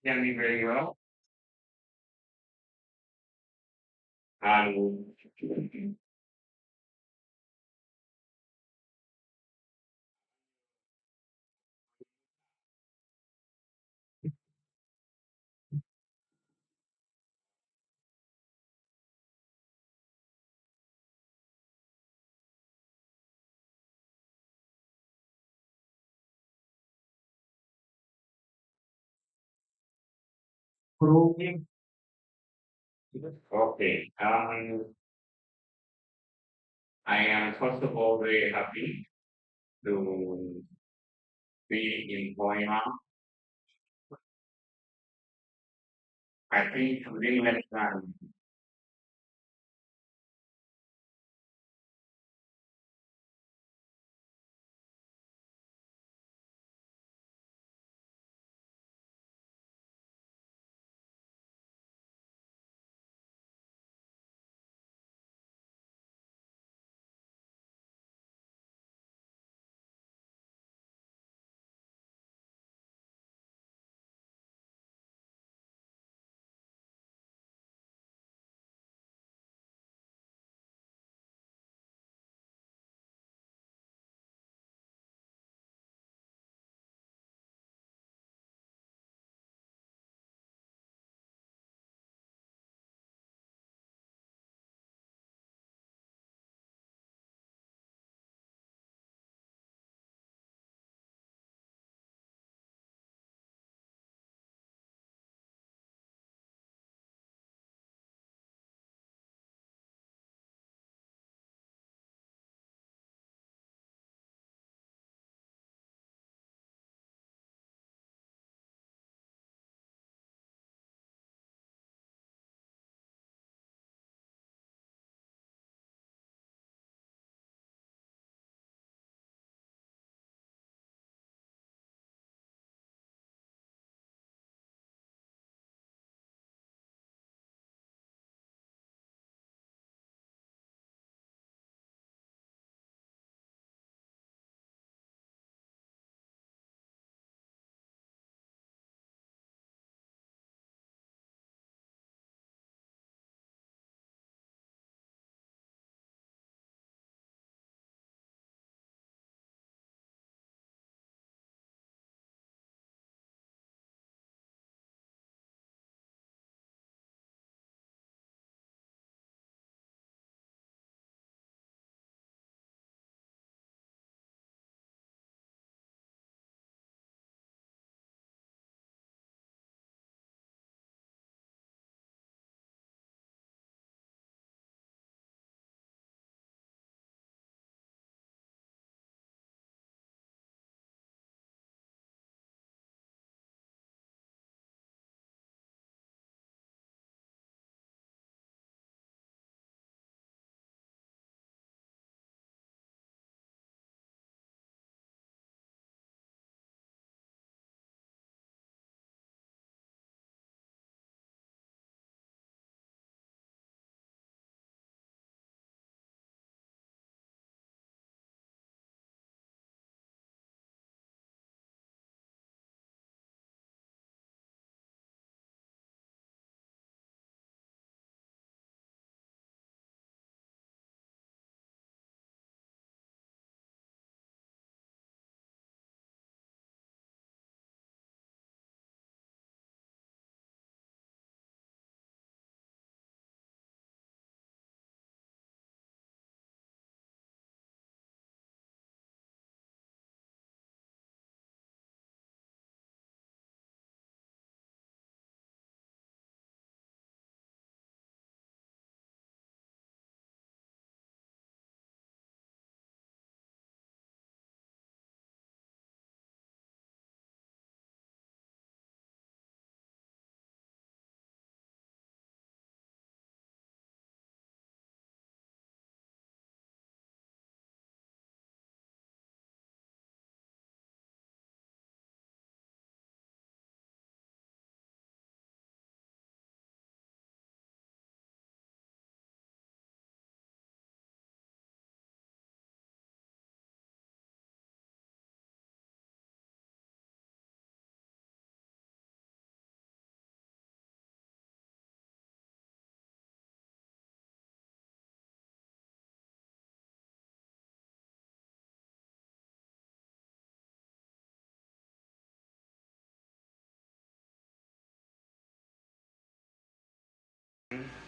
hear me very well. And okay, I am first of all very happy to be in Hoima. I think within less than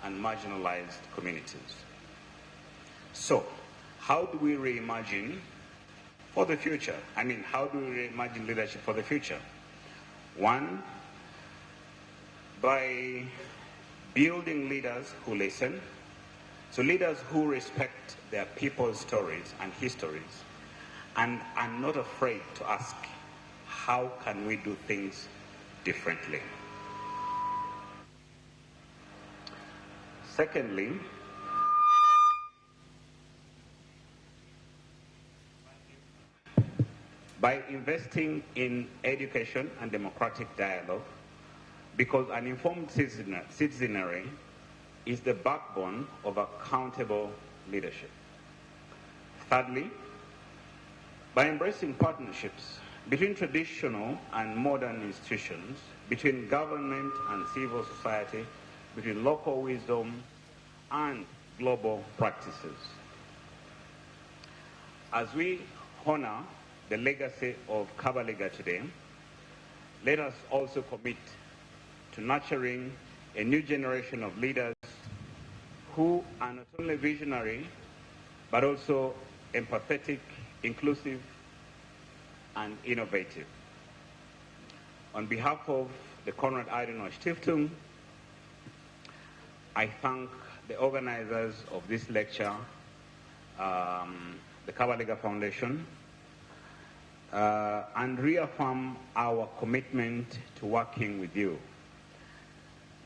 and marginalized communities. So, how do we reimagine for the future? I mean, how do we reimagine leadership for the future? One, by building leaders who listen, so leaders who respect their people's stories and histories and are not afraid to ask, how can we do things differently? Secondly, by investing in education and democratic dialogue, because an informed citizenry is the backbone of accountable leadership. Thirdly, by embracing partnerships between traditional and modern institutions, between government and civil society, between local wisdom and global practices. As we honor the legacy of Kabalega today, let us also commit to nurturing a new generation of leaders who are not only visionary, but also empathetic, inclusive, and innovative. On behalf of the Konrad Adenauer Stiftung, I thank the organizers of this lecture, the Kabalega Foundation, and reaffirm our commitment to working with you,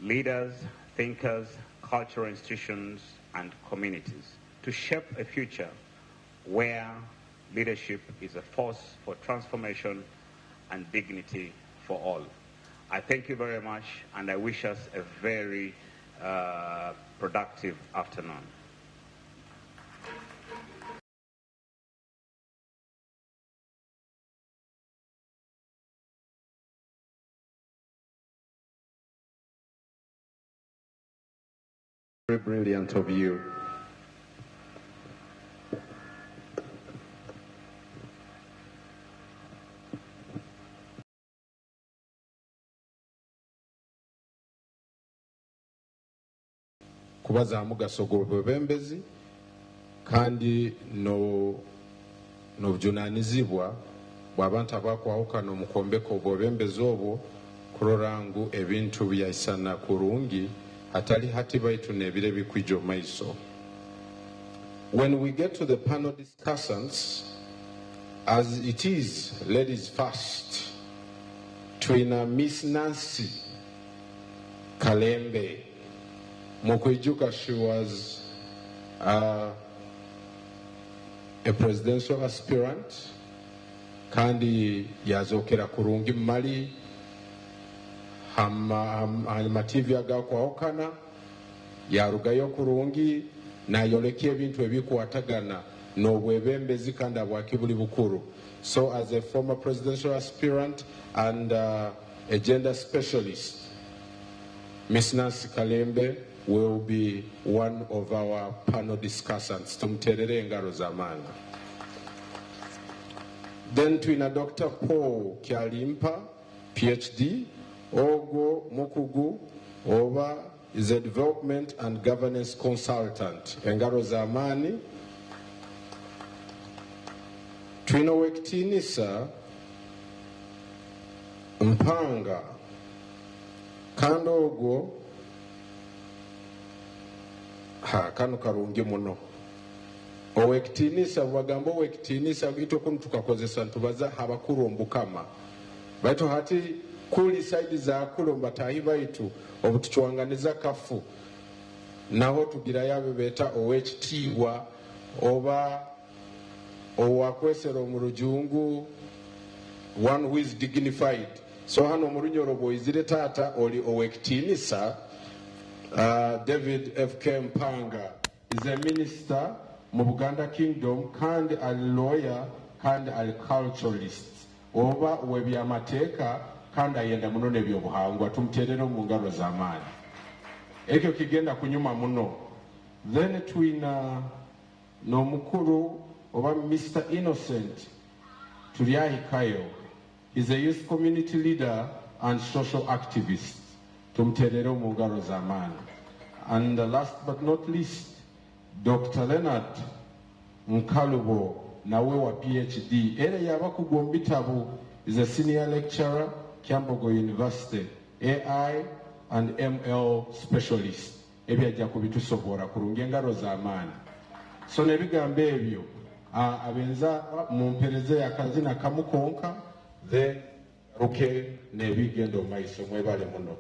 leaders, thinkers, cultural institutions, and communities, to shape a future where leadership is a force for transformation and dignity for all. I thank you very much, and I wish us a very productive afternoon. Very brilliant of you. Kubaza mugaso gw'obwebembezi kandi n'obujunanizibwa bw'abantu abakwawukana omu kwombeka obwebembezi obwo kurora ngu ebintu byaisana kurungi hatali hati baitu n'ebire bikwija omu maiso. When we get to the panel discussants, as it is ladies first, twina Miss Nancy Kalembe. Mukwijuka, she was a presidential aspirant kandi yazokera kurungi mali amativi agakwawukana yarugayo kurungi nayolekya ebintu ebikwatagana n'obwebembezi kandi abwaki buli bukuru. So as a former presidential aspirant and a gender specialist, Ms. Nancy Kalembe will be one of our panel discussants. Tumterere engaro zamana. Then twina Dr. Paul Kyalimpa, PhD, Ogo Mukugu, Oba is a development and governance consultant. Engaro zamani. Twina Owek Mpanga, Kandogo, kano karungi muno. Owek Tinisa wagambo Owek Tinisa ito kunu tukakozesa ntubaza habakuru Omukama. Baitu hati kuli saidi za akulu mbatahi baitu obutuchwanganiza kafu. Naho tugira yabe beta Owek oba owakwesero mu rujungu, one who is dignified. So hano mu runyorobo izire tata oli Owek Tinisa. David F.K. Mpanga is a minister mu Buganda Kingdom kandi ali lawyer kandi ali culturalist. Oba webyamateka kandi ayenda muno nebyobuhangwa tumuterero mu ngalo z'amaani. Ekyo kigenda kunyuma muno. Then twina n'omukulu oba Mr. Innocent Turyatunga. He's a youth community leader and social activist. Tumterero mu ngalo z'amaani. And last but not least, Dr. Leonard Nkalubo, nawe wa PhD. Era yabakugwa mu bitabo is a senior lecturer, Kyambogo University, AI and ML specialist. Ebyajja kubitusobola kulunga engalo z'amaanyi. So nebigambo ebyo abenza mu mpereze y'akazina kamukonka, then ruke nebigendo maiso mwebale muno.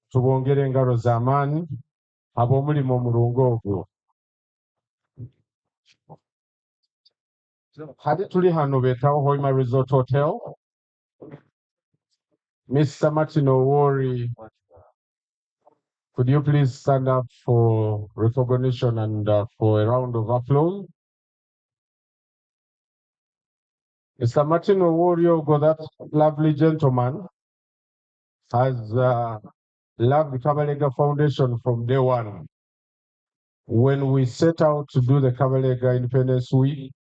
Tubongere engalo z'amaanyi ab'omulimu omulungi ogwo. Hadi tuli hano betawo Hoima Resort Hotel. Mr. Martin Owori, could you please stand up for recognition and for a round of applause? Mr. Martin Owori, that lovely gentleman, has loved the Kabalega Foundation from day one. When we set out to do the Kabalega Independence Week,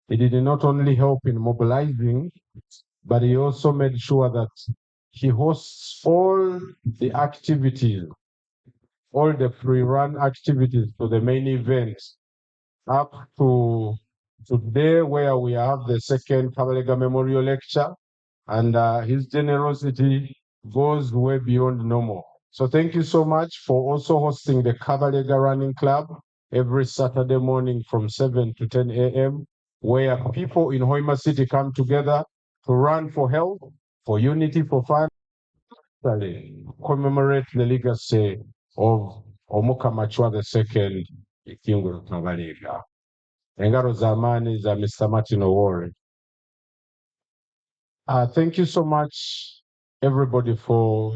he did not only help in mobilizing, but he also made sure that he hosts all the activities, all the pre-run activities to the main event, up to today where we have the second Kabalega Memorial Lecture, and his generosity goes way beyond normal. So thank you so much for also hosting the Kabalega Running Club every Saturday morning from 7 to 10 a.m., where people in Hoima City come together to run for health, for unity, for fun, commemorate the legacy of Omukama Kabalega II. Engaro zamani za Mr. Martin Owori. Thank you so much, everybody, for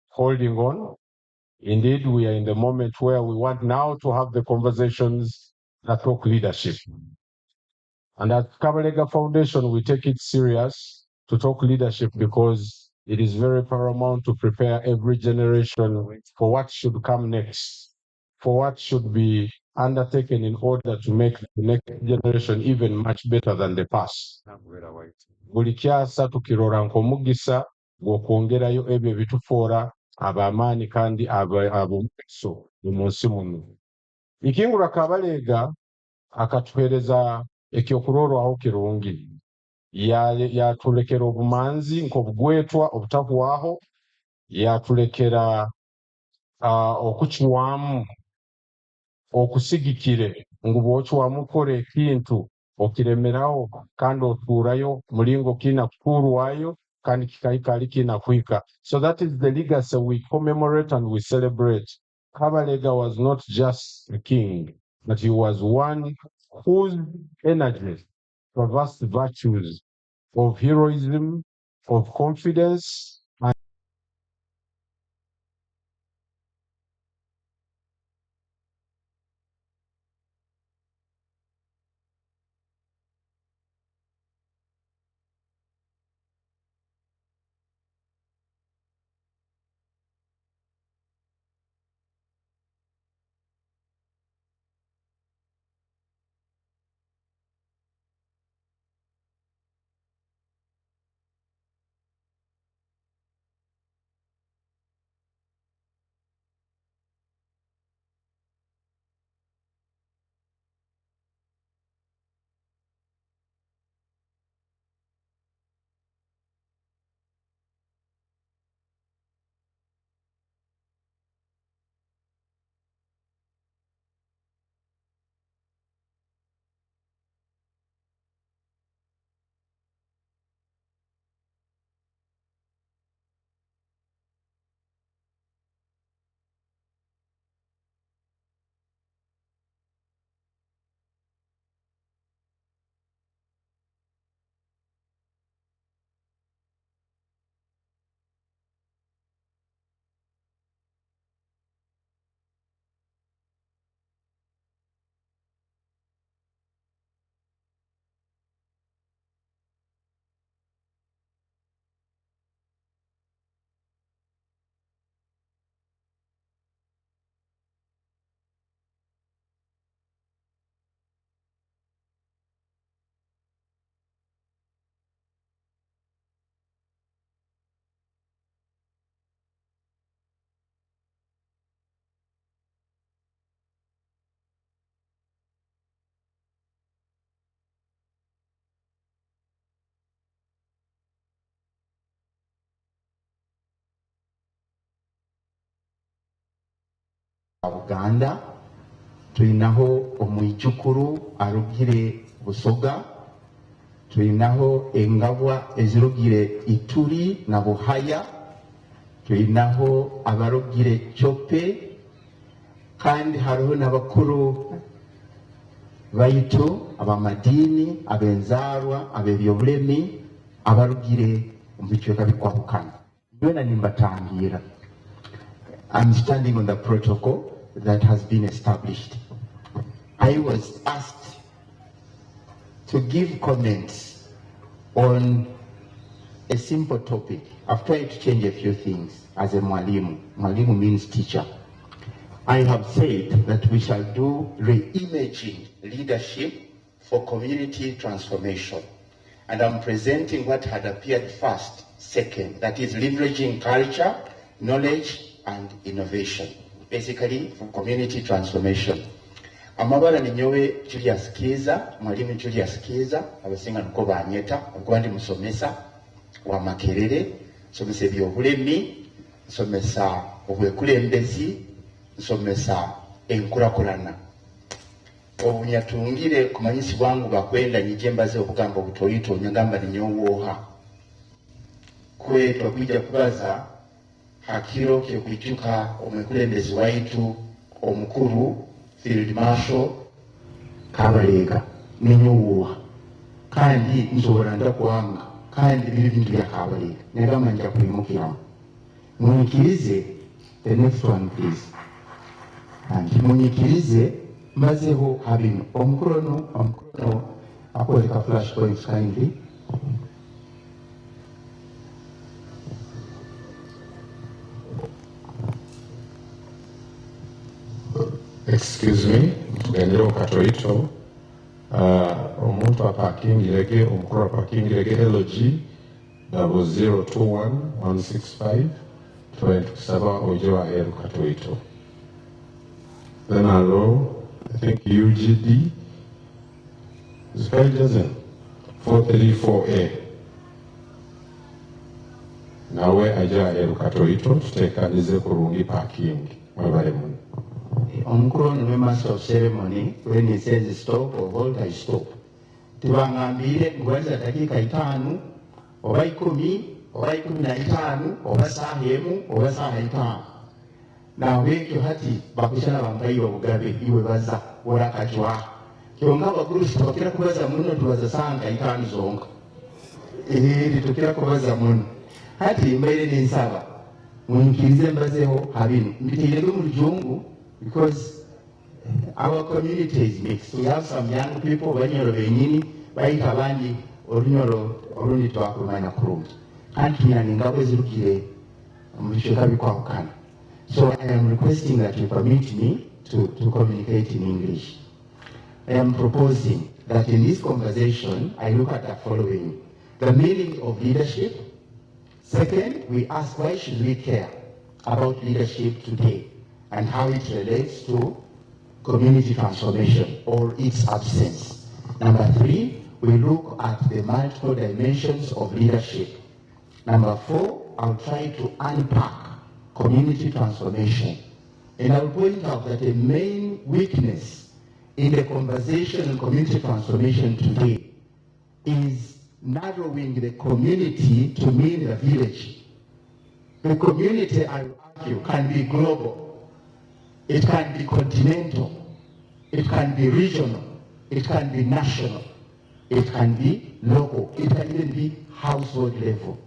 holding on. Indeed, we are in the moment where we want now to have the conversations that talk leadership. And at Kabalega Foundation, we take it serious to talk leadership because it is very paramount to prepare every generation for what should come next, for what should be undertaken in order to make the next generation even much better than the past. Buli kyasa tukirora nk'omugisa gw'okwongerayo ebyo ebitufuura ab'amaanyi kandi ab'omugaso mu nsi muno. Ikingura Kabalega akatuheereza ekyokulorwaho kirungi. Yatulekera obumanzi nk'obugwetwa obutaggwaaho, yatulekera okukiwamu okusigikire ngu bw'okiwamu okukora ekintu okiremeraho kandi otuurayo mulingo kina kutuurwayo kandi kikaikali kina kwika. So that is the legacy we commemorate and we celebrate. Kabalega was not just a king, but he was one whose energy traversed virtues of heroism, of confidence, and Uganda tulinaho omwijukuru arugire Busoga, tulinaho engabwa ezirugire Ituri na Buhaya, tulinaho abarugire Chope, kandi hariho n'abakuru baitu abamadini abenzarwa abebyobulemi abarugire mu bicweka bikwahukana byona nimbatangira. I'm standing on the protocol that has been established. I was asked to give comments on a simple topic. I've tried to change a few things as a mwalimu. Mwalimu means teacher. I have said that we shall do Reimagining Leadership for Community Transformation. And I'm presenting what had appeared first, second, that is leveraging culture, knowledge, and innovation, basically for community transformation. Amabala ni nyowe Julius Kiiza, mwalimu Julius Kiiza, abasinga nuko banyeta, okuba musomesa wa Makerere, nsomesa ebyobulemi, nsomesa obwekulembezi, nsomesa enkulakulana. Obunyatungire kumanyisi bwangu bakwenda nyijembaze obugambo butoyito nyagamba ni nyowoha. Kwe twakwijja kubaza hakiro kye kuichuka omwekulembezi waitu omukuru Field Marshal Kabalega ni nyowoha. Kandi nzobora ndakwanga kandi biri bintu bya Kabalega negamba njja kulimukiramu. Munyikirize, the next one please. And munyikirize mazeho habino omukrono akoleka flash points kindly. Excuse me, tugendera okatoito omuntu apakingirege omukuru apakingirege LG 0021165 tusaba ojewa elu katoito. Then allow, I think UGD is 5 dozen 434A. Nawe aja elu katoito tutekanize kurungi parking mwebale muni. Omukrono we master of ceremony, when he says stop or hold, I stop. Tibangambire ngwanza dakika 5 oba 10 oba 15 oba sahemu oba saha 5. Na wekyo hati bakushana bambayi obugabe iwe baza orakajwa. Kyonga bakuru tukira kubaza muno tubaza sanga 5 zonka. Tukira kubaza muno. Hati mbere n'ensaba. Munkirize mbazeho habino. Mbitirege mu Lujungu because our community is mixed. We have some young people, Bunyoro benyini, bayita abandi olunyoro olundi twakumanya kurungi. Anti ningabo ezirukire mu bicweka bikwahukana. So I am requesting that you permit me to communicate in English. I am proposing that in this conversation, I look at the following. The meaning of leadership. Second, we ask why should we care about leadership today and how it relates to community transformation or its absence. Number 3, we look at the multiple dimensions of leadership. Number 4, I'll try to unpack community transformation. And I'll point out that a main weakness in the conversation on community transformation today is narrowing the community to mean the village. The community, I argue, can be global. It can be continental. It can be regional. It can be national. It can be local. It can even be household level.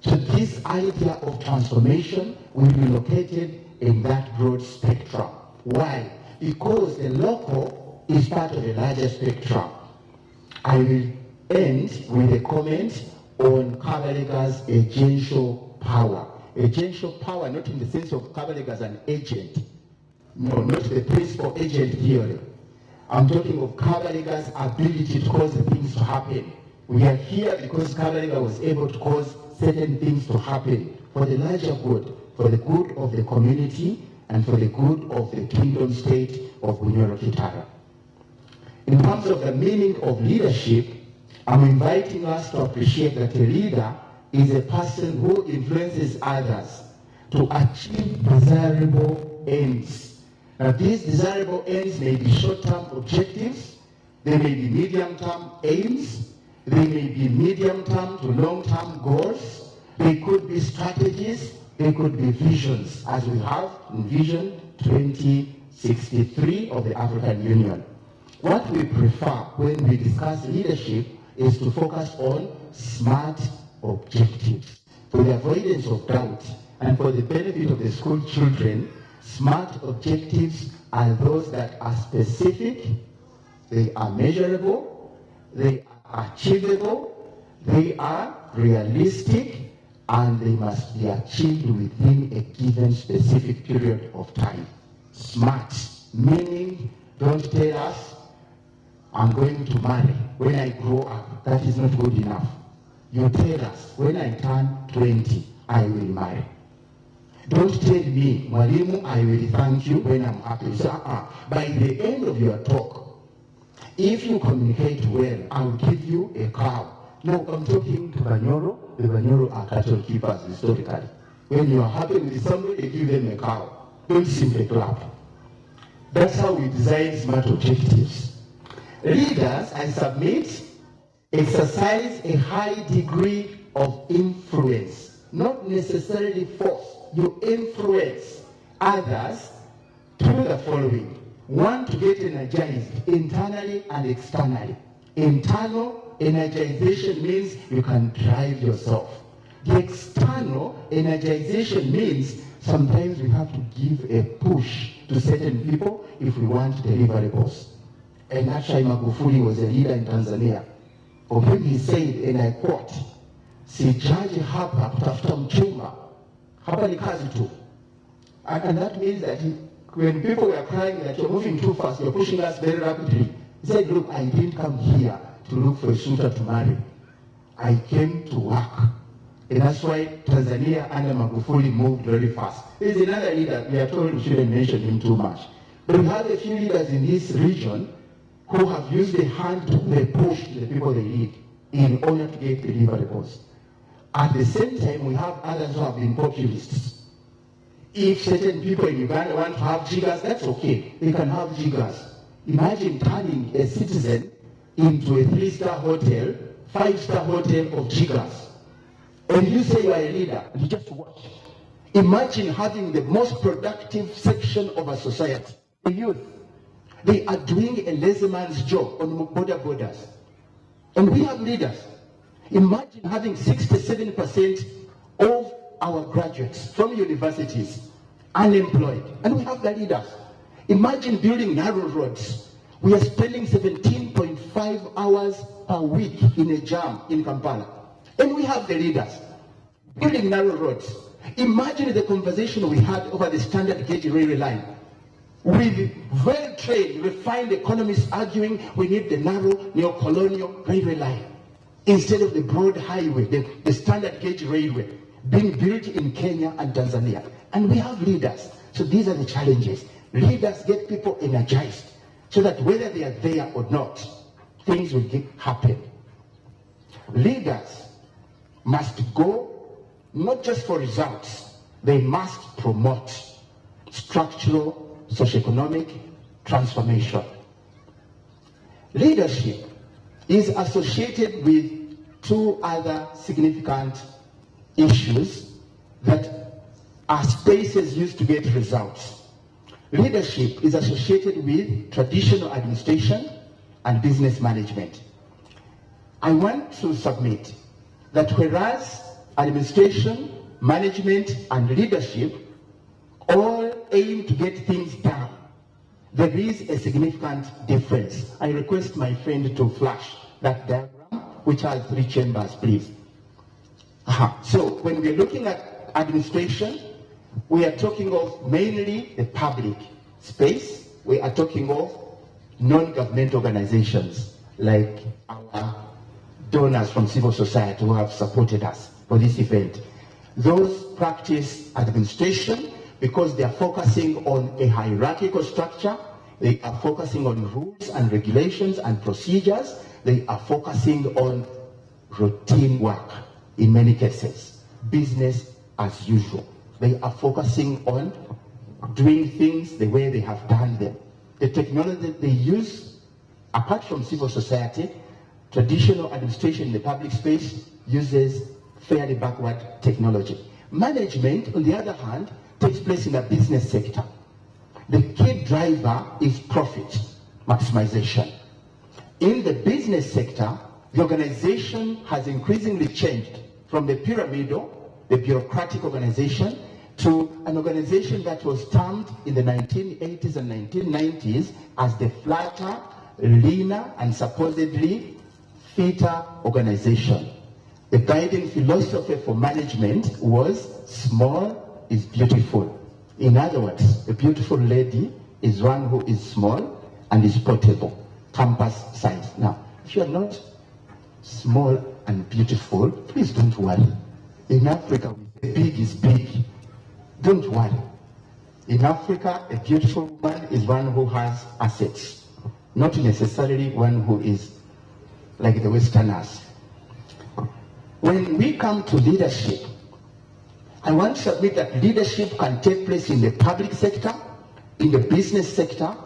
So this idea of transformation will be located in that broad spectrum. Why? Because the local is part of a larger spectrum. I will end with a comment on Kabalega's agential power. Agential power, not in the sense of Kabalega as an agent. No, not the principal agent theory. I'm talking of Kabalega's ability to cause things to happen. We are here because Kabalega was able to cause certain things to happen for the larger good, for the good of the community and for the good of the kingdom state of Bunyoro-Kitara. In terms of the meaning of leadership, I'm inviting us to appreciate that a leader is a person who influences others to achieve desirable ends. Now, these desirable ends may be short-term objectives, they may be medium-term aims, they may be medium-term to long-term goals, they could be strategies, they could be visions, as we have in Vision 2063 of the African Union. What we prefer when we discuss leadership is to focus on SMART objectives. For the avoidance of doubt and for the benefit of the school children, SMART objectives are those that are specific, they are measurable, they are achievable, they are realistic, and they must be achieved within a given specific period of time. SMART, meaning don't tell us, I'm going to marry when I grow up. That is not good enough. You tell us, when I turn 20, I will marry. Don't tell me, Mwalimu, I will thank you when I'm happy. You say, by the end of your talk, if you communicate well, I'll give you a cow. Now, I'm talking to Bunyoro. The Bunyoro are cattle keepers historically. When you are happy with somebody, give them a cow. Don't simply clap. That's how we design SMART objectives. Leaders, I submit, exercise a high degree of influence, not necessarily force. You influence others through the following. One, to get energized internally and externally. Internal energization means you can drive yourself. The external energization means sometimes we have to give a push to certain people if we want deliverables. And actually Magufuli was a leader in Tanzania. For him he said, and I quote, sijaji hapa kutafuta mchumba, hapa ni kazi tu. And that means that when people were crying that you're moving too fast, you're pushing us very rapidly, he said, look, I didn't come here to look for a suitor to marry. I came to work. And that's why Tanzania under Magufuli moved very fast. There's another leader, we are told we shouldn't mention him too much. But we have a few leaders in this region who have used the hand to push the people they lead in order to get deliverables. At the same time, we have others who have been populists. If certain people in Uganda want to have jiggers, that's okay. They can have jiggers. Imagine turning a citizen into a 3-star hotel, 5-star hotel of jiggers. And you say you are a leader, and you just watch. Imagine having the most productive section of a society, the youth. They are doing a lazy man's job on borders. And we have leaders. Imagine having 67% of our graduates from universities unemployed. And we have the leaders. Imagine building narrow roads. We are spending 17.5 hours per week in a jam in Kampala. And we have the leaders building narrow roads. Imagine the conversation we had over the standard gauge railway line. With well-trained, refined economists arguing we need the narrow neo-colonial railway line instead of the broad highway, the standard gauge railway being built in Kenya and Tanzania. And we have leaders. So these are the challenges. Leaders get people energized so that whether they are there or not, things will happen. Leaders must go not just for results, they must promote structural socioeconomic transformation. Leadership is associated with two other significant issues that are spaces used to get results. Leadership is associated with traditional administration and business management. I want to submit that whereas administration, management, and leadership all aim to get things done, there is a significant difference. I request my friend to flash that diagram, which has 3 chambers, please. So when we're looking at administration, we are talking of mainly the public space. We are talking of non-government organizations like our donors from civil society who have supported us for this event. Those practice administration because they are focusing on a hierarchical structure, they are focusing on rules and regulations and procedures, they are focusing on routine work in many cases, business as usual. They are focusing on doing things the way they have done them. The technology that they use, apart from civil society, traditional administration in the public space uses fairly backward technology. Management, on the other hand, takes place in the business sector. The key driver is profit. maximization. In the business sector, the organization has increasingly changed from the pyramidal, the bureaucratic organization, to an organization that was termed in the 1980s and 1990s as the flatter, leaner, and supposedly fitter organization. The guiding philosophy for management was small is beautiful. In other words, a beautiful lady is one who is small and is portable, campus size. Now, if you are not small and beautiful, please don't worry. In Africa, we say big is big. Don't worry. In Africa, a beautiful woman is one who has assets, not necessarily one who is like the Westerners. When we come to leadership, I want to submit that leadership can take place in the public sector, in the business sector,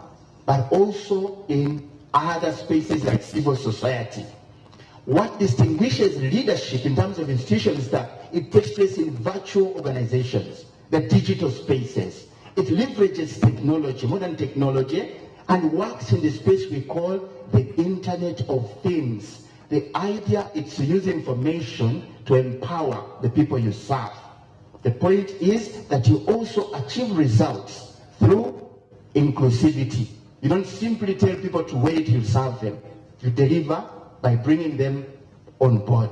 but also in other spaces like civil society. What distinguishes leadership in terms of institutions is that it takes place in virtual organizations, the digital spaces. It leverages technology, modern technology, and works in the space we call the Internet of Things. The idea is to use information to empower the people you serve. The point is that you also achieve results through inclusivity. You don't simply tell people to wait, you serve them. You deliver by bringing them on board.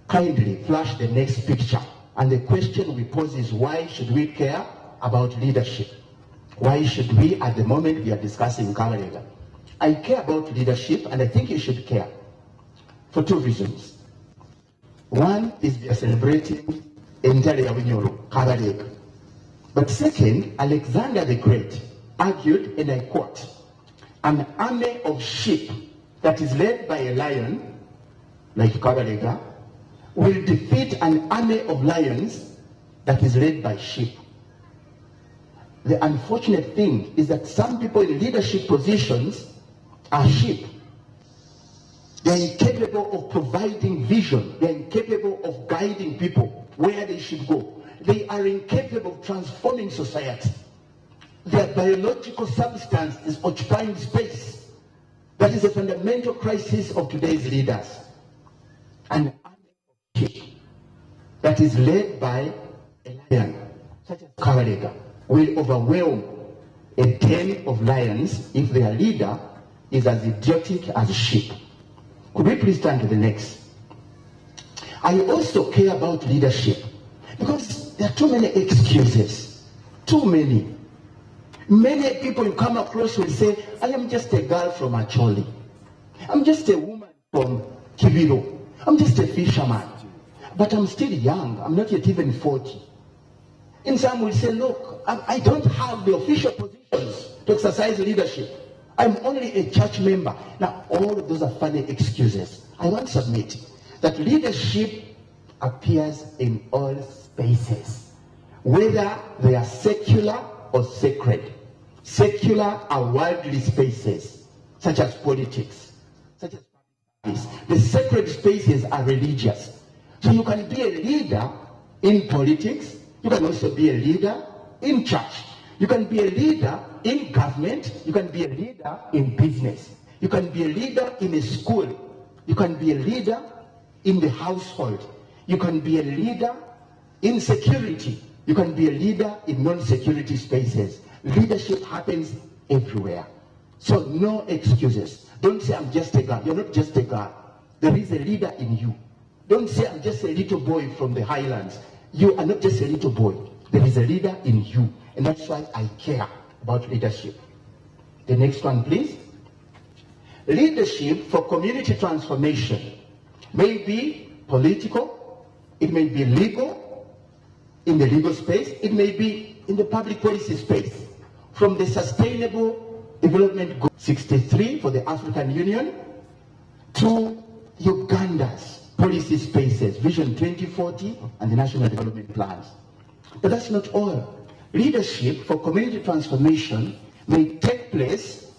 Kindly flash the next picture. And the question we pose is, why should we care about leadership? Why should we, at the moment we are discussing Kabalega? I care about leadership, and I think you should care for two reasons. One is we are celebrating Bunyoro Kabalega. But second, Alexander the Great argued, and I quote, an army of sheep that is led by a lion, like Kabalega, will defeat an army of lions that is led by sheep. The unfortunate thing is that some people in leadership positions are sheep. They are incapable of providing vision. They are incapable of guiding people where they should go. They are incapable of transforming society. Their biological substance is occupying space. That is a fundamental crisis of today's leaders. An army of sheep that is led by a lion, such as Kabalega, will overwhelm a den of lions if their leader is as idiotic as sheep. Could we please turn to the next? I also care about leadership because there are too many excuses. Too many. Many people you come across will say, I am just a girl from Acholi. I'm just a woman from Kibiro. I'm just a fisherman. But I'm still young. I'm not yet even 40. And some will say, look, I don't have the official positions to exercise leadership. I'm only a church member. Now, all of those are funny excuses. I want to submit that leadership appears in all spaces, whether they are secular or sacred. Secular are worldly spaces, such as politics, such as practice. The sacred spaces are religious. So you can be a leader in politics. You can also be a leader in church. You can be a leader in government. You can be a leader in business. You can be a leader in a school. You can be a leader in the household. You can be a leader in security. You can be a leader in non-security spaces. Leadership happens everywhere. So no excuses. Don't say I'm just a girl. You're not just a girl. There is a leader in you. Don't say I'm just a little boy from the highlands. You are not just a little boy. There is a leader in you. And that's why I care about leadership. The next one, please. Leadership for community transformation may be political, it may be legal, in the legal space, it may be in the public policy space. From the Sustainable Development Goal 63 for the African Union to Uganda's policy spaces, Vision 2040 and the National Development Plans. But that's not all. Leadership for community transformation may take place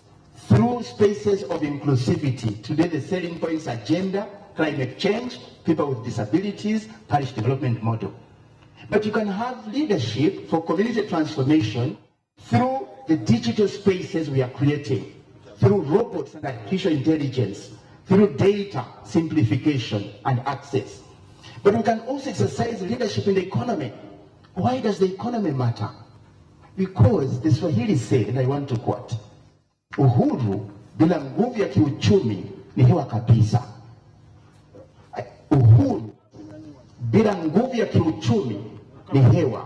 through spaces of inclusivity. Today the selling points are gender, climate change, people with disabilities, parish development model. But you can have leadership for community transformation through the digital spaces we are creating. through robots and artificial intelligence, through data simplification and access. But we can also exercise leadership in the economy. Why does the economy matter? Because the Swahili said, and I want to quote, uhuru bila nguvu ya kiuchumi ni hewa kabisa. Uhuru bila nguvu ya kiuchumi ni hewa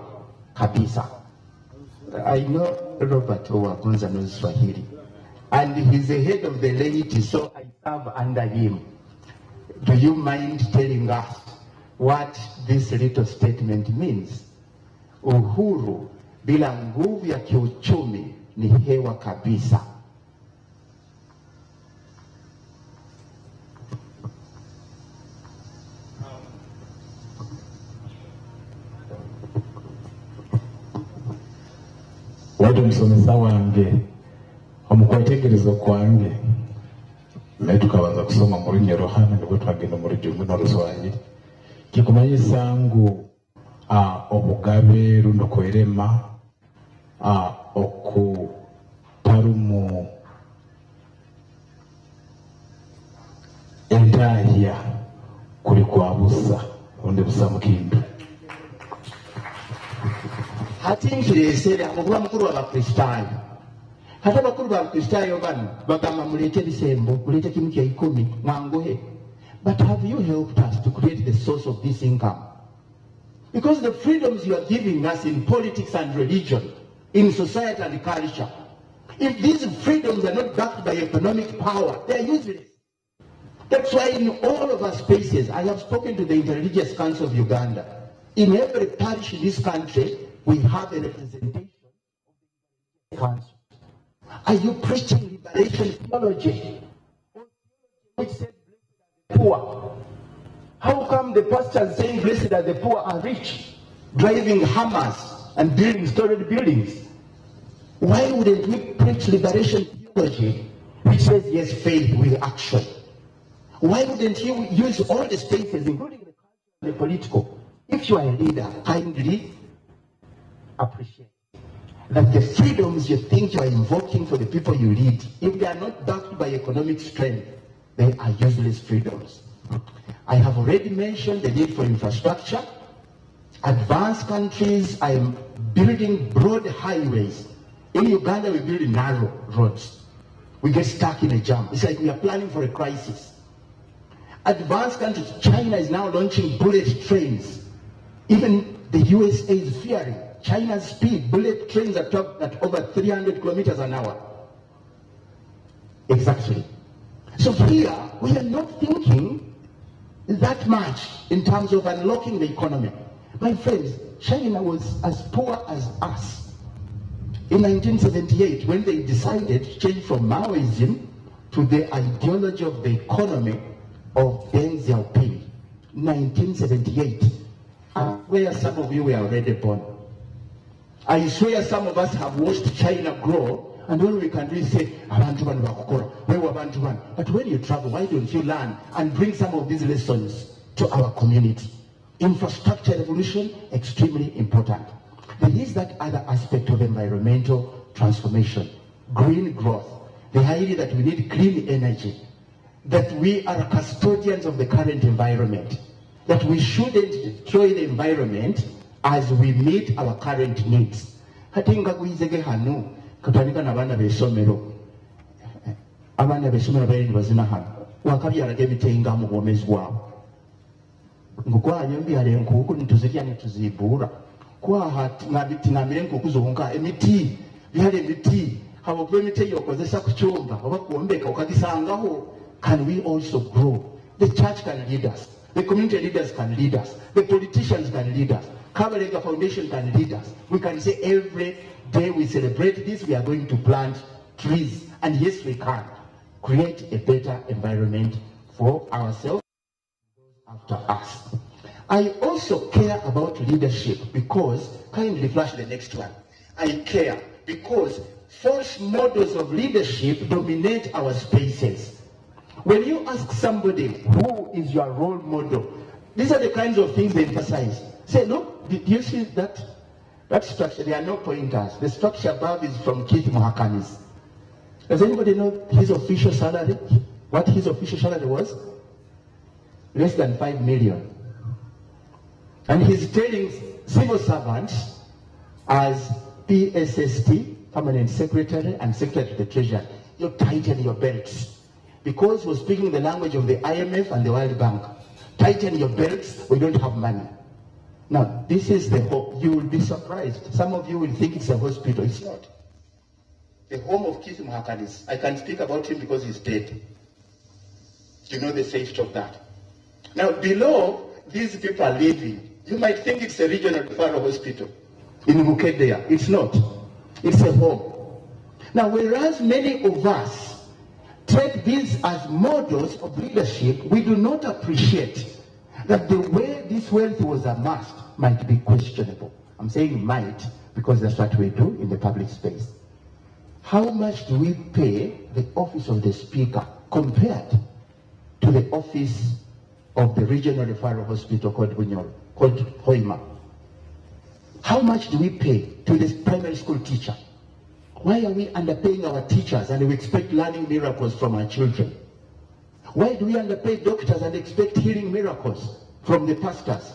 kabisa. I know Robert Owagonza knows Swahili, and he's the head of the laity, so I serve under him. Do you mind telling us what this little statement means? Uhuru bila nguvu ya kiuchumi ni hewa kabisa. Wadu msomesa wange omukwetegerezo kwange naye tukabanza kusoma muri Nyerohana nibwo twagenda muri Jumbu n'Oluswahili kikumanyisa ngu obugabe runo kwerema okutarumu entahya kuli kwa busa onde busa mukindu hati nkirese okuba mukuru w'Abakristayo. Hata abakuru b'Abakristayo bano bagamba mulete bisembo, mulete kimu kya 10 mwanguhe. But have you helped us to create the source of this income? Because the freedoms you are giving us in politics and religion, in society and culture, if these freedoms are not backed by economic power, they are useless. That's why in all of our spaces, I have spoken to the Interreligious Council of Uganda. In every parish in this country, we have a representation of the council. Are you preaching liberation theology? Which said poor? How come the pastors saying blessed are the poor are rich, driving hammers and building storied buildings? Why wouldn't we preach liberation theology, which says yes, faith with action? Why wouldn't you use all the spaces, including the cultural and the political? If you are a leader, kindly appreciate that the freedoms you think you are invoking for the people you lead, if they are not backed by economic strength, they are useless freedoms. I have already mentioned the need for infrastructure. Advanced countries are building broad highways. In Uganda, we build narrow roads. We get stuck in a jam. It's like we are planning for a crisis. Advanced countries, China is now launching bullet trains. Even the USA is fearing China's speed. Bullet trains are topped at over 300 kilometers an hour. Exactly. So here, we are not thinking that much in terms of unlocking the economy. My friends, China was as poor as us. In 1978, when they decided to change from Maoism to the ideology of the economy of Deng Xiaoping, 1978, where some of you were already born. I swear some of us have watched China grow, and when we can really say, abantu bano bakukora, wewe abantu bano. But when you travel, why don't you learn and bring some of these lessons to our community? Infrastructure revolution, extremely important. There is that other aspect of environmental transformation, green growth, the idea that we need clean energy, that we are custodians of the current environment, that we shouldn't destroy the environment as we meet our current needs. Hatinga kuizege hanu, katanika na bana besomero. Abana besomero bali bazina hanu. Wakabya alage inga mu bwomezi bwabo. Ngukwa nyombi ale nkuku nituzirya nituzibura. Kwa hati ngabiti ngamire nkuku zonka emiti, bihale emiti, habo kwe emiti yokozesa kuchumba, oba kuombeka okagisangaho. Can we also grow? The church can lead us. The community leaders can lead us. The politicians can lead us. Kabalega Foundation can lead us. We can say every day we celebrate this, we are going to plant trees. And yes, we can create a better environment for ourselves and after us. I also care about leadership because, kindly flash the next one. I care because false models of leadership dominate our spaces. When you ask somebody who is your role model, these are the kinds of things they emphasize. Say, look, did you see that structure? There are no pointers. The structure above is from Keith Muhakani's. Does anybody know his official salary? What his official salary was? Less than 5 million. And he's telling civil servants as PSST, Permanent Secretary, and Secretary to the Treasury, you tighten your belts. Because we're speaking the language of the IMF and the World Bank. Tighten your belts, we don't have money. Now, this is the hope. You will be surprised. Some of you will think it's a hospital. It's not. The home of Kiiza Muhakalis. I can speak about him because he's dead. You know the safety of that. Now, below, these people are living. You might think it's a regional referral hospital in Mukedea. It's not. It's a home. Now, whereas many of us take these as models of leadership, we do not appreciate that the way this wealth was amassed might be questionable. I'm saying might because that's what we do in the public space. How much do we pay the office of the speaker compared to the office of the regional referral hospital called Bunyoro, called Hoima? How much do we pay to this primary school teacher? Why are we underpaying our teachers and we expect learning miracles from our children? Why do we underpay doctors and expect healing miracles from the pastors?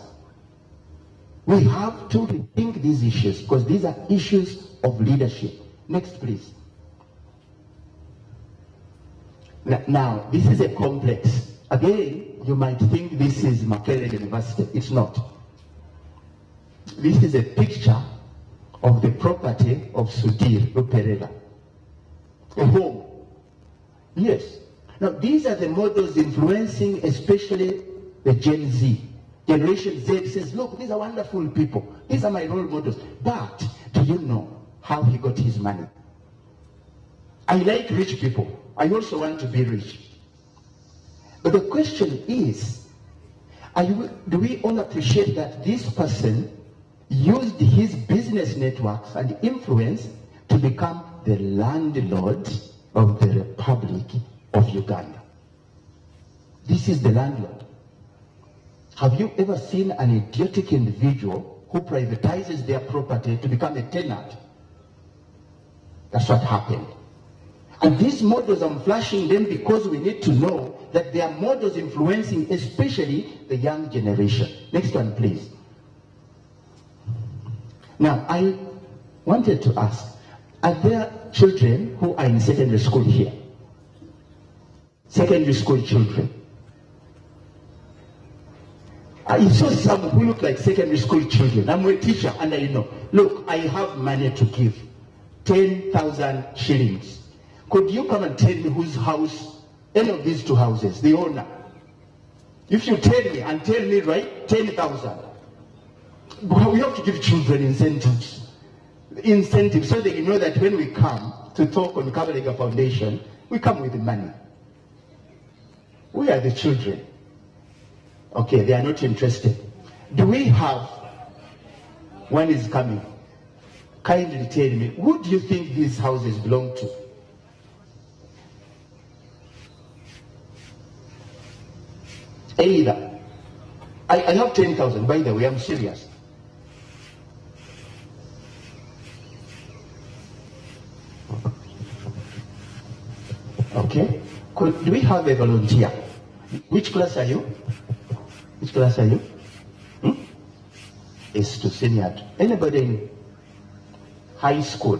We have to rethink these issues because these are issues of leadership. Next, please. Now, this is a complex. Again, you might think this is Makerere University. It's not. This is a picture of the property of Sudhir Ruperera. A home. Yes. Now, these are the models influencing especially the Gen Z. Generation Z says, look, these are wonderful people. These are my role models. But do you know how he got his money? I like rich people. I also want to be rich. But the question is, do we all appreciate that this person used his business networks and influence to become the landlord of the Republic of Uganda? This is the landlord. Have you ever seen an idiotic individual who privatizes their property to become a tenant? That's what happened. And these models, I'm flashing them because we need to know that they are models influencing especially the young generation. Next one, please. Now, I wanted to ask, are there children who are in secondary school here? Secondary school children. I saw some who look like secondary school children. I'm a teacher and I know. Look, I have money to give. 10,000 shillings. Could you come and tell me whose house, any of these two houses, the owner? If you tell me and tell me, right, 10,000. We have to give children incentives. Incentives so they know that when we come to talk on Kabalega Foundation, we come with money. We are the children. Okay, they are not interested. Do we have, one is coming. Kindly tell me, who do you think these houses belong to? Either. I have 10,000, by the way, I'm serious. Okay. Do we have a volunteer? Which class are you? Which class are you? It's to senior. Anybody in high school?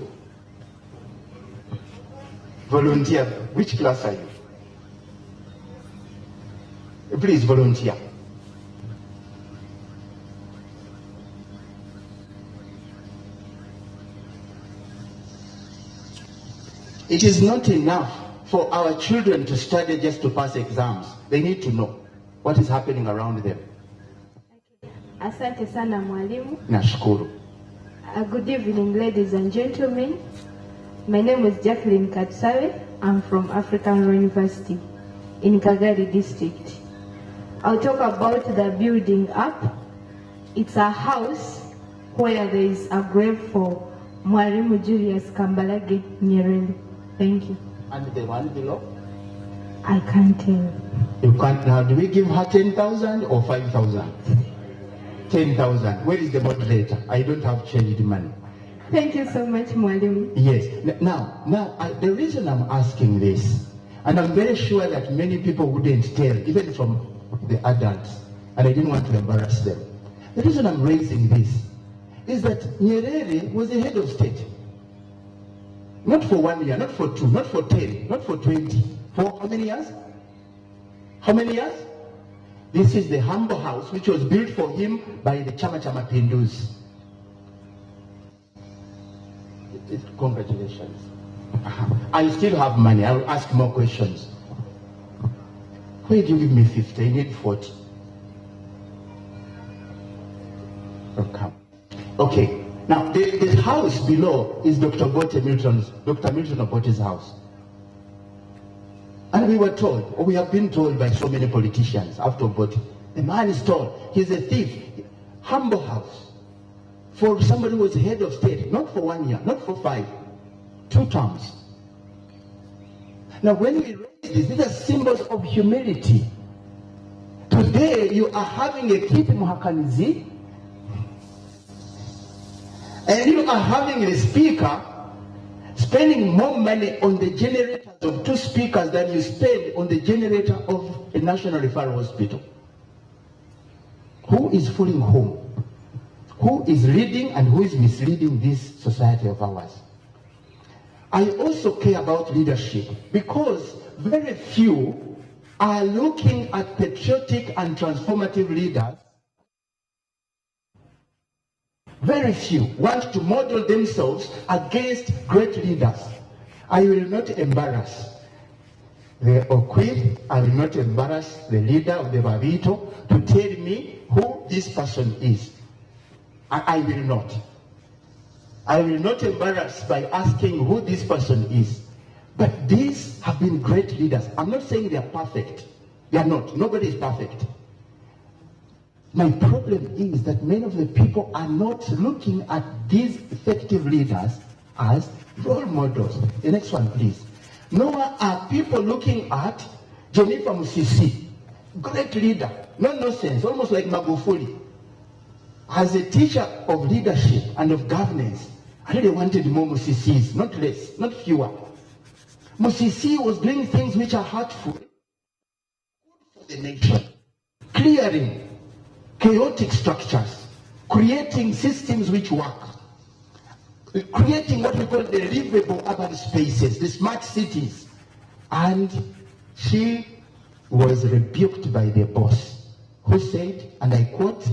Volunteer. Which class are you? Please volunteer. It is not enough for our children to study just to pass exams. They need to know what is happening around them. Asante sana mwalimu. Nashukuru. Good evening, ladies and gentlemen. My name is Jacqueline Katsawe. I'm from African University in Kagari district. I'll talk about the building up. It's a house where there is a grave for Mwalimu Julius Kabalega Nyerere. Thank you. And the one below? I can't tell. You can't now. Do we give her 10,000 or 5,000? 10,000. Where is the moderator? I don't have changed money. Thank you so much, Mwalimu. Yes. Now, the reason I'm asking this, and I'm very sure that many people wouldn't tell, even from the adults, and I didn't want to embarrass them. The reason I'm raising this is that Nyerere was the head of state. Not for 1 year, not for 2, not for 10, not for 20. For how many years? How many years? This is the humble house which was built for him by the Chama Cha Mapinduzi. Congratulations. I still have money. I will ask more questions. Why did you give me 50? I need 40. Okay. Now, the house below is Dr. Milton Obote's house. And we were told, or we have been told by so many politicians after Obote, the man is told he's a thief. Humble house. For somebody who was head of state, not for 1 year, not for 5, 2 terms. Now, when we raise this, these are symbols of humility. Today, you are having a Kipi Muhakanizi, and you are having a speaker spending more money on the generators of 2 speakers than you spend on the generator of a national referral hospital. Who is fooling whom? Who is leading and who is misleading this society of ours? I also care about leadership because very few are looking at patriotic and transformative leaders. Very few want to model themselves against great leaders. I will not embarrass the Okwi, I will not embarrass the leader of the Babito to tell me who this person is. I will not. I will not embarrass by asking who this person is. But these have been great leaders. I'm not saying they are perfect. They are not. Nobody is perfect. My problem is that many of the people are not looking at these effective leaders as role models. The next one, please. Nor are people looking at Jennifer Musisi, great leader, no nonsense, almost like Magufuli. As a teacher of leadership and of governance, I really wanted more Musisis, not less, not fewer. Musisi was doing things which are hurtful for the nation, clearing chaotic structures, creating systems which work, creating what we call the livable urban spaces, the smart cities. And she was rebuked by the boss, who said, and I quote,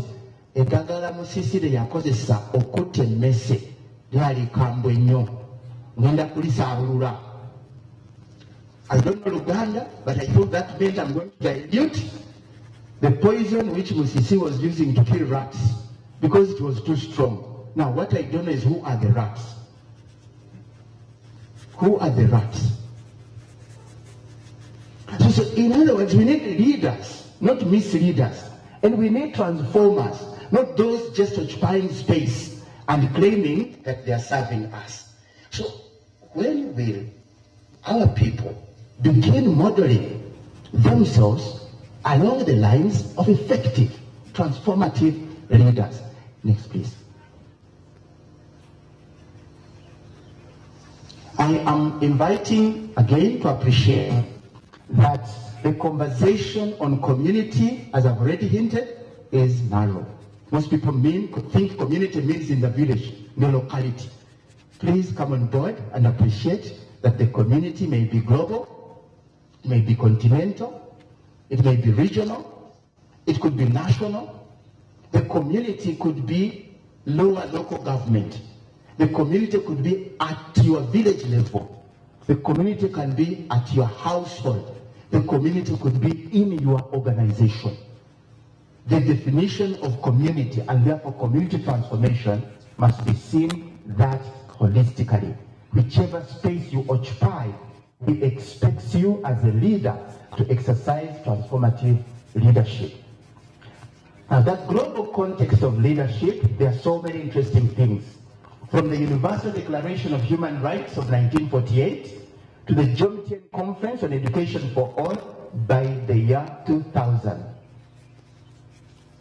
"Edagala musisire yakozesa okuta emmese lyali kambwe nnyo ngenda kulisaabulula." I don't know Uganda, but I thought that meant I'm going to dilute the poison which Musisi was using to kill rats because it was too strong. Now, what I don't know is who are the rats? Who are the rats? So in other words, we need leaders, not misleaders. And we need transformers, not those just occupying space and claiming that they are serving us. So when will our people begin modeling themselves along the lines of effective, transformative leaders? Next, please. I am inviting again to appreciate that the conversation on community, as I've already hinted, is narrow. Most people think community means in the village, in the locality. Please come on board and appreciate that the community may be global, it may be continental, it may be regional, it could be national. The community could be lower local government. The community could be at your village level. The community can be at your household. The community could be in your organization. The definition of community and therefore community transformation must be seen that holistically. Whichever space you occupy, we expect you as a leader to exercise transformative leadership. Now, that global context of leadership, there are so many interesting things. From the Universal Declaration of Human Rights of 1948 to the Jomtien Conference on Education for All by the year 2000.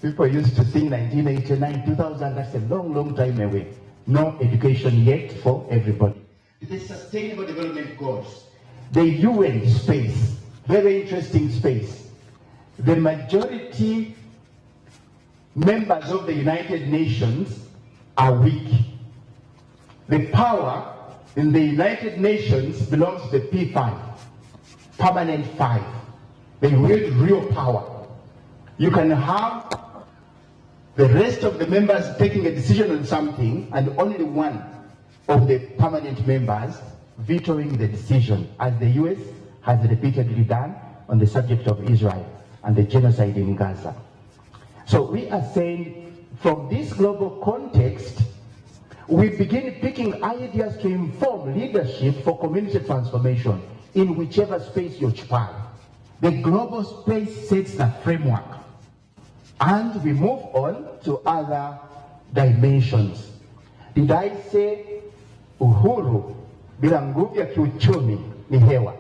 People used to think 1989, 2000, that's a long, long time away. no education yet for everybody. The Sustainable Development Goals, the UN space, very interesting space. The majority members of the United Nations are weak. The power in the United Nations belongs to the P5, permanent 5. They wield real power. You can have the rest of the members taking a decision on something and only one of the permanent members vetoing the decision, as the US has repeatedly done on the subject of Israel and the genocide in Gaza. So we are saying, from this global context, we begin picking ideas to inform leadership for community transformation in whichever space you occupy. The global space sets the framework, and we move on to other dimensions. Did I say uhuru bila nguvu ya kiuchumi ni hewa?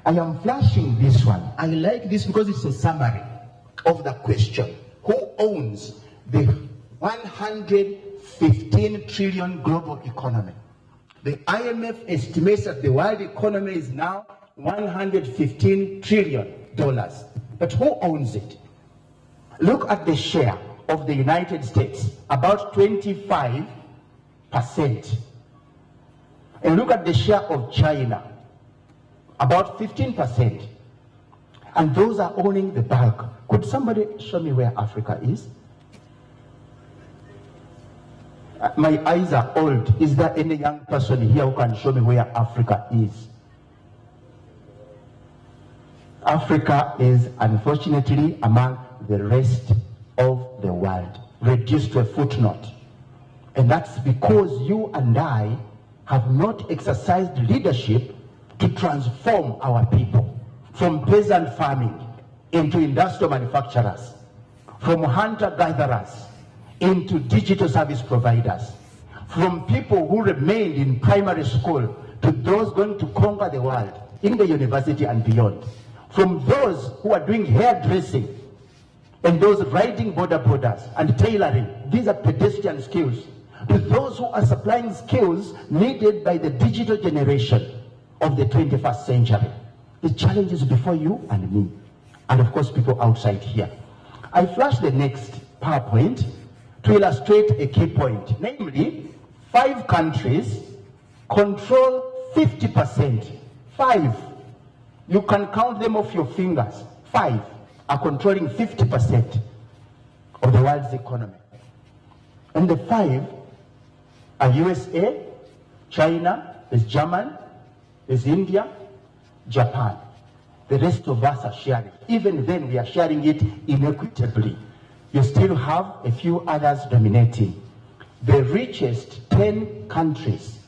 I am flashing this one. I like this because it's a summary of the question. Who owns the 115 trillion global economy? The IMF estimates that the world economy is now $115 trillion. But who owns it? Look at the share of the United States, about 25%. And look at the share of China, about 15%. And those are owning the bulk. Could somebody show me where Africa is? My eyes are old. Is there any young person here who can show me where Africa is? Africa is unfortunately among the rest of the world, reduced to a footnote. And that's because you and I have not exercised leadership to transform our people from peasant farming into industrial manufacturers, from hunter-gatherers into digital service providers, from people who remained in primary school to those going to conquer the world in the university and beyond, from those who are doing hairdressing and those riding borders and tailoring. These are pedestrian skills, to those who are supplying skills needed by the digital generation of the 21st century. The challenge is before you and me, and of course people outside here. I flash the next PowerPoint to illustrate a key point, namely 5 countries control 50%. 5. You can count them off your fingers. 5 are controlling 50% of the world's economy. And the 5 are USA, China, there's Germany, there's India, Japan. The rest of us are sharing. Even then, we are sharing it inequitably. You still have a few others dominating. The richest 10 countries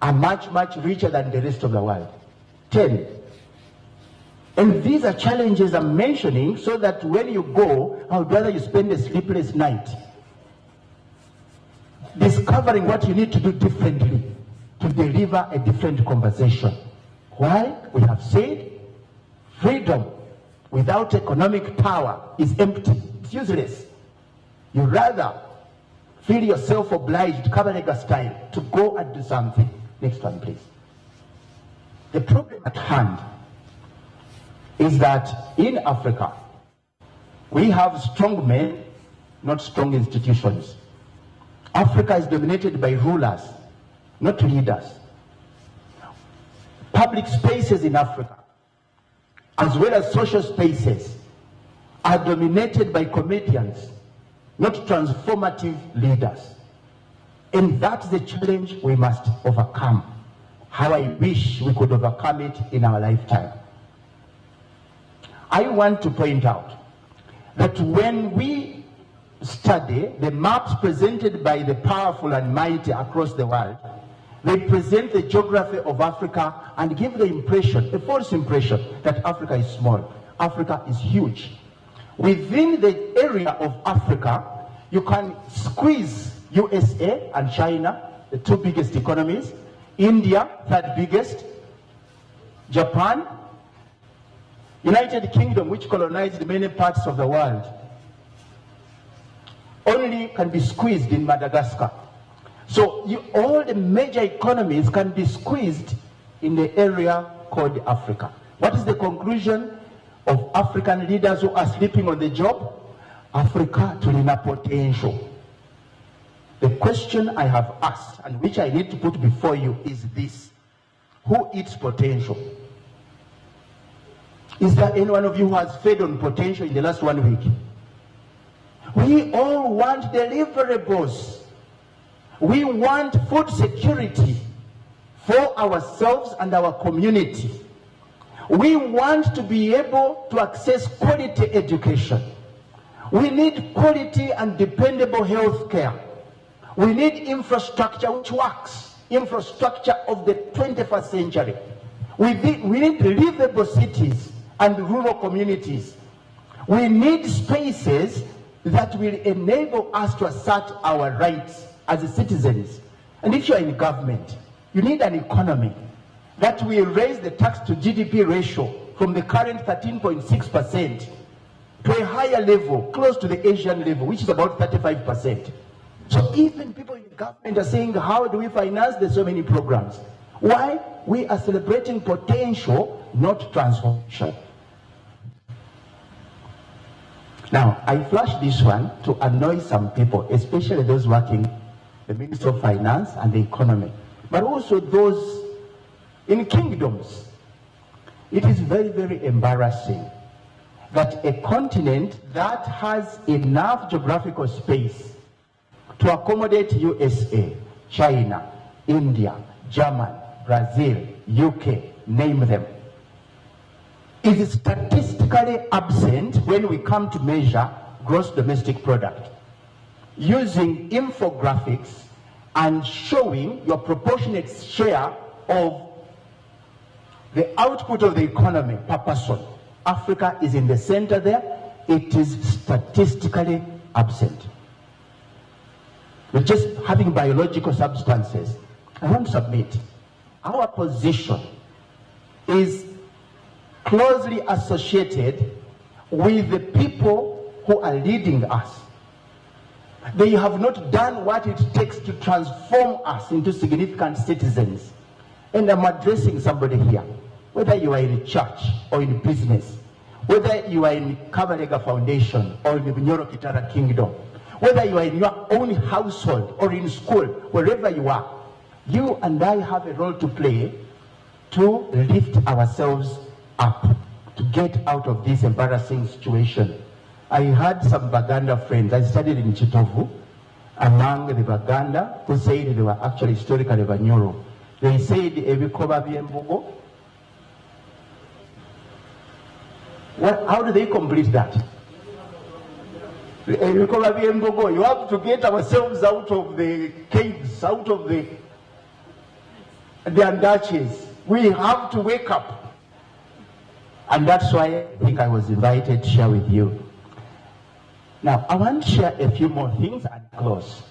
are much, much richer than the rest of the world. 10. And these are challenges I'm mentioning so that when you go, I would rather you spend a sleepless night discovering what you need to do differently to deliver a different conversation. Why? We have said freedom without economic power is empty. It's useless. You rather feel yourself obliged, Kabalega style, to go and do something. Next one, please. The problem at hand is that in Africa, we have strong men, not strong institutions. Africa is dominated by rulers, not leaders. Public spaces in Africa, as well as social spaces, are dominated by comedians, not transformative leaders. And that's the challenge we must overcome. How I wish we could overcome it in our lifetime. I want to point out that when we study the maps presented by the powerful and mighty across the world, they present the geography of Africa and give the impression, a false impression, that Africa is small. Africa is huge. Within the area of Africa, you can squeeze USA and China, the 2 biggest economies, India, 3rd biggest, Japan, United Kingdom, which colonized many parts of the world, only can be squeezed in Madagascar. So all the major economies can be squeezed in the area called Africa. What is the conclusion of African leaders who are sleeping on the job? Africa tulina potential. The question I have asked, and which I need to put before you, is this: who eats potential? Is there any one of you who has fed on potential in the last 1 week? We all want deliverables. We want food security for ourselves and our community. We want to be able to access quality education. We need quality and dependable health care. We need infrastructure which works, infrastructure of the 21st century. We need livable cities and rural communities. We need spaces that will enable us to assert our rights as citizens. And if you're in government, you need an economy that will raise the tax to GDP ratio from the current 13.6% to a higher level, close to the Asian level, which is about 35%. So even people in government are saying, how do we finance? There's so many programs. Why? We are celebrating potential, not transformation. Now, I flash this one to annoy some people, especially those working the Ministry of Finance and the economy, but also those in kingdoms. It is very, very embarrassing that a continent that has enough geographical space to accommodate USA, China, India, Germany, Brazil, UK, name them, is statistically absent when we come to measure gross domestic product, using infographics and showing your proportionate share of the output of the economy per person. Africa is in the center there. It is statistically absent. We're just having biological substances. I want to submit, our position is closely associated with the people who are leading us. They have not done what it takes to transform us into significant citizens. And I'm addressing somebody here, whether you are in church or in business, whether you are in Kabalega Foundation or in the Bunyoro-Kitara Kingdom, whether you are in your own household or in school, wherever you are, you and I have a role to play to lift ourselves up, to get out of this embarrassing situation. I had some Baganda friends. I studied in Chitovu, among the Baganda, who said they were actually historically Bunyoro. They said, Ebikoba Biembogo. How do they complete that? Ebikoba Biembogo. You have to get ourselves out of the caves, out of the Andaches. We have to wake up. And that's why I think I was invited to share with you. Now, I want to share a few more things and close.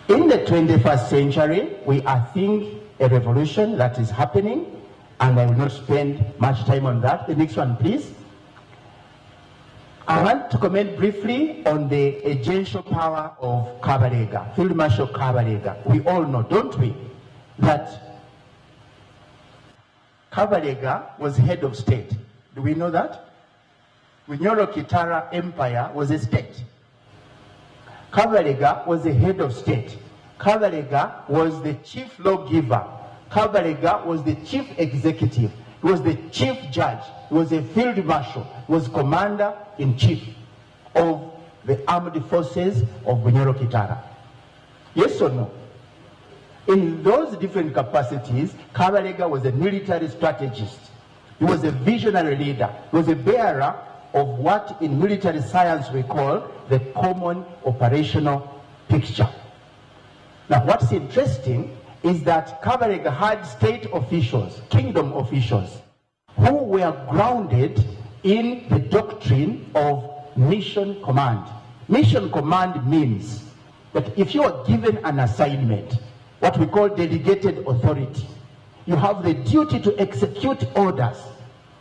In the 21st century, we are seeing a revolution that is happening, and I will not spend much time on that. The next one, please. I want to comment briefly on the agential power of Kabalega, Field Marshal Kabalega. We all know, don't we, that Kabalega was head of state. Do we know that? Bunyoro-Kitara Empire was a state. Kabalega was the head of state. Kabalega was the chief lawgiver. Kabalega was the chief executive. He was the chief judge. He was a field marshal. He was commander-in-chief of the armed forces of Bunyoro-Kitara. Yes or no? In those different capacities, Kabalega was a military strategist. He was a visionary leader. He was a bearer of what in military science we call the common operational picture. Now, what's interesting is that Kabalega had state officials, kingdom officials, who were grounded in the doctrine of mission command. Mission command means that if you are given an assignment, what we call delegated authority, you have the duty to execute orders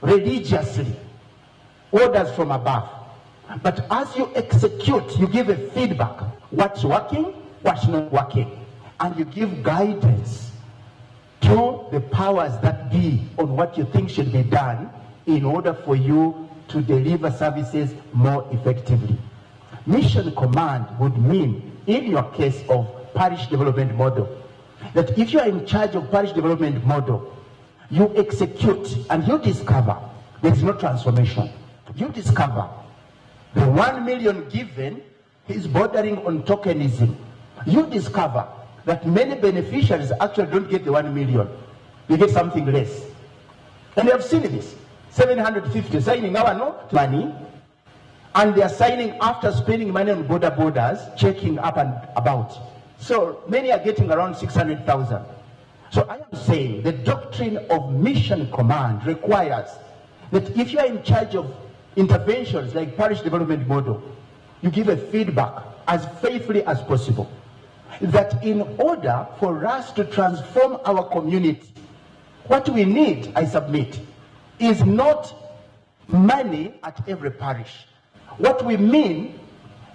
religiously, orders from above. But as you execute, you give a feedback. What's working, what's not working. And you give guidance to the powers that be on what you think should be done in order for you to deliver services more effectively. Mission command would mean, in your case of parish development model, that if you are in charge of parish development model, you execute and you discover there is no transformation. You discover the 1 million given is bordering on tokenism. You discover that many beneficiaries actually don't get the 1 million. They get something less. And they have seen this. 750 signing our no money, and they are signing after spending money on borders, checking up and about. So many are getting around 600,000. So I am saying the doctrine of mission command requires that if you are in charge of interventions like parish development model, you give a feedback as faithfully as possible. That in order for us to transform our community, what we need, I submit, is not money at every parish. What we mean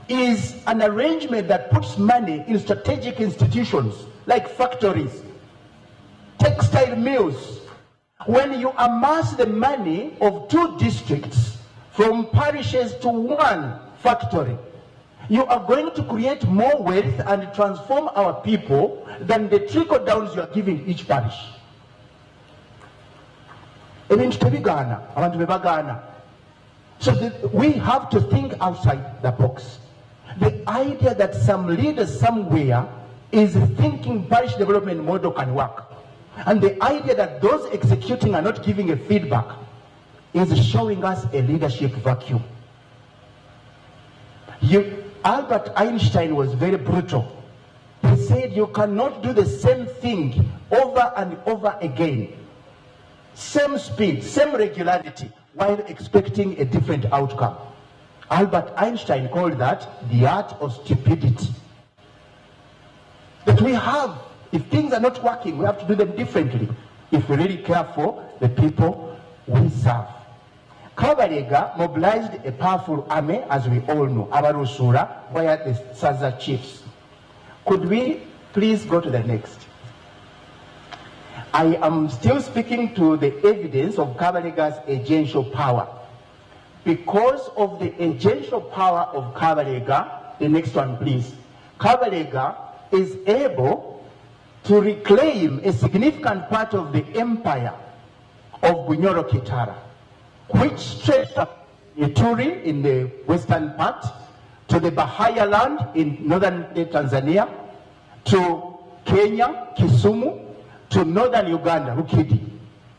is an arrangement that puts money in strategic institutions like factories, textile mills. When you amass the money of 2 districts from parishes to 1 factory, you are going to create more wealth and transform our people than the trickle downs you are giving each parish. So we have to think outside the box. The idea that some leader somewhere is thinking parish development model can work, and the idea that those executing are not giving a feedback is showing us a leadership vacuum. Albert Einstein was very brutal. He said you cannot do the same thing over and over again. Same speed, same regularity, while expecting a different outcome. Albert Einstein called that the art of stupidity. That we have, if things are not working, we have to do them differently if we really care for the people we serve. Kabalega mobilized a powerful army, as we all know, Abarusura, via the Saza chiefs. Could we please go to the next? I am still speaking to the evidence of Kabalega's agential power. Because of the agential power of Kabalega, the next one please, Kabalega is able to reclaim a significant part of the empire of Bunyoro-Kitara, which stretched from Ituri in the western part to the Bahia land in northern Tanzania, to Kenya, Kisumu, to northern Uganda, Rukidi.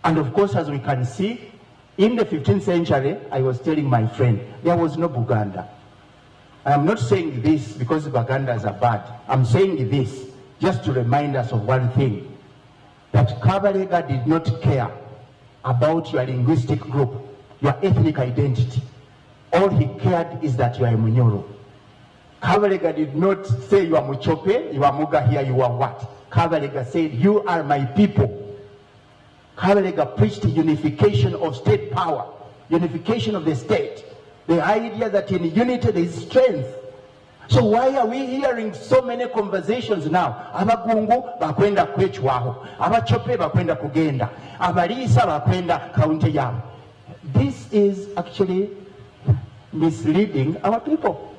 And of course, as we can see, in the 15th century, I was telling my friend, there was no Buganda. I am not saying this because Bugandas are bad. I'm saying this just to remind us of one thing, that Kabalega did not care about your linguistic group, your ethnic identity. All he cared is that you are a Munyoro. Kabalega did not say you are Muchope, you are Muga here, you are what? Kabalega said, you are my people. Kabalega preached unification of state power, unification of the state. The idea that in unity there is strength. So why are we hearing so many conversations now? Abagungu bakwenda kwechwaho, abachope bakwenda kugenda, abalisa bakwenda kaunti yao. This is actually misleading our people.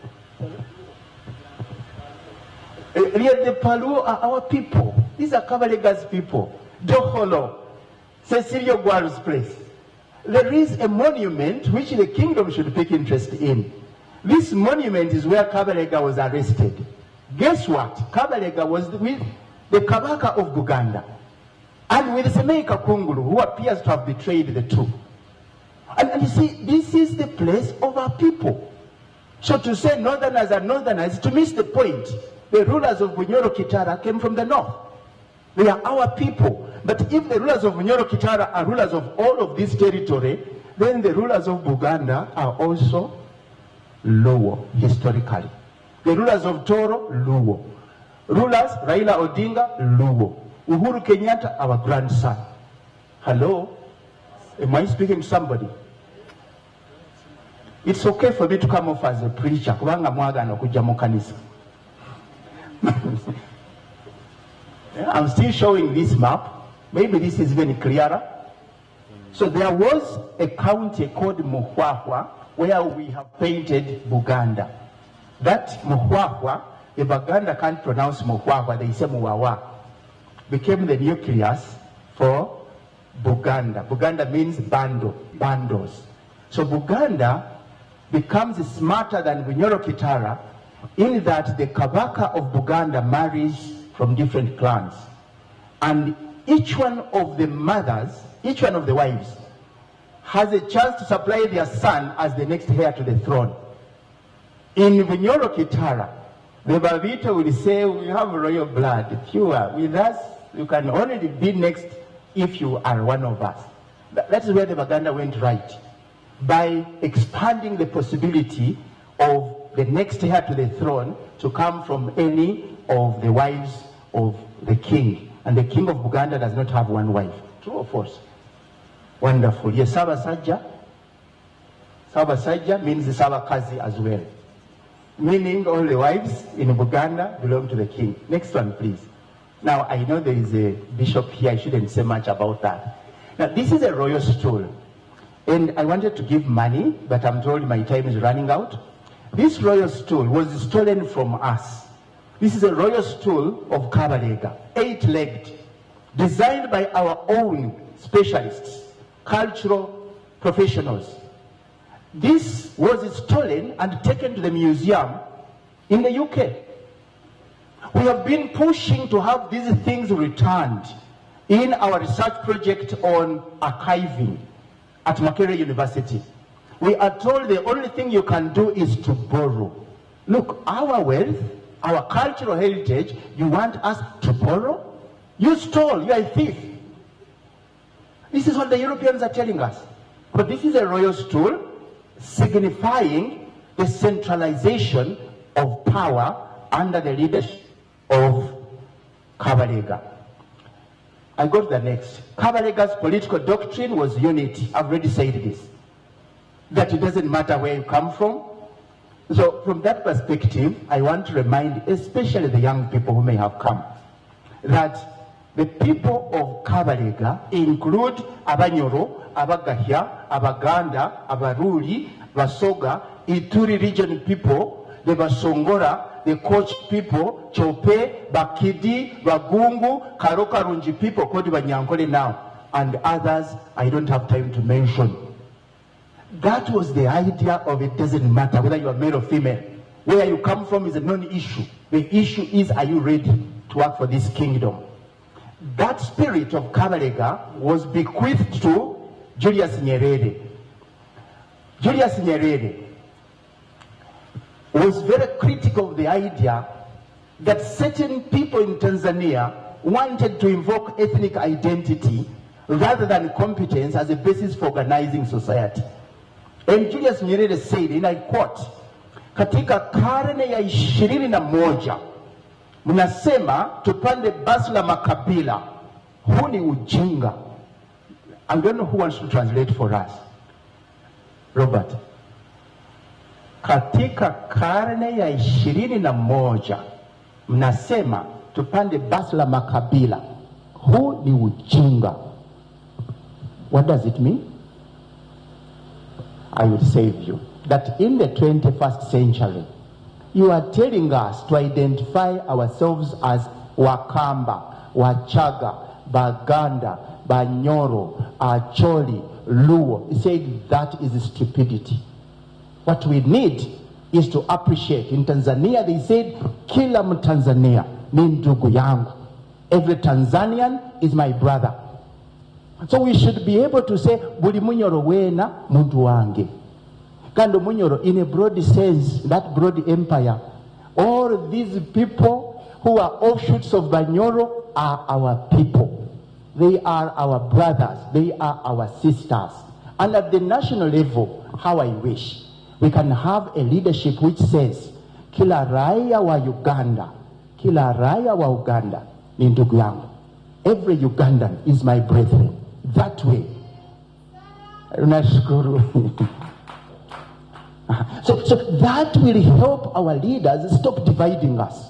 The Palu are our people. These are Kabalega's people. Doholo, Cecilio Guaru's place. There is a monument which the kingdom should take interest in. This monument is where Kabalega was arrested. Guess what? Kabalega was with the Kabaka of Buganda and with Semeika Kungulu, who appears to have betrayed the two. And you see, this is the place of our people. So to say northerners are northerners, to miss the point. The rulers of Bunyoro-Kitara came from the north. They are our people. But if the rulers of Bunyoro-Kitara are rulers of all of this territory, then the rulers of Buganda are also Luo, historically. The rulers of Toro, Luo. Rulers, Raila Odinga, Luo. Uhuru Kenyatta, our grandson. Hello? Am I speaking to somebody? It's okay for me to come off as a preacher. Kubanga mwagana okujja mu kanisa. I'm still showing this map. Maybe this is even clearer. So there was a county called Muhwahwa where we have painted Buganda. That Muhwahwa, the Baganda can't pronounce Muhwahwa, they say Muwawa, became the nucleus for Buganda. Buganda means bundle, bundles. So Buganda becomes smarter than Bunyoro-Kitara in that the Kabaka of Buganda marries from different clans. And each one of the mothers, each one of the wives, has a chance to supply their son as the next heir to the throne. In Bunyoro-Kitara, the Babita will say, we have royal blood. If you are with us, you can only be next if you are one of us. That is where the Baganda went right, by expanding the possibility of the next heir to the throne to come from any of the wives of the king. And the king of Buganda does not have one wife. True or false? Wonderful. Yes, Sabasajja. Sabasajja means Sabakazi as well. Meaning all the wives in Buganda belong to the king. Next one, please. Now, I know there is a bishop here. I shouldn't say much about that. Now, this is a royal stool. And I wanted to give money, but I'm told my time is running out. This royal stool was stolen from us. This is a royal stool of Kabalega, 8-legged, designed by our own specialists, cultural professionals. This was stolen and taken to the museum in the UK. We have been pushing to have these things returned in our research project on archiving at Makerere University. We are told the only thing you can do is to borrow. Look, our wealth, our cultural heritage, you want us to borrow? You stole, you are a thief. This is what the Europeans are telling us. But this is a royal stool signifying the centralization of power under the leadership of Kabalega. I go to the next. Kabalega's political doctrine was unity. I've already said this. That it doesn't matter where you come from. So from that perspective, I want to remind especially the young people who may have come that the people of Kabalega include Abanyoro, Abagahya, Abaganda, Abaruli, Basoga, Ituri region people, the Basongora, the Koch people, Chope, Bakidi, Bagungu, Karokarunji people, Kodi Banyankole now, and others I don't have time to mention. That was the idea of it doesn't matter whether you are male or female. Where you come from is a non-issue. The issue is, are you ready to work for this kingdom? That spirit of Kabalega was bequeathed to Julius Nyerere. Julius Nyerere was very critical of the idea that certain people in Tanzania wanted to invoke ethnic identity rather than competence as a basis for organizing society. And Julius Nyerere said, and I quote, katika karne ya 21 mnasema tupande basi la makabila, huu ni ujinga. I don't know who wants to translate for us. Robert. Katika karne ya 21 mnasema tupande basi la makabila, huu ni ujinga. What does it mean? I will save you. That in the 21st century, you are telling us to identify ourselves as Wakamba, Wachaga, Baganda, Banyoro, Acholi, Luo. He said that is stupidity. What we need is to appreciate. In Tanzania, they said, kila Mtanzania ni ndugu yangu. Every Tanzanian is my brother. So we should be able to say, buli munyoro wena muntu wange. Kando munyoro, in a broad sense, that broad empire, all these people who are offshoots of Banyoro are our people. They are our brothers. They are our sisters. And at the national level, how I wish we can have a leadership which says, kila raia wa Uganda, kila raia wa Uganda ni ndugu yangu. Every Ugandan is my brethren. That way. Nashukuru. So that will help our leaders stop dividing us.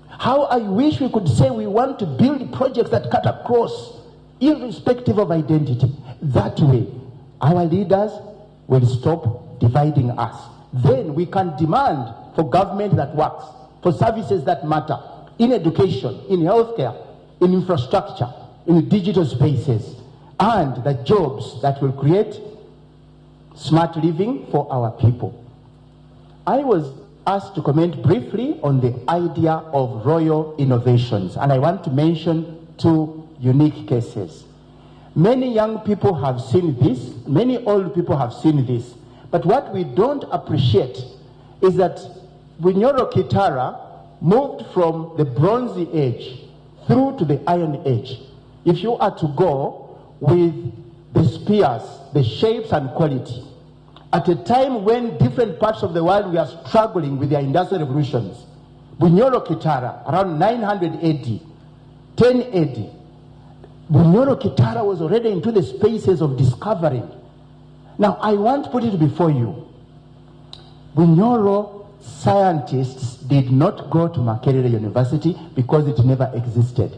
How I wish we could say we want to build projects that cut across, irrespective of identity. That way, our leaders will stop dividing us. Then we can demand for government that works, for services that matter, in education, in healthcare, in infrastructure, in digital spaces, and the jobs that will create smart living for our people. I was asked to comment briefly on the idea of royal innovations, and I want to mention two unique cases. Many young people have seen this, many old people have seen this, but what we don't appreciate is that Bunyoro-Kitara moved from the Bronze Age through to the Iron Age. If you are to go with the spears, the shapes and quality, at a time when different parts of the world were struggling with their industrial revolutions, Bunyoro-Kitara, around 900 AD, 10 AD, Bunyoro-Kitara was already into the spaces of discovering. Now, I want to put it before you. Bunyoro scientists did not go to Makerere University because it never existed.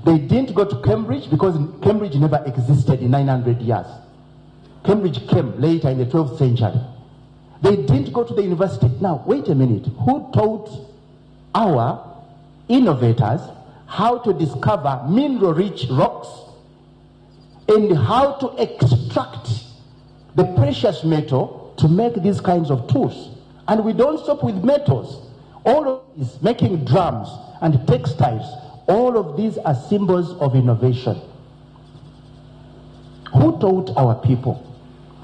They didn't go to Cambridge because Cambridge never existed in 900 years. Cambridge came later in the 12th century. They didn't go to the university. Now, wait a minute. Who taught our innovators how to discover mineral-rich rocks and how to extract the precious metal to make these kinds of tools? And we don't stop with metals. All of these, making drums and textiles, all of these are symbols of innovation. Who taught our people?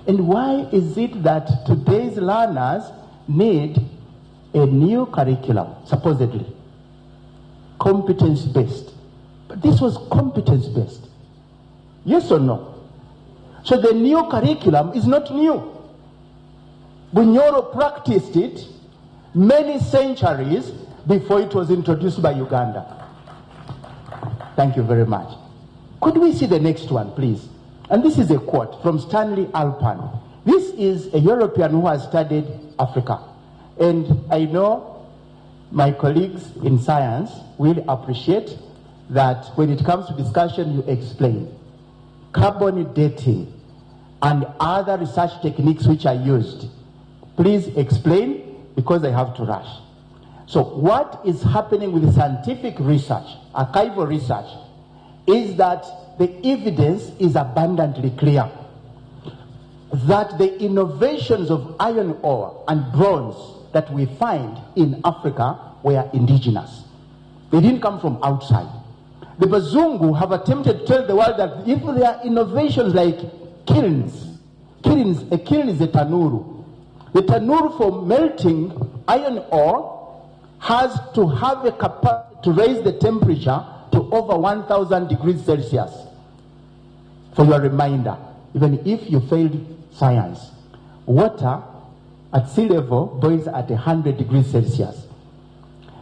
And why is it that today's learners need a new curriculum, supposedly competence-based? But this was competence-based. Yes or no? So the new curriculum is not new. Bunyoro practiced it many centuries before it was introduced by Uganda. Thank you very much. Could we see the next one, please? And this is a quote from Stanley Alpan. This is a European who has studied Africa. And I know my colleagues in science will appreciate that when it comes to discussion, you explain carbon dating and other research techniques which are used. Please explain, because I have to rush. So what is happening with the scientific research, archival research, is that the evidence is abundantly clear that the innovations of iron ore and bronze that we find in Africa were indigenous. They didn't come from outside. The Bazungu have attempted to tell the world that if there are innovations like kilns, a kiln is a tanuru. The tanuru for melting iron ore has to have a capacity to raise the temperature to over 1,000 degrees Celsius. For your reminder, even if you failed science, water at sea level boils at 100 degrees Celsius.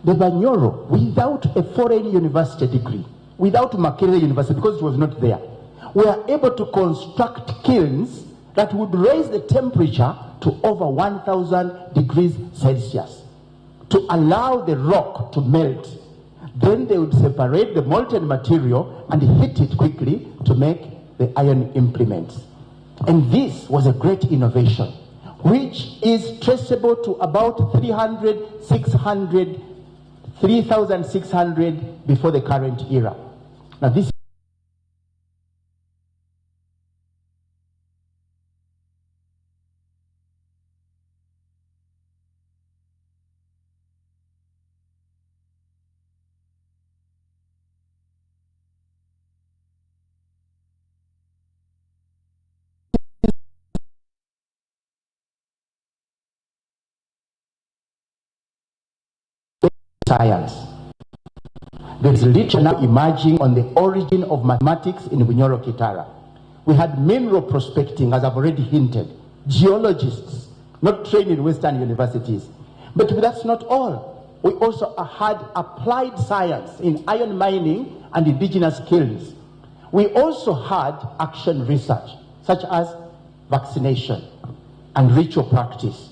The Bunyoro, without a foreign university degree, without Makerere University, because it was not there, were able to construct kilns that would raise the temperature to over 1,000 degrees Celsius to allow the rock to melt. Then they would separate the molten material and heat it quickly to make the iron implements. And this was a great innovation, which is traceable to about 3,600 before the current era. Now this science. There is literature now emerging on the origin of mathematics in Bunyoro-Kitara. We had mineral prospecting, as I've already hinted, geologists, not trained in Western universities. But that's not all. We also had applied science in iron mining and indigenous kilns. We also had action research, such as vaccination. and ritual practice.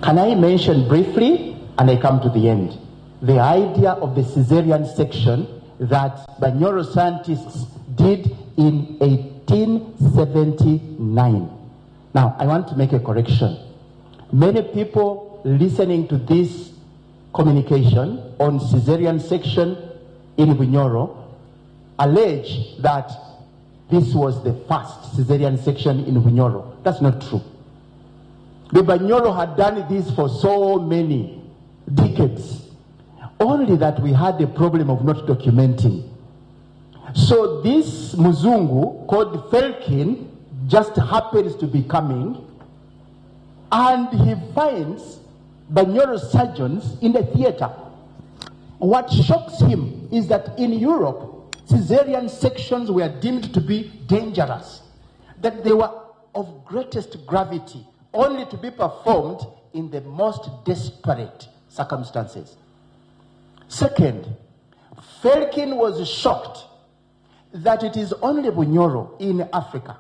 Can I mention briefly, and I come to the end, the idea of the caesarean section that Bunyoro scientists did in 1879. Now, I want to make a correction. Many people listening to this communication on caesarean section in Bunyoro allege that this was the first caesarean section in Bunyoro. That's not true. The Bunyoro had done this for so many decades, only that we had the problem of not documenting. So this Muzungu called Felkin just happens to be coming, and he finds Bunyoro surgeons in the theater. What shocks him is that in Europe, caesarean sections were deemed to be dangerous, that they were of greatest gravity, only to be performed in the most desperate circumstances. Second, Felkin was shocked that it is only Bunyoro in Africa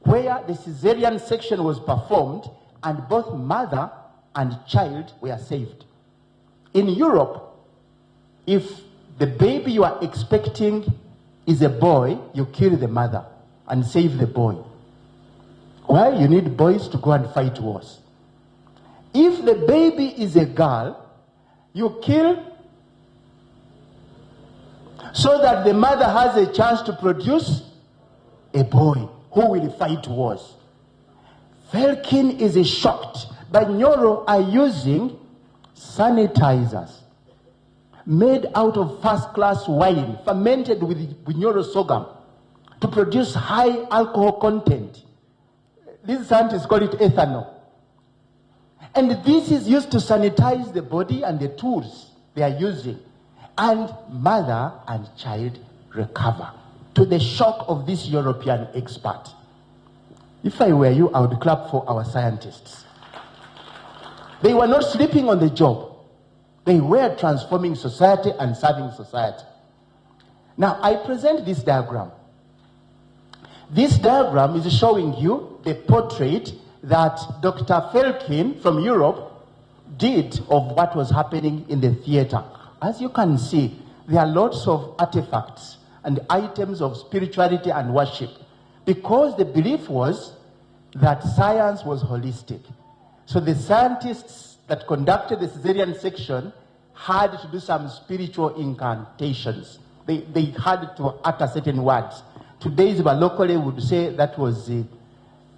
where the caesarean section was performed and both mother and child were saved. In Europe, if the baby you are expecting is a boy, you kill the mother and save the boy. Why? You need boys to go and fight wars. If the baby is a girl, you kill so that the mother has a chance to produce a boy who will fight wars. Felkin is shocked. Bunyoro are using sanitizers made out of first-class wine, fermented with Bunyoro sorghum, to produce high alcohol content. These scientists call it ethanol. And this is used to sanitize the body and the tools they are using. And mother and child recover, to the shock of this European expert. If I were you, I would clap for our scientists. They were not sleeping on the job. They were transforming society and serving society. Now, I present this diagram. This diagram is showing you the portrait that Dr. Felkin from Europe did of what was happening in the theater. As you can see, there are lots of artifacts and items of spirituality and worship, because the belief was that science was holistic. So the scientists that conducted the caesarean section had to do some spiritual incantations. They had to utter certain words. Today's locally would say that was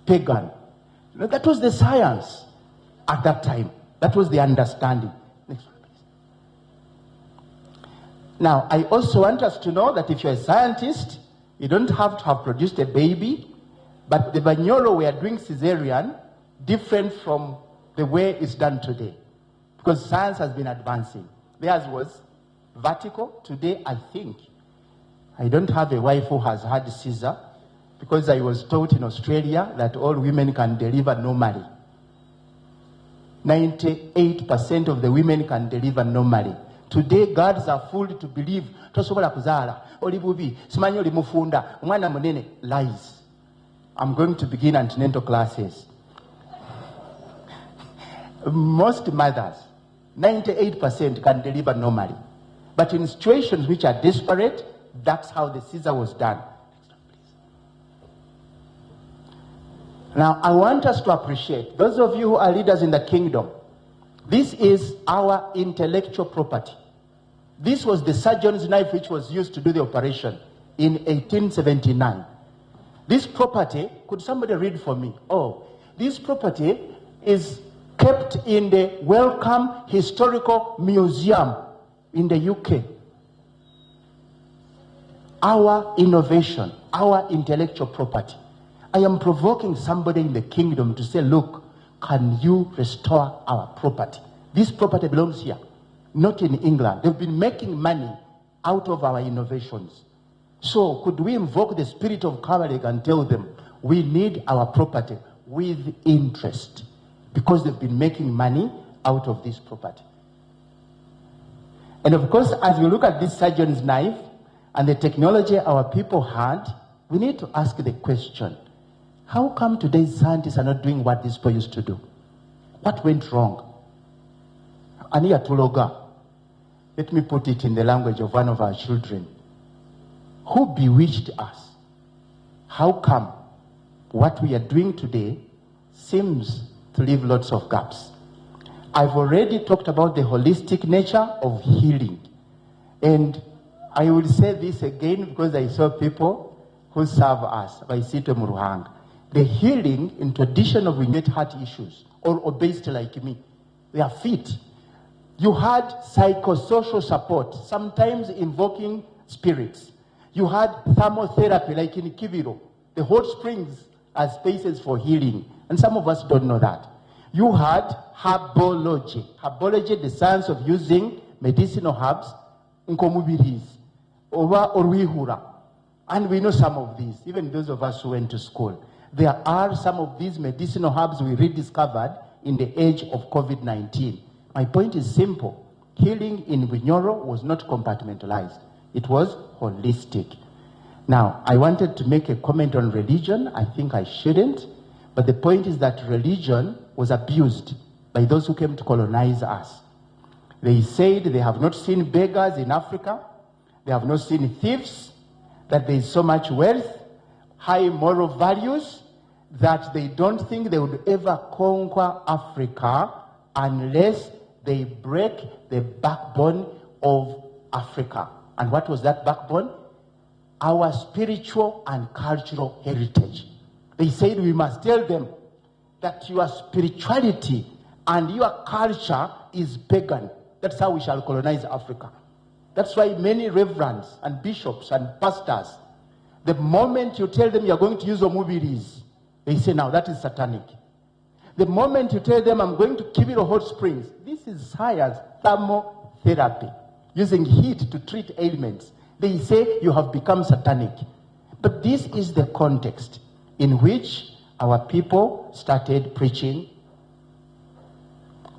pagan. That was the science at that time. That was the understanding. Next one, please. Now, I also want us to know that if you're a scientist, you don't have to have produced a baby, but the Bunyoro were doing caesarean different from the way it's done today, because science has been advancing. Theirs was vertical. Today, I think, I don't have a wife who has had Caesar, because I was taught in Australia that all women can deliver normally. 98% of the women can deliver normally. Today, girls are fooled to believe tosobola kuzaala oli bubi simanyi oli mufunda omwana munene. Lies. I'm going to begin antenatal classes. Most mothers, 98% can deliver normally. But in situations which are desperate, that's how the Caesar was done. Now, I want us to appreciate, those of you who are leaders in the kingdom, this is our intellectual property. This was the surgeon's knife which was used to do the operation in 1879. This property, could somebody read for me? Oh, this property is kept in the Wellcome Historical Museum in the UK. Our innovation, our intellectual property. I am provoking somebody in the kingdom to say, look, can you restore our property? This property belongs here, not in England. They've been making money out of our innovations. So could we invoke the spirit of Kabalega and tell them, we need our property with interest, because they've been making money out of this property. And of course, as we look at this surgeon's knife, and the technology our people had, we need to ask the question, how come today's scientists are not doing what these people used to do? What went wrong? Ania tuloga. Let me put it in the language of one of our children. Who bewitched us? How come what we are doing today seems to leave lots of gaps? I've already talked about the holistic nature of healing. And I will say this again because I saw people who serve us by Sito Muruhanga. The healing in tradition of innate heart issues or obesity like me, they are fit. You had psychosocial support, sometimes invoking spirits. You had thermotherapy like in Kibiro. The hot springs are spaces for healing. And some of us don't know that. You had herbology. Herbology, the science of using medicinal herbs, nkomubiris, or orwihura. And we know some of these, even those of us who went to school. There are some of these medicinal herbs we rediscovered in the age of COVID-19. My point is simple. Healing in Bunyoro was not compartmentalized. It was holistic. Now, I wanted to make a comment on religion. I think I shouldn't. But the point is that religion was abused by those who came to colonize us. They said they have not seen beggars in Africa. They have not seen thieves. That there is so much wealth, high moral values, that they don't think they would ever conquer Africa unless they break the backbone of Africa. And what was that backbone? Our spiritual and cultural heritage. They said we must tell them that your spirituality and your culture is pagan. That's how we shall colonize Africa. That's why many reverends and bishops and pastors, the moment you tell them you're going to use omubiris, they say, now that is satanic. The moment you tell them I'm going to Kibiro hot springs, this is science, thermotherapy, using heat to treat ailments. They say you have become satanic. But this is the context in which our people started preaching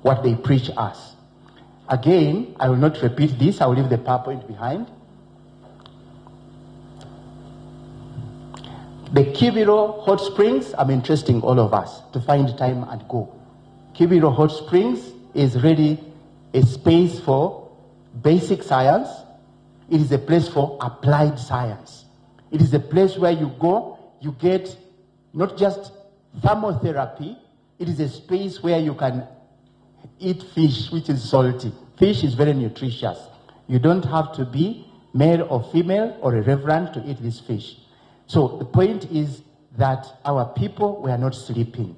what they preach us. Again, I will not repeat this. I will leave the PowerPoint behind. The Kibiro hot springs, I'm interesting all of us to find time and go. Kibiro hot springs is really a space for basic science. It is a place for applied science. It is a place where you go, you get not just thermotherapy, it is a space where you can eat fish, which is salty. Fish is very nutritious. You don't have to be male or female or a reverend to eat this fish. So the point is that our people were not sleeping.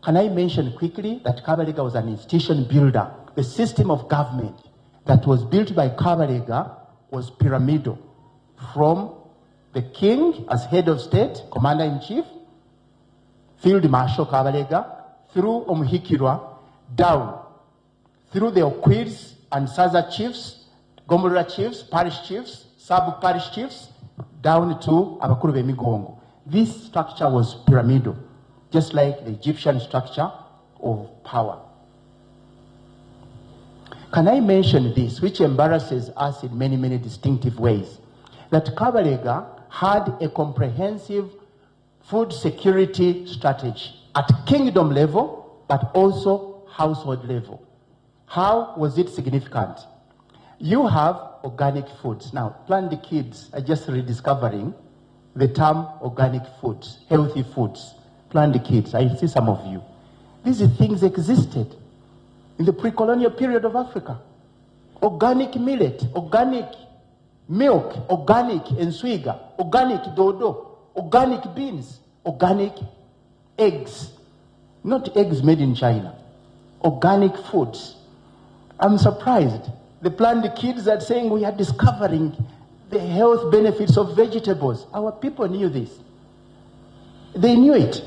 Can I mention quickly that Kabalega was an institution builder? The system of government that was built by Kabalega was pyramidal. From the king as head of state, commander-in-chief, Field Marshal Kabalega, through Omuhikirwa, down, through the Okwils and Saza chiefs, Gomorrah chiefs, parish chiefs, sub-parish chiefs, down to Abakuru Bemigongo. This structure was pyramidal, just like the Egyptian structure of power. Can I mention this, which embarrasses us in many, many distinctive ways? That Kabalega had a comprehensive food security strategy at kingdom level, but also household level. How was it significant? You have organic foods. Now, plant the kids are just rediscovering the term organic foods, healthy foods. Plant the kids. I see some of you. These things existed in the pre-colonial period of Africa. Organic millet, organic milk, organic enswiga, organic dodo, organic beans, organic eggs. Not eggs made in China. Organic foods. I'm surprised. The planned kids are saying we are discovering the health benefits of vegetables. Our people knew this. They knew it.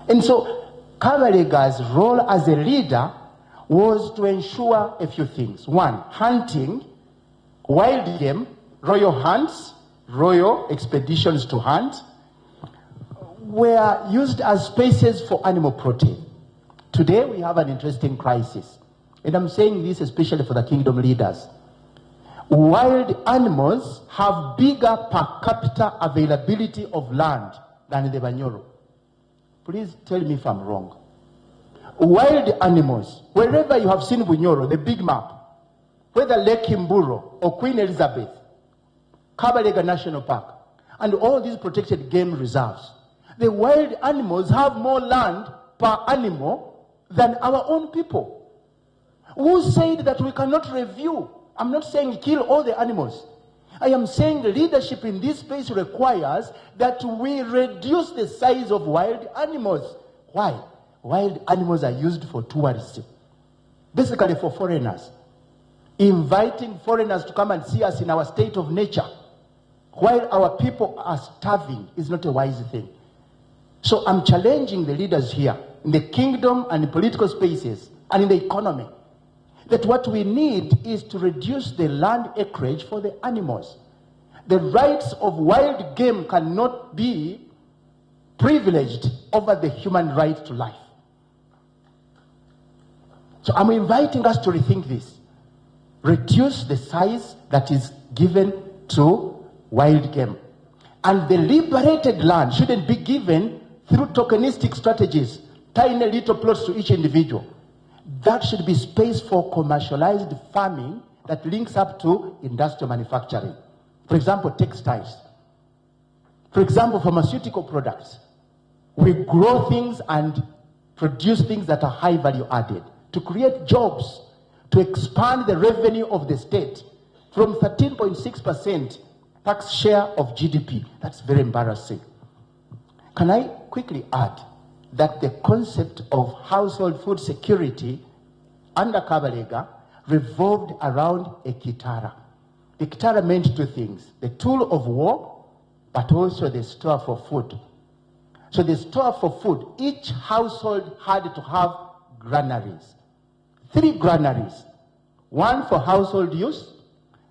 And so Kabalega's role as a leader was to ensure a few things. One, hunting, wild game, royal hunts, royal expeditions to hunt, were used as spaces for animal protein. Today we have an interesting crisis. And I'm saying this especially for the kingdom leaders. wild animals have bigger per capita availability of land than the Bunyoro. Please tell me if I'm wrong. Wild animals, wherever you have seen Bunyoro, the big map, whether Lake Kimburo or Queen Elizabeth, Kabalega National Park, and all these protected game reserves, the wild animals have more land per animal than our own people. Who said that we cannot review? I'm not saying kill all the animals. I am saying leadership in this space requires that we reduce the size of wild animals. Why? Wild animals are used for tourism, basically for foreigners. Inviting foreigners to come and see us in our state of nature while our people are starving is not a wise thing. So I'm challenging the leaders here in the kingdom and in political spaces and in the economy that what we need is to reduce the land acreage for the animals. The rights of wild game cannot be privileged over the human right to life. So I'm inviting us to rethink this. Reduce the size that is given to wild game. And the liberated land shouldn't be given through tokenistic strategies, tiny little plots to each individual. That should be space for commercialized farming that links up to industrial manufacturing. For example, textiles. For example, pharmaceutical products. We grow things and produce things that are high value added to create jobs, to expand the revenue of the state from 13.6% tax share of GDP. That's very embarrassing. Can I quickly add that the concept of household food security under Kabalega revolved around a kitara. The kitara meant two things: the tool of war, but also the store for food. So the store for food, each household had to have granaries. 3 granaries. One for household use.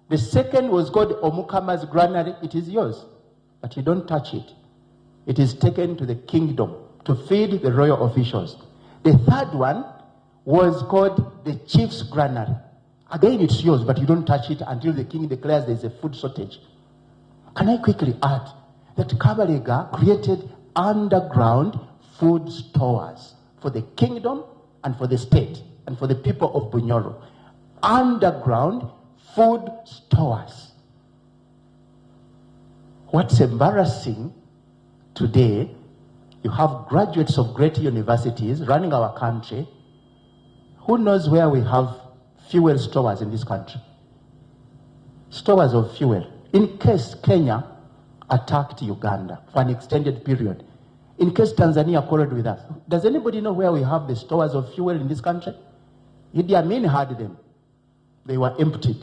The second was called Omukama's granary. It is yours, but you don't touch it. It is taken to the kingdom to feed the royal officials. The third one was called the chief's granary. Again, it's yours, but you don't touch it until the king declares there's a food shortage. Can I quickly add that Kabalega created underground food stores for the kingdom and for the state and for the people of Bunyoro. Underground food stores. What's embarrassing today, you have graduates of great universities running our country. Who knows where we have fuel stores in this country? Stores of fuel. In case Kenya attacked Uganda for an extended period, in case Tanzania quarreled with us, does anybody know where we have the stores of fuel in this country? Idi Amin had them. They were emptied.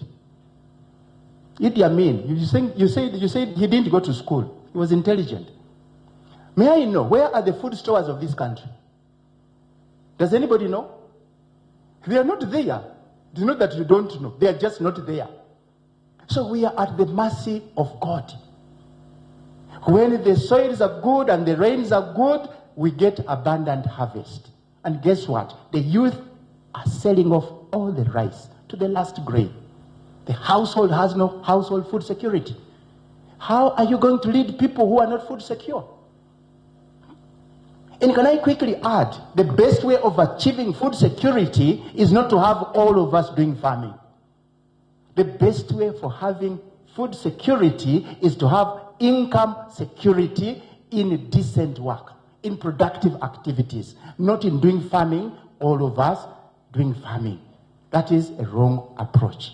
Idi Amin, you said he didn't go to school. He was intelligent. May I know, where are the food stores of this country? Does anybody know? They are not there. It's not that you don't know. They are just not there. So we are at the mercy of God. When the soils are good and the rains are good, we get abundant harvest. And guess what? The youth are selling off all the rice to the last grain. The household has no household food security. How are you going to lead people who are not food secure? And can I quickly add, the best way of achieving food security is not to have all of us doing farming. The best way for having food security is to have income security in decent work, in productive activities, not in doing farming, all of us doing farming. That is a wrong approach.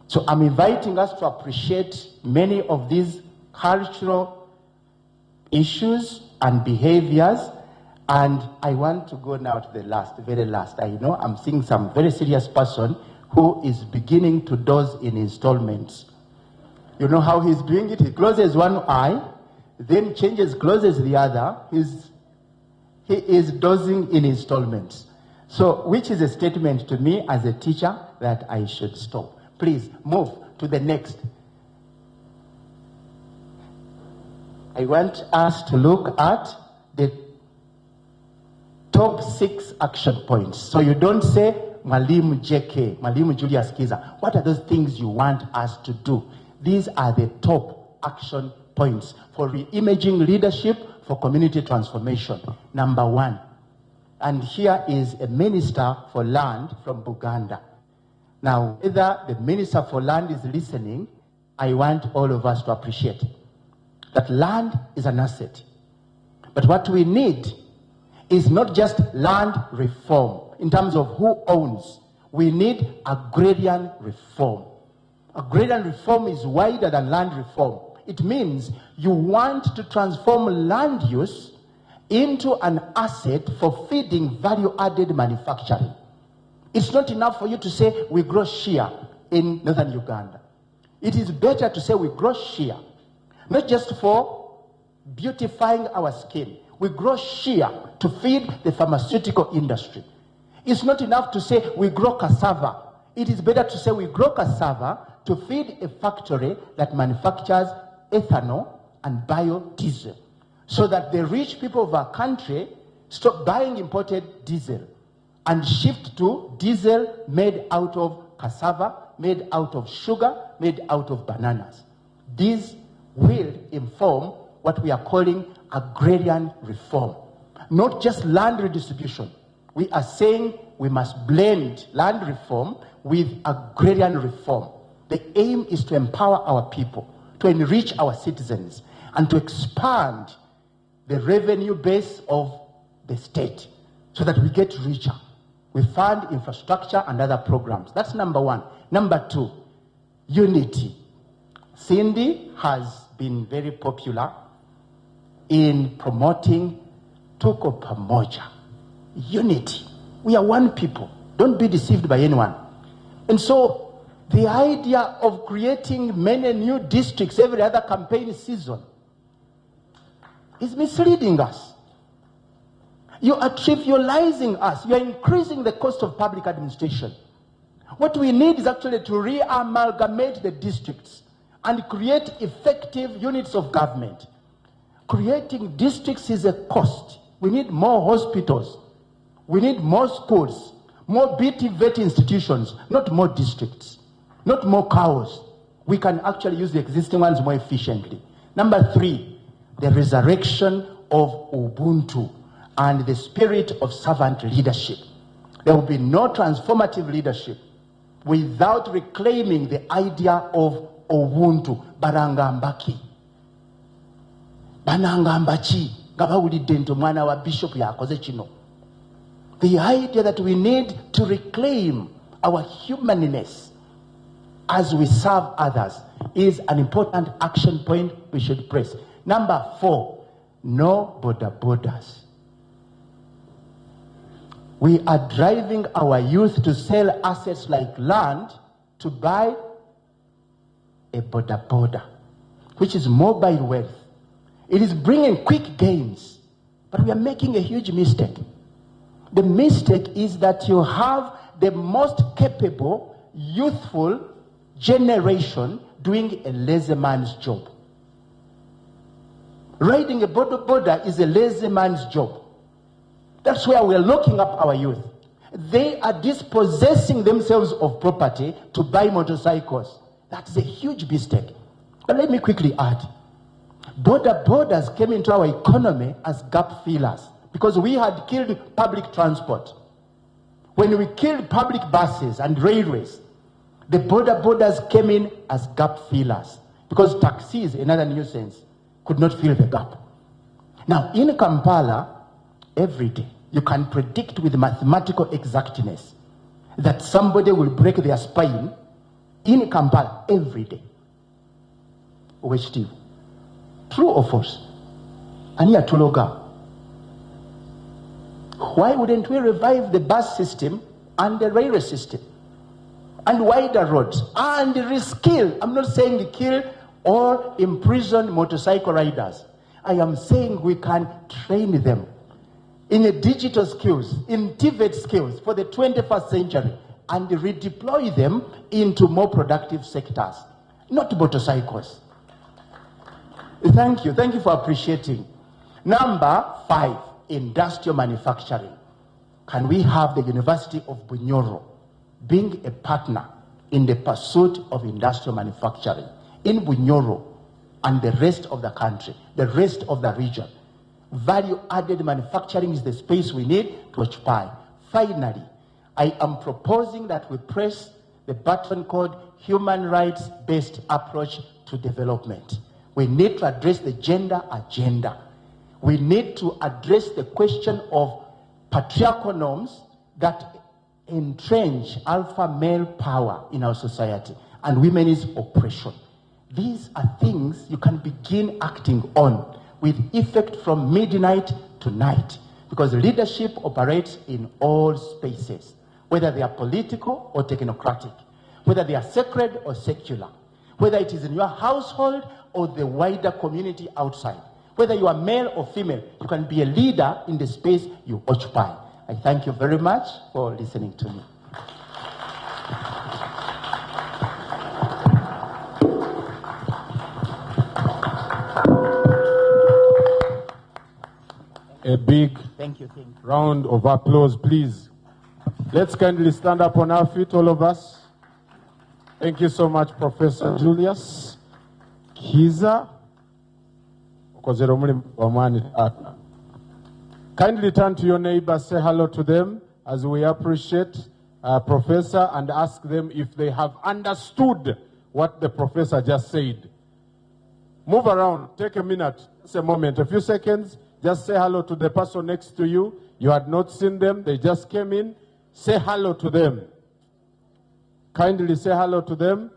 So I'm inviting us to appreciate many of these cultural issues and behaviors. And I want to go now to the last, very last. I know I'm seeing some very serious person who is beginning to doze in installments. You know how he's doing it? He closes one eye, then changes, closes the other. He is dozing in installments. So, which is a statement to me as a teacher that I should stop. Please move to the next. I want us to look at the top 6 action points. So you don't say Mwalimu JK, Mwalimu Julius Kiiza, what are those things you want us to do? These are the top action points for reimaging leadership for community transformation. Number 1. And here is a minister for land from Buganda. Now, whether the minister for land is listening, I want all of us to appreciate that land is an asset. But what we need is not just land reform in terms of who owns. We need agrarian reform. Agrarian reform is wider than land reform. It means you want to transform land use into an asset for feeding value-added manufacturing. It's not enough for you to say we grow shea in northern Uganda. It is better to say we grow shea, not just for beautifying our skin. We grow shea to feed the pharmaceutical industry. It's not enough to say we grow cassava. It is better to say we grow cassava to feed a factory that manufactures ethanol and biodiesel, so that the rich people of our country stop buying imported diesel and shift to diesel made out of cassava, made out of sugar, made out of bananas. These will inform what we are calling agrarian reform, not just land redistribution. We are saying we must blend land reform with agrarian reform. The aim is to empower our people, to enrich our citizens, and to expand the revenue base of the state so that we get richer. We fund infrastructure and other programs. That's number 1. Number 2, unity. Cindy has been very popular in promoting Tuko Pamoja. Unity. We are one people. Don't be deceived by anyone. And so the idea of creating many new districts every other campaign season is misleading us. You are trivializing us. You are increasing the cost of public administration. What we need is actually to re-amalgamate the districts and create effective units of government. Creating districts is a cost. We need more hospitals. We need more schools, more BT-VET institutions, not more districts, not more cows. We can actually use the existing ones more efficiently. Number 3, the resurrection of Ubuntu and the spirit of servant leadership. There will be no transformative leadership without reclaiming the idea of Ubuntu. Barangambaki. Banangambachi. Gabawulidde nti omwana wa bishop yakoze kino. The idea that we need to reclaim our humanness as we serve others is an important action point we should press. Number 4, no borders. We are driving our youth to sell assets like land to buy a border, which is mobile wealth. It is bringing quick gains, but we are making a huge mistake. The mistake is that you have the most capable, youthful generation doing a lazy man's job. Riding a border is a lazy man's job. That's where we're locking up our youth. They are dispossessing themselves of property to buy motorcycles. That's a huge mistake. But let me quickly add. Borders came into our economy as gap fillers because we had killed public transport. When we killed public buses and railways, the borders came in as gap fillers because taxis, another nuisance, could not fill the gap. Now, in Kampala, every day, you can predict with mathematical exactness that somebody will break their spine in Kampala every day. Which do? True or false? Ania Tuloga. Why wouldn't we revive the bus system and the railway system and wider roads and reskill? I'm not saying kill or imprison motorcycle riders. I am saying we can train them in a digital skills, in TVET skills for the 21st century and redeploy them into more productive sectors, not motorcycles. Thank you. Thank you for appreciating. Number 5, industrial manufacturing. Can we have the University of Bunyoro being a partner in the pursuit of industrial manufacturing in Bunyoro and the rest of the country, the rest of the region. Value-added manufacturing is the space we need to occupy. Finally, I am proposing that we press the button called human rights-based approach to development. We need to address the gender agenda. We need to address the question of patriarchal norms that entrench alpha male power in our society and women's oppression. These are things you can begin acting on with effect from midnight to night, because leadership operates in all spaces, whether they are political or technocratic, whether they are sacred or secular, whether it is in your household or the wider community outside. Whether you are male or female, you can be a leader in the space you occupy. I thank you very much for listening to me. A big Thank you. round of applause, please. Let's kindly stand up on our feet, all of us. Thank you so much, Professor Julius Kiiza. Kindly turn to your neighbor, say hello to them as we appreciate Professor, and ask them if they have understood what the Professor just said. Move around, take a minute, it's a moment, a few seconds, just say hello to the person next to you. You had not seen them, they just came in. Say hello to them. Kindly say hello to them.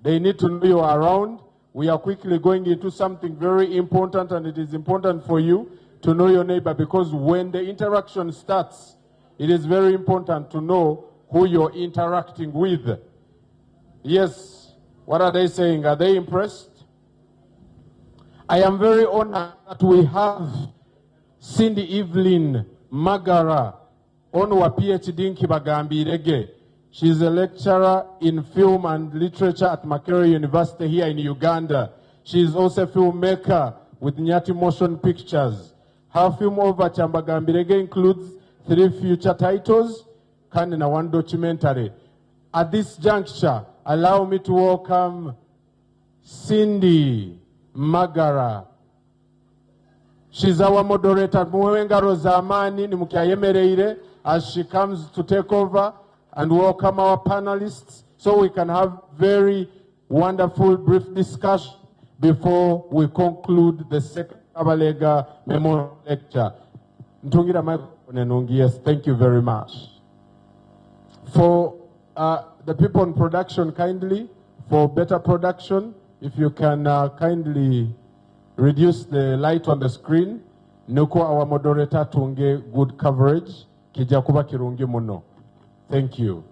They need to know you are around. We are quickly going into something very important, and it is important for you to know your neighbor, because when the interaction starts, it is very important to know who you're interacting with. Yes, what are they saying? Are they impressed? I am very honored that we have Cindy Evelyn Magara on our PhD in Kibagambirege. She is a lecturer in film and literature at Makerere University here in Uganda. She is also a filmmaker with Nyati Motion Pictures. Her film over Chambagambirege includes 3 feature titles and one documentary. At this juncture, allow me to welcome Cindy Magara. She's our moderator, Muwengaro Zamani Nimukiayemereire, as she comes to take over and welcome our panelists so we can have very wonderful brief discussion before we conclude the second Kabalega Memorial Lecture. Yes, thank you very much. For the people in production, kindly, for better production, if you can kindly reduce the light on the screen, nuko our moderator tunge good coverage, kijakuba kirungi muno. Thank you.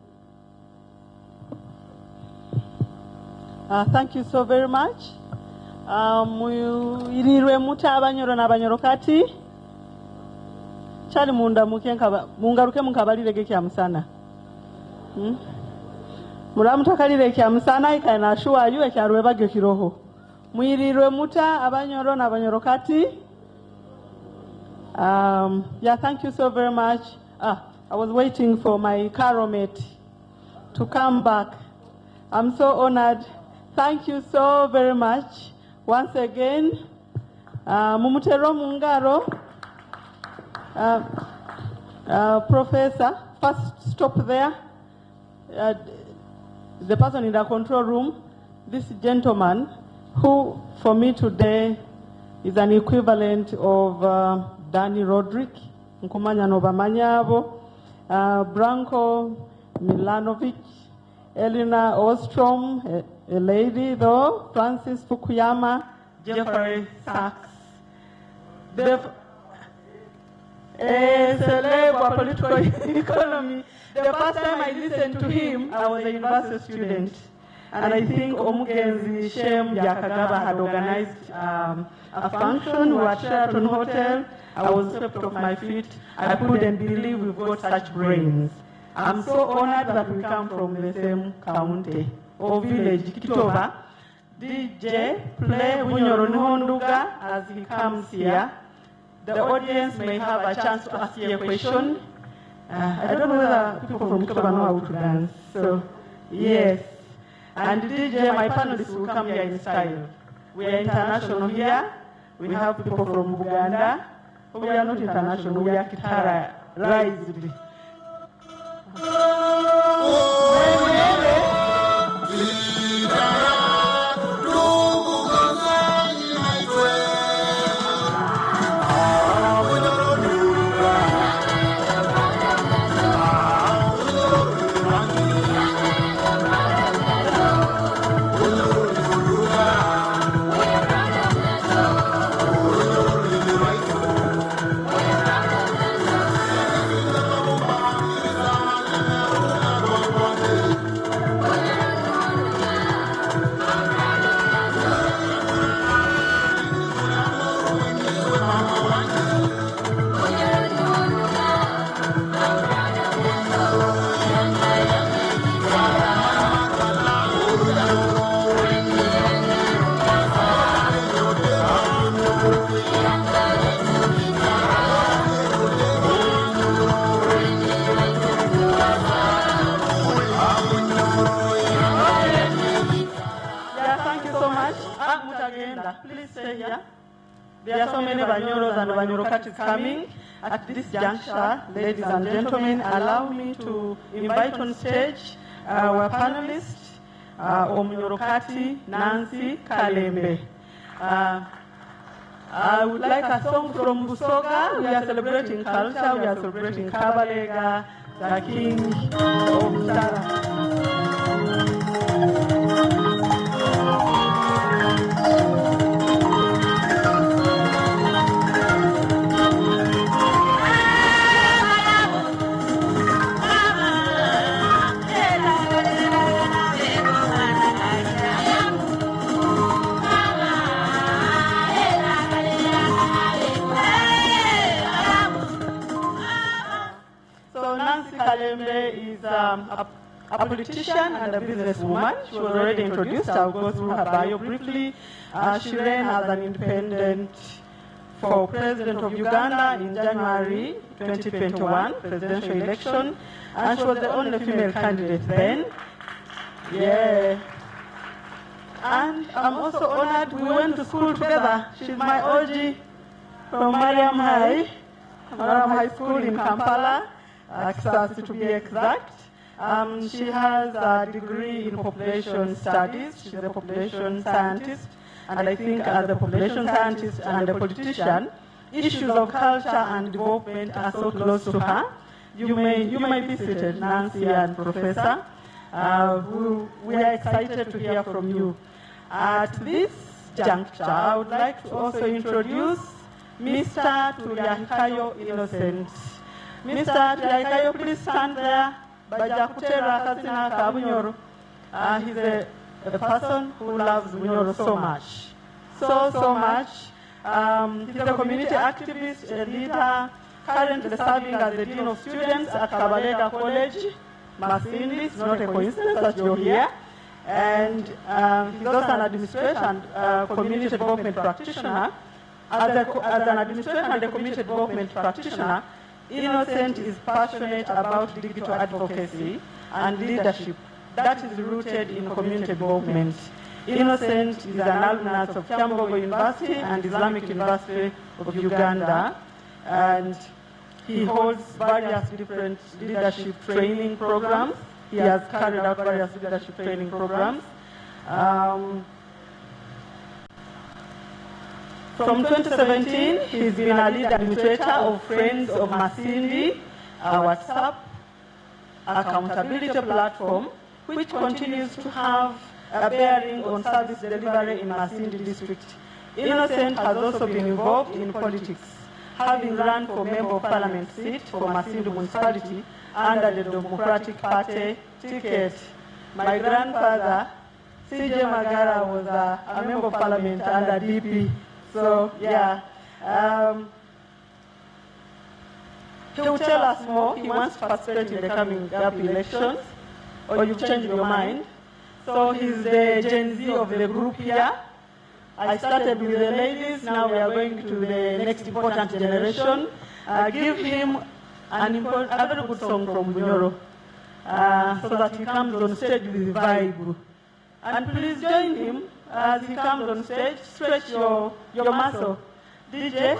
Thank you so very much. Muyirirwe muta abanyoro n'abanyorokati. Chali munda mungaruke munkabalirege kya musana. Muramutokalire kya musana ikana shuwa yu ekyarwe bagyo kiroho. Muyirirwe muta abanyoro n'abanyorokati. Yeah, thank you so very much. I was waiting for my car mate to come back. I'm so honored. Thank you so very much. Once again, Mumutero Mungaro, Professor, first stop there. The person in the control room, this gentleman, who for me today is an equivalent of Danny Roderick, Nkumanya Novamanyabo, Branko Milanovic, Elena Ostrom, a lady though, Francis Fukuyama, Jeffrey Sachs. A celeb of political economy. The first time I listened to him, I was a university student. And I think Omugenzi Shem Yakagaba had organized a function. We were at Sheraton Hotel. I was swept off my feet. I couldn't believe we've got such brains. I'm so honored that we come from the same county or village, Kitova. DJ, play Bunyoro-Kitara as he comes here. The audience may have a chance to ask you a question. I don't know whether people from Kitaba know how to dance. So, yes. And DJ, my panelists will come here in style. We are international here. We have people from Uganda. But we are not international. We are Kitara-raised. Please stay here. There are so many Bunyoros and Bunyoro-Kitara coming at this juncture. Ladies and gentlemen, allow me to invite on stage our panelists, Omukama, Nancy, Kalembe. I would like a song from Busoga. We are celebrating culture. We are celebrating Kabalega, the king of Kitara. Kalembe is a politician and a businesswoman. She was already introduced. I'll go through her bio briefly. She ran as an independent for president of Uganda in January 2021 presidential election, and she was the only female candidate then. Yeah. And I'm also honored we went to school together. She's my OG from Mariam High School in Kampala. To be exact. She has a degree in population studies. She's a population scientist, and I think as a population scientist and a politician, issues of culture and development are so close to her. You may be seated, Nancy and Professor. We are excited to hear from you. At this juncture, I would like to also introduce Mr. Turyatunga Innocent. Mr. Turyatunga, please stand there. He's a person who loves Bunyoro so much. So much. He's a community activist, a leader, currently serving as the Dean of Students at Kabalega College, Masindi. It's not a coincidence that you're here. And he's also an administrator and community development practitioner. As an administrator and a community development practitioner, Innocent is passionate about digital advocacy and leadership that is rooted in community development. Innocent is an alumnus of Kyambogo University and Islamic University of Uganda, and he holds various different leadership training programs. He has carried out various leadership training programs. From 2017, he's been a lead administrator of Friends of Masindi, a WhatsApp accountability platform, which continues to have a bearing on service delivery in Masindi district. Innocent has also been involved in politics, having run for Member of Parliament seat for Masindi municipality under the Democratic Party ticket. My grandfather, CJ Magara, was a Member of Parliament under DP. So, yeah. He'll tell us more. He wants to participate in the coming up elections, or you've changed your mind. So he's the Gen Z of the group here. I started with the ladies, now we are going to the next important generation. Give him a very good song from Bunyoro, so that he comes on stage with vibe. And please join him as he comes on stage. Stretch your muscle. DJ.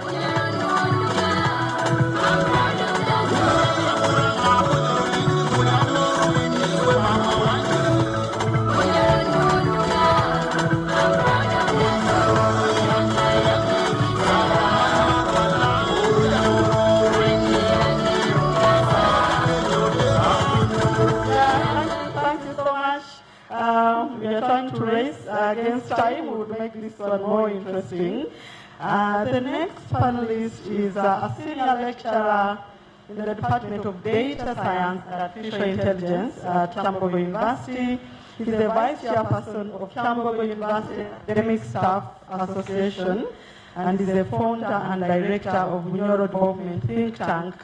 We are trying to race against time. We would make this one more interesting. The next panelist is a senior lecturer in the Department of Data Science and Artificial Intelligence at Chambogo University. He's the vice chairperson of Chambogo University Academic Staff Association and is the founder and director of Bunyoro Development Think Tank.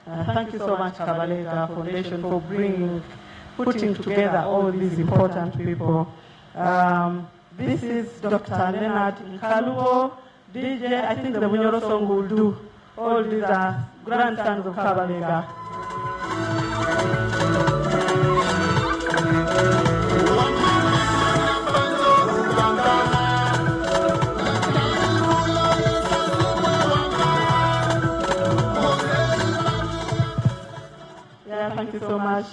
Thank you so much, Kabalega Foundation, for putting together all these important people. This is Dr. Leonard Nkaluo, DJ. I think the Bunyoro song will do. All these are grandsons of Kabalega. Yeah, thank you so much.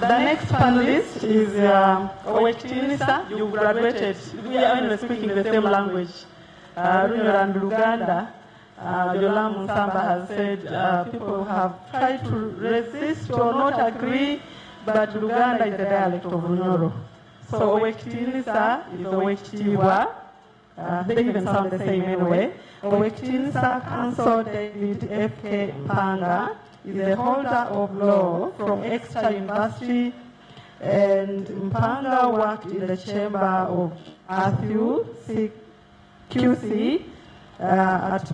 The next panelist is Owek. You graduated. We are speaking the same language. And Uganda. Yola Musamba has said people have tried to resist or not agree, but Luganda is a dialect of Bunyoro. So Owek is Owek. They even sound the same anyway. Owek Counsel David F.K. Mpanga is a holder of law from Exeter University, and Mpanga worked in the chamber of Arthur QC at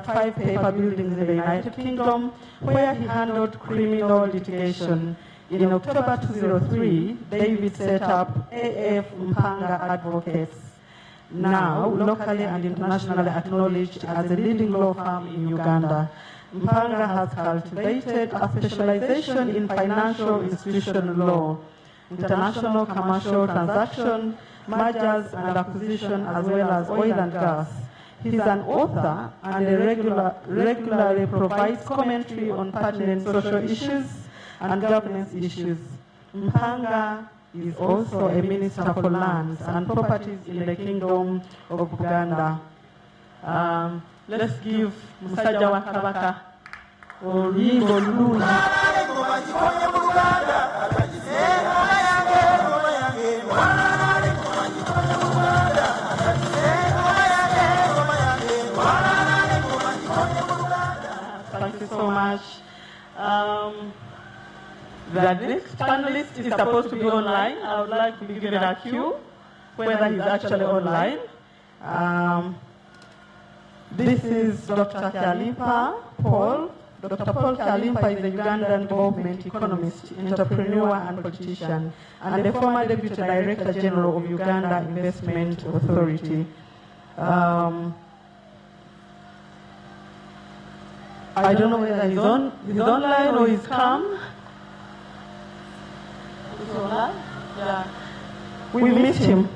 5 paper buildings in the United Kingdom, where he handled criminal litigation. In October 2003, David set up AF Mpanga Advocates, now locally and internationally acknowledged as a leading law firm in Uganda. Mpanga has cultivated a specialization in financial institution law, international commercial transaction, mergers and acquisition, as well as oil and gas. He's an author and regularly provides commentary on pertinent social issues and governance issues. Mpanga is also a minister for lands and properties in the Kingdom of Uganda. Let's give Musajja wa Kabaka Oluyimba Olulungi. Thank you so much. The next panelist is supposed to be online. I would like to be given a cue whether he's actually online. This is Dr. Kalimpa Paul. Dr. Paul Kalimpa is a Ugandan development economist, entrepreneur, and politician, and the former Deputy Director General of Uganda Investment Authority. I don't know whether he's online or he's come. He's online? Yeah. We missed him.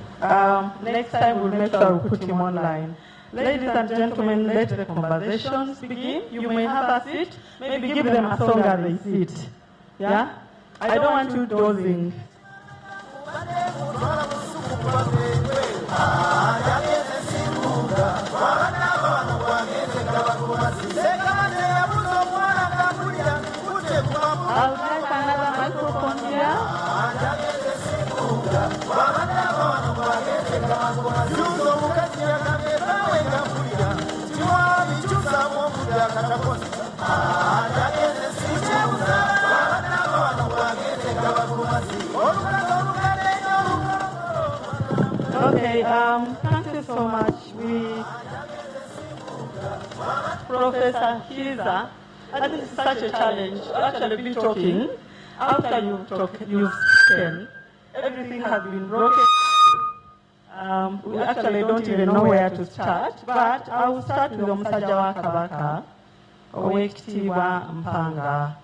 Next time we'll make sure we put him online. Ladies and gentlemen, let the conversations begin. You may have a seat. Maybe give them a song as they sit. Yeah? I don't want you dozing. I'll take another microphone here. Okay, thank you so much. Professor Kiiza, I think it's such a challenge to actually be talking. After you've spoken, everything has been broken. We actually don't even know where to start, but I will start with Omusajja wa Kabaka, Owek Mpanga,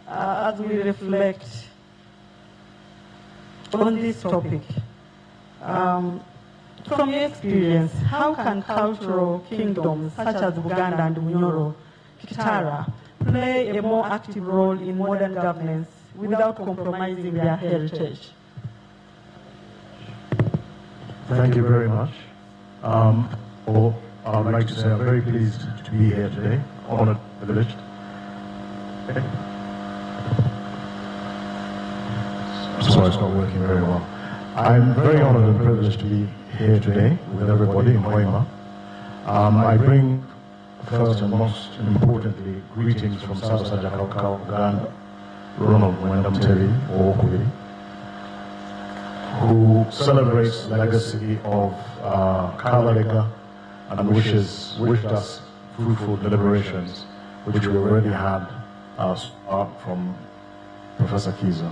as we reflect on this topic. From your experience, how can cultural kingdoms such as Uganda and Bunyoro-Kitara play a more active role in modern governance without compromising their heritage? Thank you very much. I would like to say I'm very pleased to be here today, honored, privileged. Okay. Sorry, it's not working very well. I'm very honored and privileged to be here today with everybody in Hoima. I bring first and most importantly greetings from Ssaabasajja Kabaka Uganda, Ronald Mwenda Mutebi, who celebrates the legacy of Kabalega and wished us fruitful deliberations, which we already had from Professor Kiiza.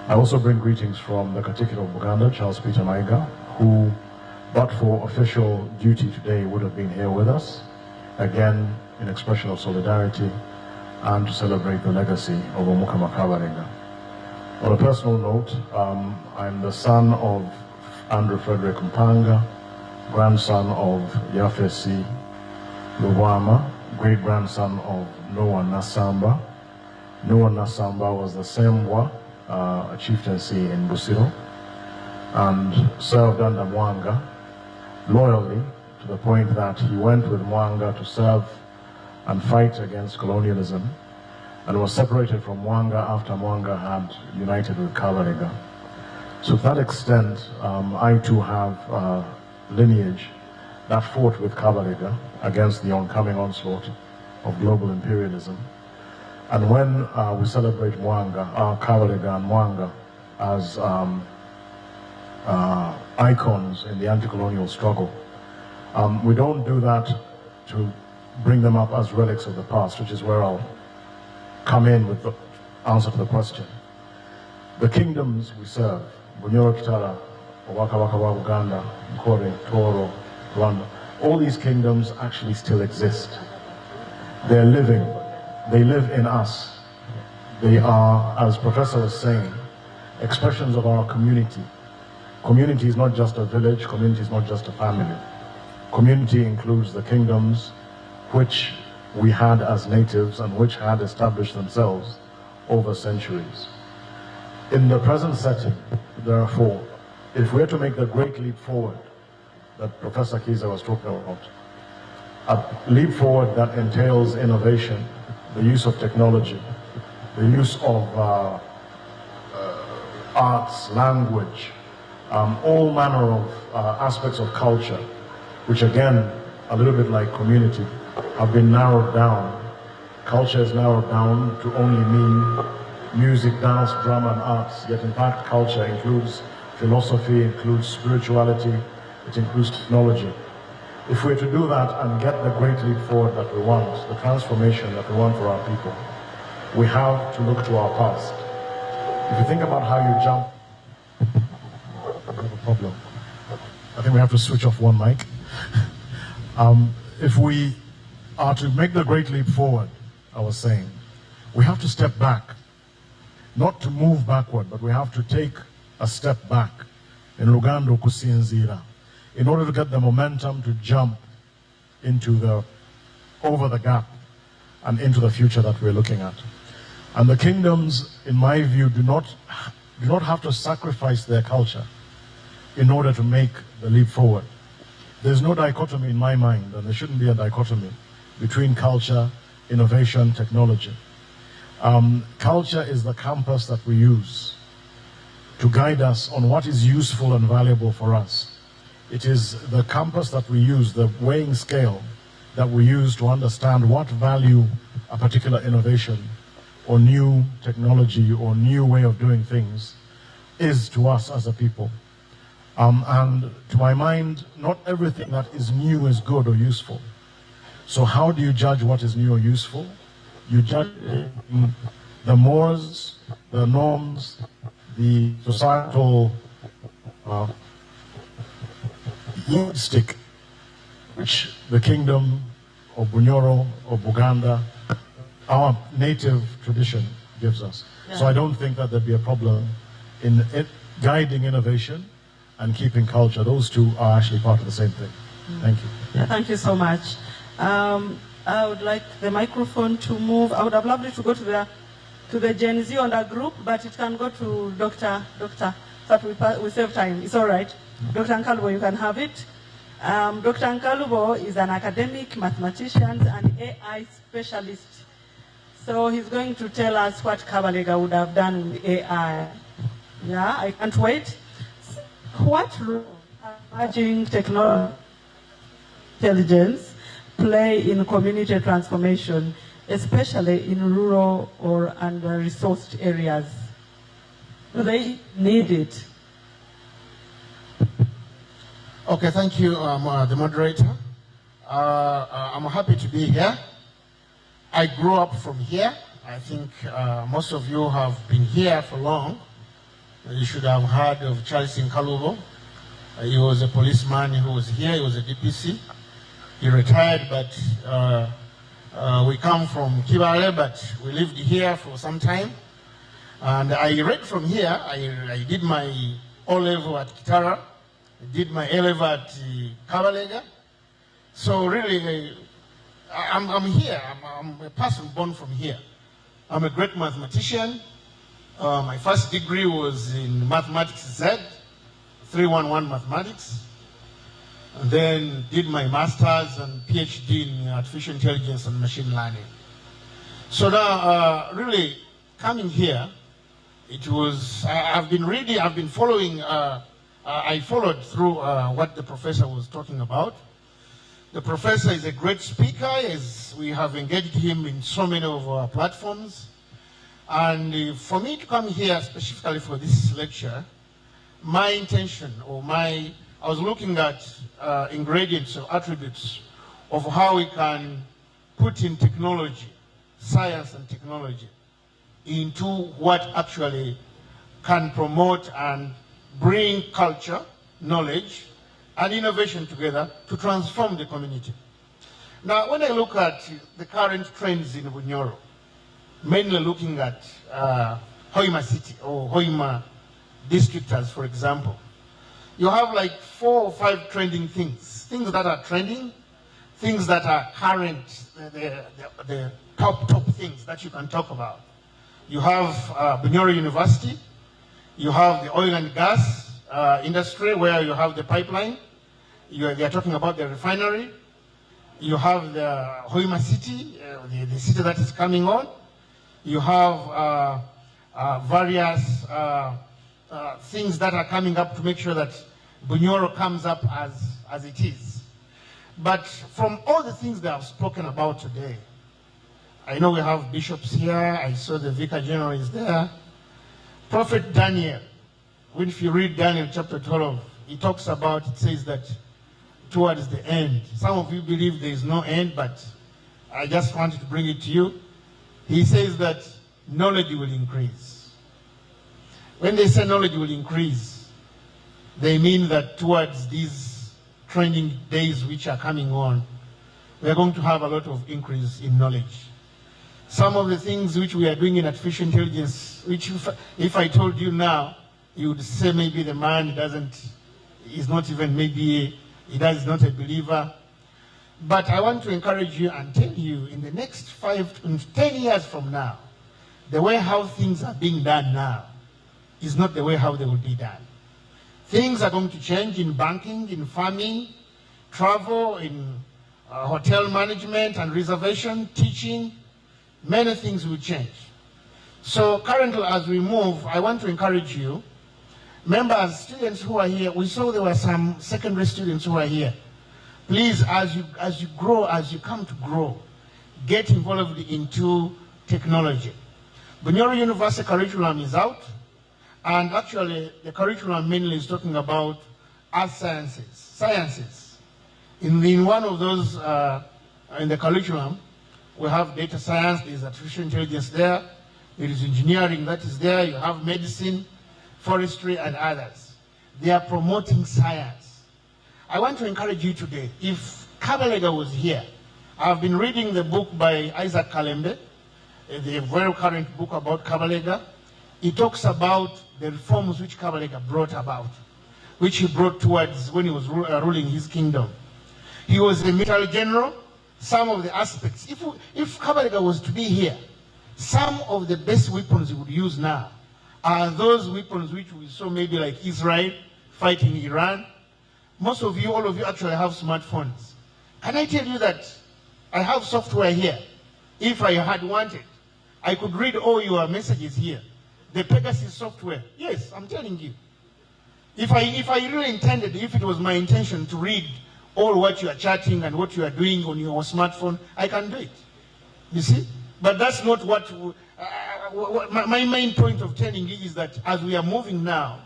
I also bring greetings from the Katikkiro of Buganda, Charles Peter Mayiga, who, but for official duty today, would have been here with us, again in expression of solidarity and to celebrate the legacy of Omukama Kabalega. On a personal note, I'm the son of Andrew Frederick Mpanga, grandson of Yafesi Lubwama, great-grandson of Noah Nasamba. Noah Nasamba was the Sembwa, a chieftaincy in Busiro, and served under Mwanga loyally to the point that he went with Mwanga to serve and fight against colonialism, and was separated from Mwanga after Mwanga had united with Kabalega. So to that extent, I too have lineage that fought with Kabalega against the oncoming onslaught of global imperialism. And when we celebrate Mwanga, Kabalega and Mwanga as icons in the anti-colonial struggle, we don't do that to bring them up as relics of the past, which is where I'll come in with the answer to the question. The kingdoms we serve, Bunyoro-Kitara, Kabaka Uganda, Nkore, Toro, Rwanda, all these kingdoms actually still exist. They're living. They live in us. They are, as Professor was saying, expressions of our community. Community is not just a village, community is not just a family. Community includes the kingdoms which we had as natives and which had established themselves over centuries. In the present setting, therefore, if we're to make the great leap forward that Professor Kiiza was talking about, a leap forward that entails innovation, the use of technology, the use of arts, language, all manner of aspects of culture, which again, a little bit like community, have been narrowed down. Culture is narrowed down to only mean music, dance, drama, and arts, yet in fact culture includes philosophy, includes spirituality, it includes technology. If we're to do that and get the great leap forward that we want, the transformation that we want for our people, we have to look to our past. If you think about how you jump, we have a problem. I think we have to switch off one mic. If we are to make the great leap forward, I was saying, we have to step back. Not to move backward, but we have to take a step back in Lugando kusinzira, in order to get the momentum to jump into over the gap and into the future that we're looking at. And the kingdoms, in my view, do not have to sacrifice their culture in order to make the leap forward. There's no dichotomy in my mind, and there shouldn't be a dichotomy between culture, innovation, technology. Culture is the compass that we use to guide us on what is useful and valuable for us. It is the compass that we use, the weighing scale that we use to understand what value a particular innovation or new technology or new way of doing things is to us as a people. And to my mind, not everything that is new is good or useful. So how do you judge what is new or useful? You judge the mores, the norms, the societal yardstick which the kingdom of Bunyoro or Buganda, our native tradition, gives us. Yeah. So I don't think that there'd be a problem in guiding innovation and keeping culture. Those two are actually part of the same thing. Thank you. Yeah, thank you so much. I would like the microphone to move. I would have loved it to go to the Gen Z on that group, but it can go to Dr. so that we save time. It's all right. Dr. Nkalubo, you can have it. Dr. Nkalubo is an academic, mathematician, and AI specialist. So he's going to tell us what Kabalega would have done with AI. Yeah, I can't wait. What role emerging technology intelligence play in community transformation, especially in rural or under-resourced areas? Do they need it? Okay, thank you, the moderator. I'm happy to be here. I grew up from here. I think most of you have been here for long. You should have heard of Charles Nkalubo. He was a policeman who was here. He was a DPC. He retired, but we come from Kibale, but we lived here for some time. And I read from here. I did my O-level at Kitara. I did my A-level at Kabalega. So really, I'm here. I'm a person born from here. I'm a great mathematician. My first degree was in mathematics Z, 311 mathematics. And then did my master's and PhD in artificial intelligence and machine learning. So now, really, coming here, it was, I've been following, I followed through what the professor was talking about. The professor is a great speaker, as we have engaged him in so many of our platforms. And for me to come here specifically for this lecture, my intention I was looking at ingredients or attributes of how we can put in technology, science and technology, into what actually can promote and bring culture, knowledge, and innovation together to transform the community. Now, when I look at the current trends in Bunyoro, mainly looking at Hoima city or Hoima district as, for example, you have like 4 or 5 trending things that are trending, things that are current, the top things that you can talk about. You have Bunyoro University, you have the oil and gas industry where you have the pipeline, they are talking about the refinery, you have the Hoima city, the city that is coming on, you have various things that are coming up to make sure that Bunyoro comes up as it is. But from all the things that I've spoken about today, I know we have bishops here, I saw the Vicar General is there. Prophet Daniel, if you read Daniel chapter 12, it says that towards the end, some of you believe there is no end, but I just wanted to bring it to you. He says that knowledge will increase. When they say knowledge will increase, they mean that towards these training days which are coming on, we are going to have a lot of increase in knowledge. Some of the things which we are doing in artificial intelligence, which if I told you now, you would say maybe the man is not even, maybe he is not a believer. But I want to encourage you and tell you, in the next 5 to 10 years from now, the way how things are being done now is not the way how they will be done. Things are going to change in banking, in farming, travel, in hotel management and reservation, teaching. Many things will change. So currently, as we move, I want to encourage you, members, students who are here, we saw there were some secondary students who are here. Please, as you grow, as you come to grow, get involved into technology. Bunyoro University curriculum is out, and actually the curriculum mainly is talking about earth sciences. In one of those, in the curriculum, we have data science, there is artificial intelligence there is engineering that is there, you have medicine, forestry, and others. They are promoting science. I want to encourage you today, if Kabalega was here, I've been reading the book by Isaac Kalembe, the very current book about Kabalega. He talks about the reforms which Kabalega brought about, which he brought towards when he was ruling his kingdom. He was a military general. Some of the aspects, if Kabalega was to be here, some of the best weapons he would use now are those weapons which we saw maybe like Israel fighting Iran. Most of you, all of you actually have smartphones. Can I tell you that I have software here? If I had wanted, I could read all your messages here. The Pegasus software. Yes, I'm telling you. If I really intended, if it was my intention to read all what you are chatting and what you are doing on your smartphone, I can do it. You see? But that's not what, my main point of telling you is that as we are moving now,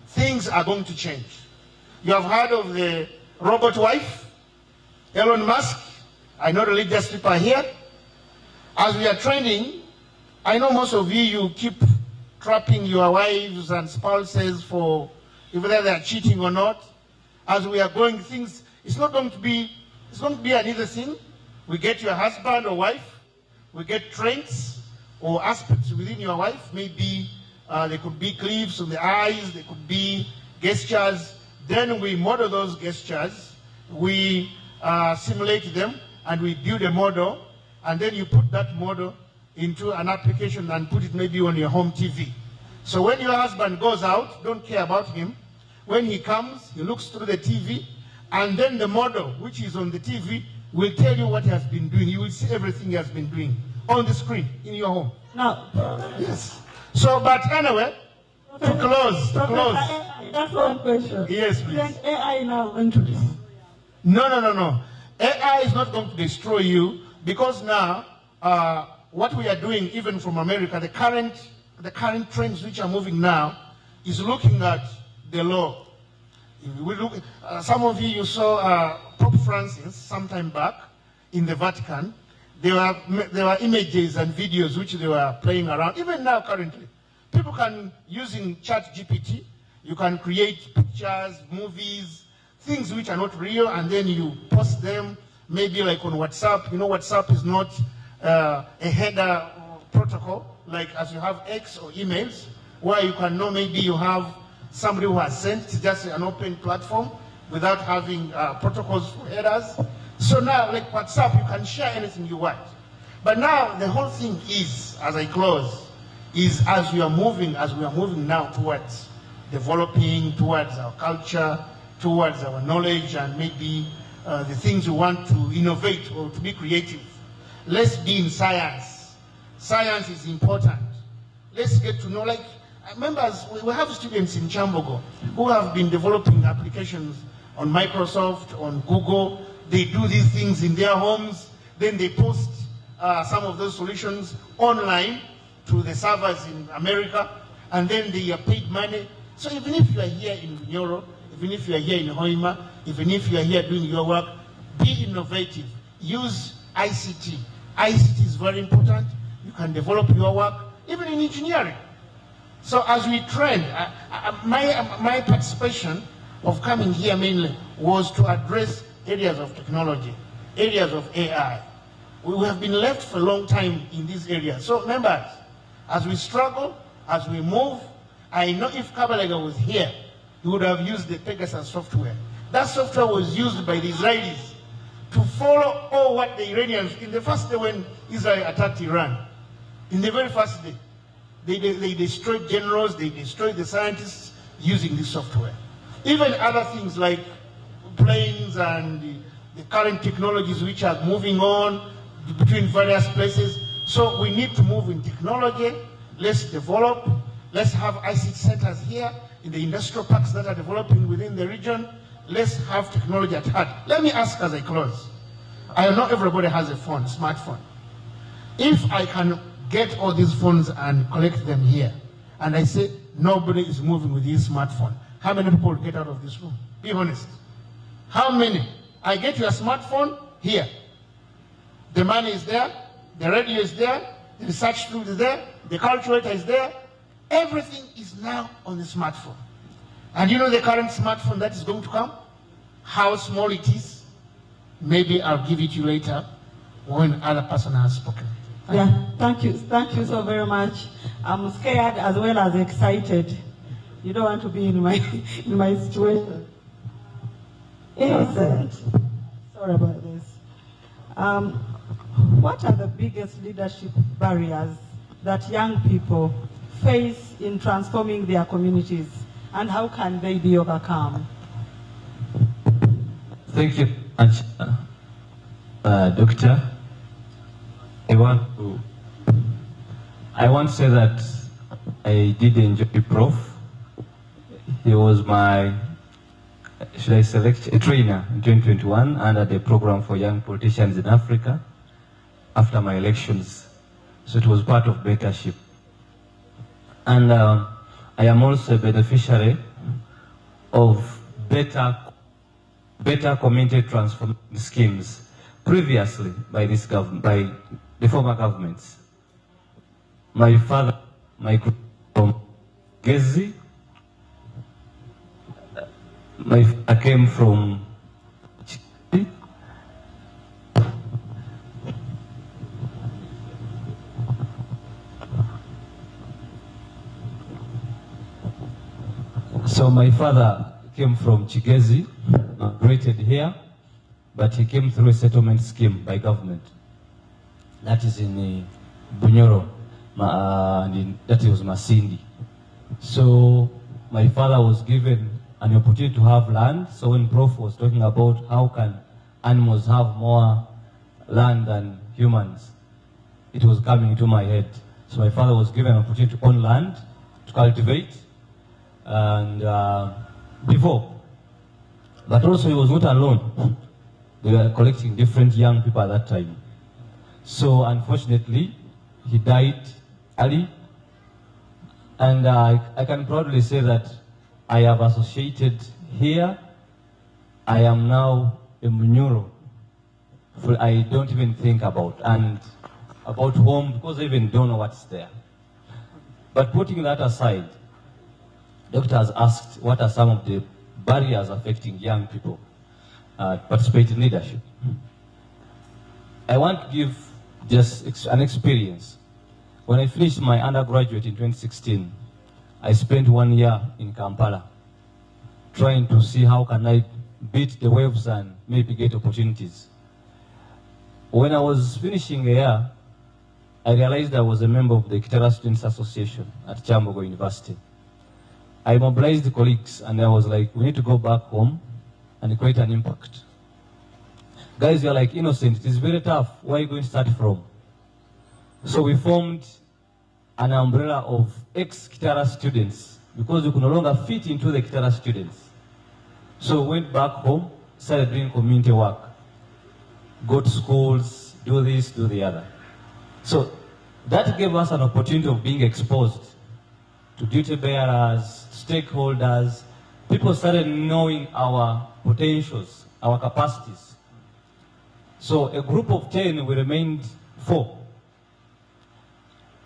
things are going to change. You have heard of the robot wife, Elon Musk. I know religious people are here. As we are trending, I know most of you keep trapping your wives and spouses for whether they are cheating or not. As we are going, things, it's going to be an easy thing. We get your husband or wife, we get traits or aspects within your wife. Maybe there could be clips on the eyes, there could be gestures. Then we model those gestures, we simulate them, and we build a model, and then you put that model into an application and put it maybe on your home TV. So when your husband goes out, don't care about him. When he comes, he looks through the TV, and then the model, which is on the TV, will tell you what he has been doing. You will see everything he has been doing on the screen in your home. No. Yes. So, but anyway, to close. That's one question. Yes, please. Isn't AI now into this? No. AI is not going to destroy you, because now what we are doing, even from America, the current trends which are moving now is looking at the law. We look, some of you saw Pope Francis some time back in the Vatican. There were images and videos which they were playing around. Even now, currently, people can, using ChatGPT, you can create pictures, movies, things which are not real, and then you post them, maybe like on WhatsApp. You know, WhatsApp is not a header protocol, like as you have X or emails, where you can know maybe you have somebody who has sent. It's just an open platform without having protocols for headers. So now, like WhatsApp, you can share anything you want. But now, the whole thing is, as I close, is as we are moving now towards developing, towards our culture, towards our knowledge, and maybe the things we want to innovate or to be creative. Let's be in science. Science is important. Let's get to know, like, members, we have students in Chambogo who have been developing applications on Microsoft, on Google. They do these things in their homes. Then they post some of those solutions online to the servers in America, and then they are paid money. So even if you are here in Bunyoro, even if you are here in Hoima, even if you are here doing your work, be innovative. Use ICT. ICT is very important. You can develop your work, even in engineering. So as we trend, my participation of coming here mainly was to address areas of technology, areas of AI. We have been left for a long time in these areas. So members, as we struggle, as we move, I know if Kabalega was here, he would have used the Pegasus software. That software was used by the Israelis to follow all what the Iranians, in the first day when Israel attacked Iran, in the very first day, they destroyed generals, they destroyed the scientists using this software. Even other things like planes and the current technologies which are moving on between various places. So we need to move in technology. Let's develop. Let's have ICT centers here in the industrial parks that are developing within the region. Let's have technology at heart. Let me ask as I close. I know everybody has a phone, smartphone. If I can get all these phones and collect them here, and I say nobody is moving with his smartphone, how many people will get out of this room? Be honest. How many? I get your smartphone here. The money is there, the radio is there, the research tool is there, the calculator is there. Everything is now on the smartphone. And you know the current smartphone that is going to come? how small it is, maybe I'll give it to you later when other person has spoken. Thank you so very much. I'm scared as well as excited. You don't want to be in my situation. Innocent. Sorry about this. What are the biggest leadership barriers that young people face in transforming their communities, and how can they be overcome? Thank you, Doctor. I want to say that I did enjoy Prof. He was my, should I select, a trainer in 2021 under the program for young politicians in Africa after my elections. So it was part of mentorship. And I am also a beneficiary of better community transformation schemes previously by this government, by the former governments. My father, my group from Gezi, I came from Chile. So my father came from Chigezi, migrated here, but he came through a settlement scheme by government. That is in Bunyoro, that was Masindi. So my father was given an opportunity to have land. So when Prof was talking about how can animals have more land than humans, it was coming into my head. So my father was given an opportunity to own land, to cultivate, and before. But also he was not alone. They were collecting different young people at that time. So unfortunately, he died early. And I can proudly say that I have associated here. I am now a Bunyoro. I don't even think about home, because I even don't know what's there. But putting that aside, Doctor has asked what are some of the barriers affecting young people participate in leadership. I want to give just an experience. When I finished my undergraduate in 2016, I spent 1 year in Kampala trying to see how can I beat the waves and maybe get opportunities. When I was finishing a year, I realized I was a member of the Kitara Students Association at Chambogo University. I mobilized the colleagues and I was like, we need to go back home and create an impact. Guys, you're like innocent, it is very tough. Where are you going to start from? So we formed an umbrella of ex-Kitara students because we could no longer fit into the Kitara students. So we went back home, started doing community work. Go to schools, do this, do the other. So that gave us an opportunity of being exposed to duty bearers, stakeholders. People started knowing our potentials, our capacities. So a group of 10, we remained 4.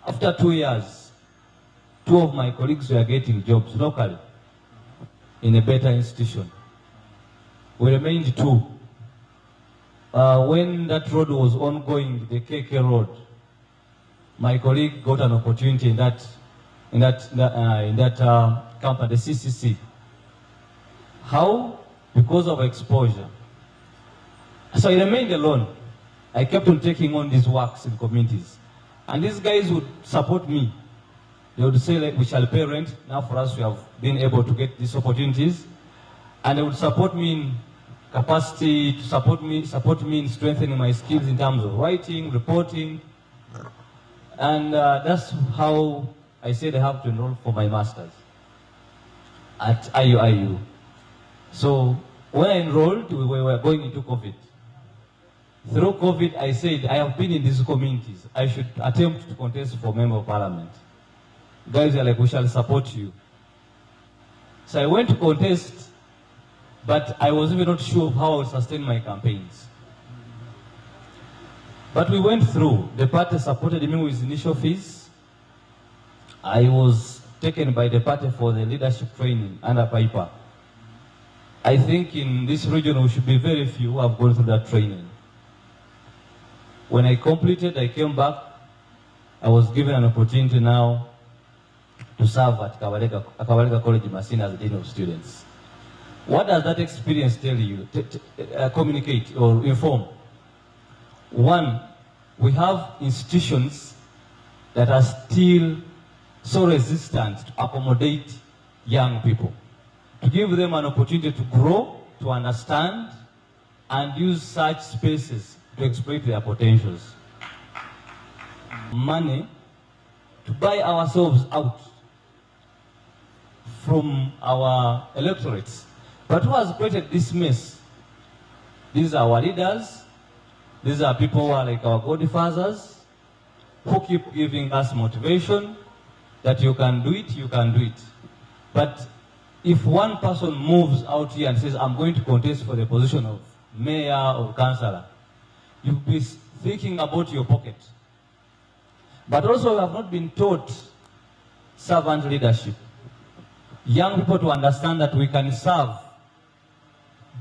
After 2 years, 2 of my colleagues were getting jobs locally in a better institution. We remained 2. When that road was ongoing, the KK road, my colleague got an opportunity in that company, the CCC. How? Because of exposure. So I remained alone. I kept on taking on these works in communities. And these guys would support me. They would say, like, we shall pay rent. Now for us, we have been able to get these opportunities. And they would support me in capacity, to support me in strengthening my skills in terms of writing, reporting. And that's how I said I have to enroll for my master's at IUIU. So when I enrolled, we were going into COVID. Through COVID, I said, I have been in these communities. I should attempt to contest for Member of Parliament. Guys are like, we shall support you. So I went to contest, but I was even not sure of how I would sustain my campaigns. But we went through. The party supported me with initial fees. I was taken by the party for the leadership training under Piper. I think in this region we should be very few who have gone through that training. When I completed, I came back, I was given an opportunity now to serve at Kabalega College Masina as the Dean of Students. What does that experience tell you, communicate or inform? One, we have institutions that are still so resistant to accommodate young people, to give them an opportunity to grow, to understand, and use such spaces to exploit their potentials. Money to buy ourselves out from our electorates. But who has created this mess? These are our leaders. These are people who are like our godfathers, who keep giving us motivation that you can do it, you can do it. But if one person moves out here and says, I'm going to contest for the position of mayor or councillor, you'll be thinking about your pocket. But also we have not been taught servant leadership. Young people to understand that we can serve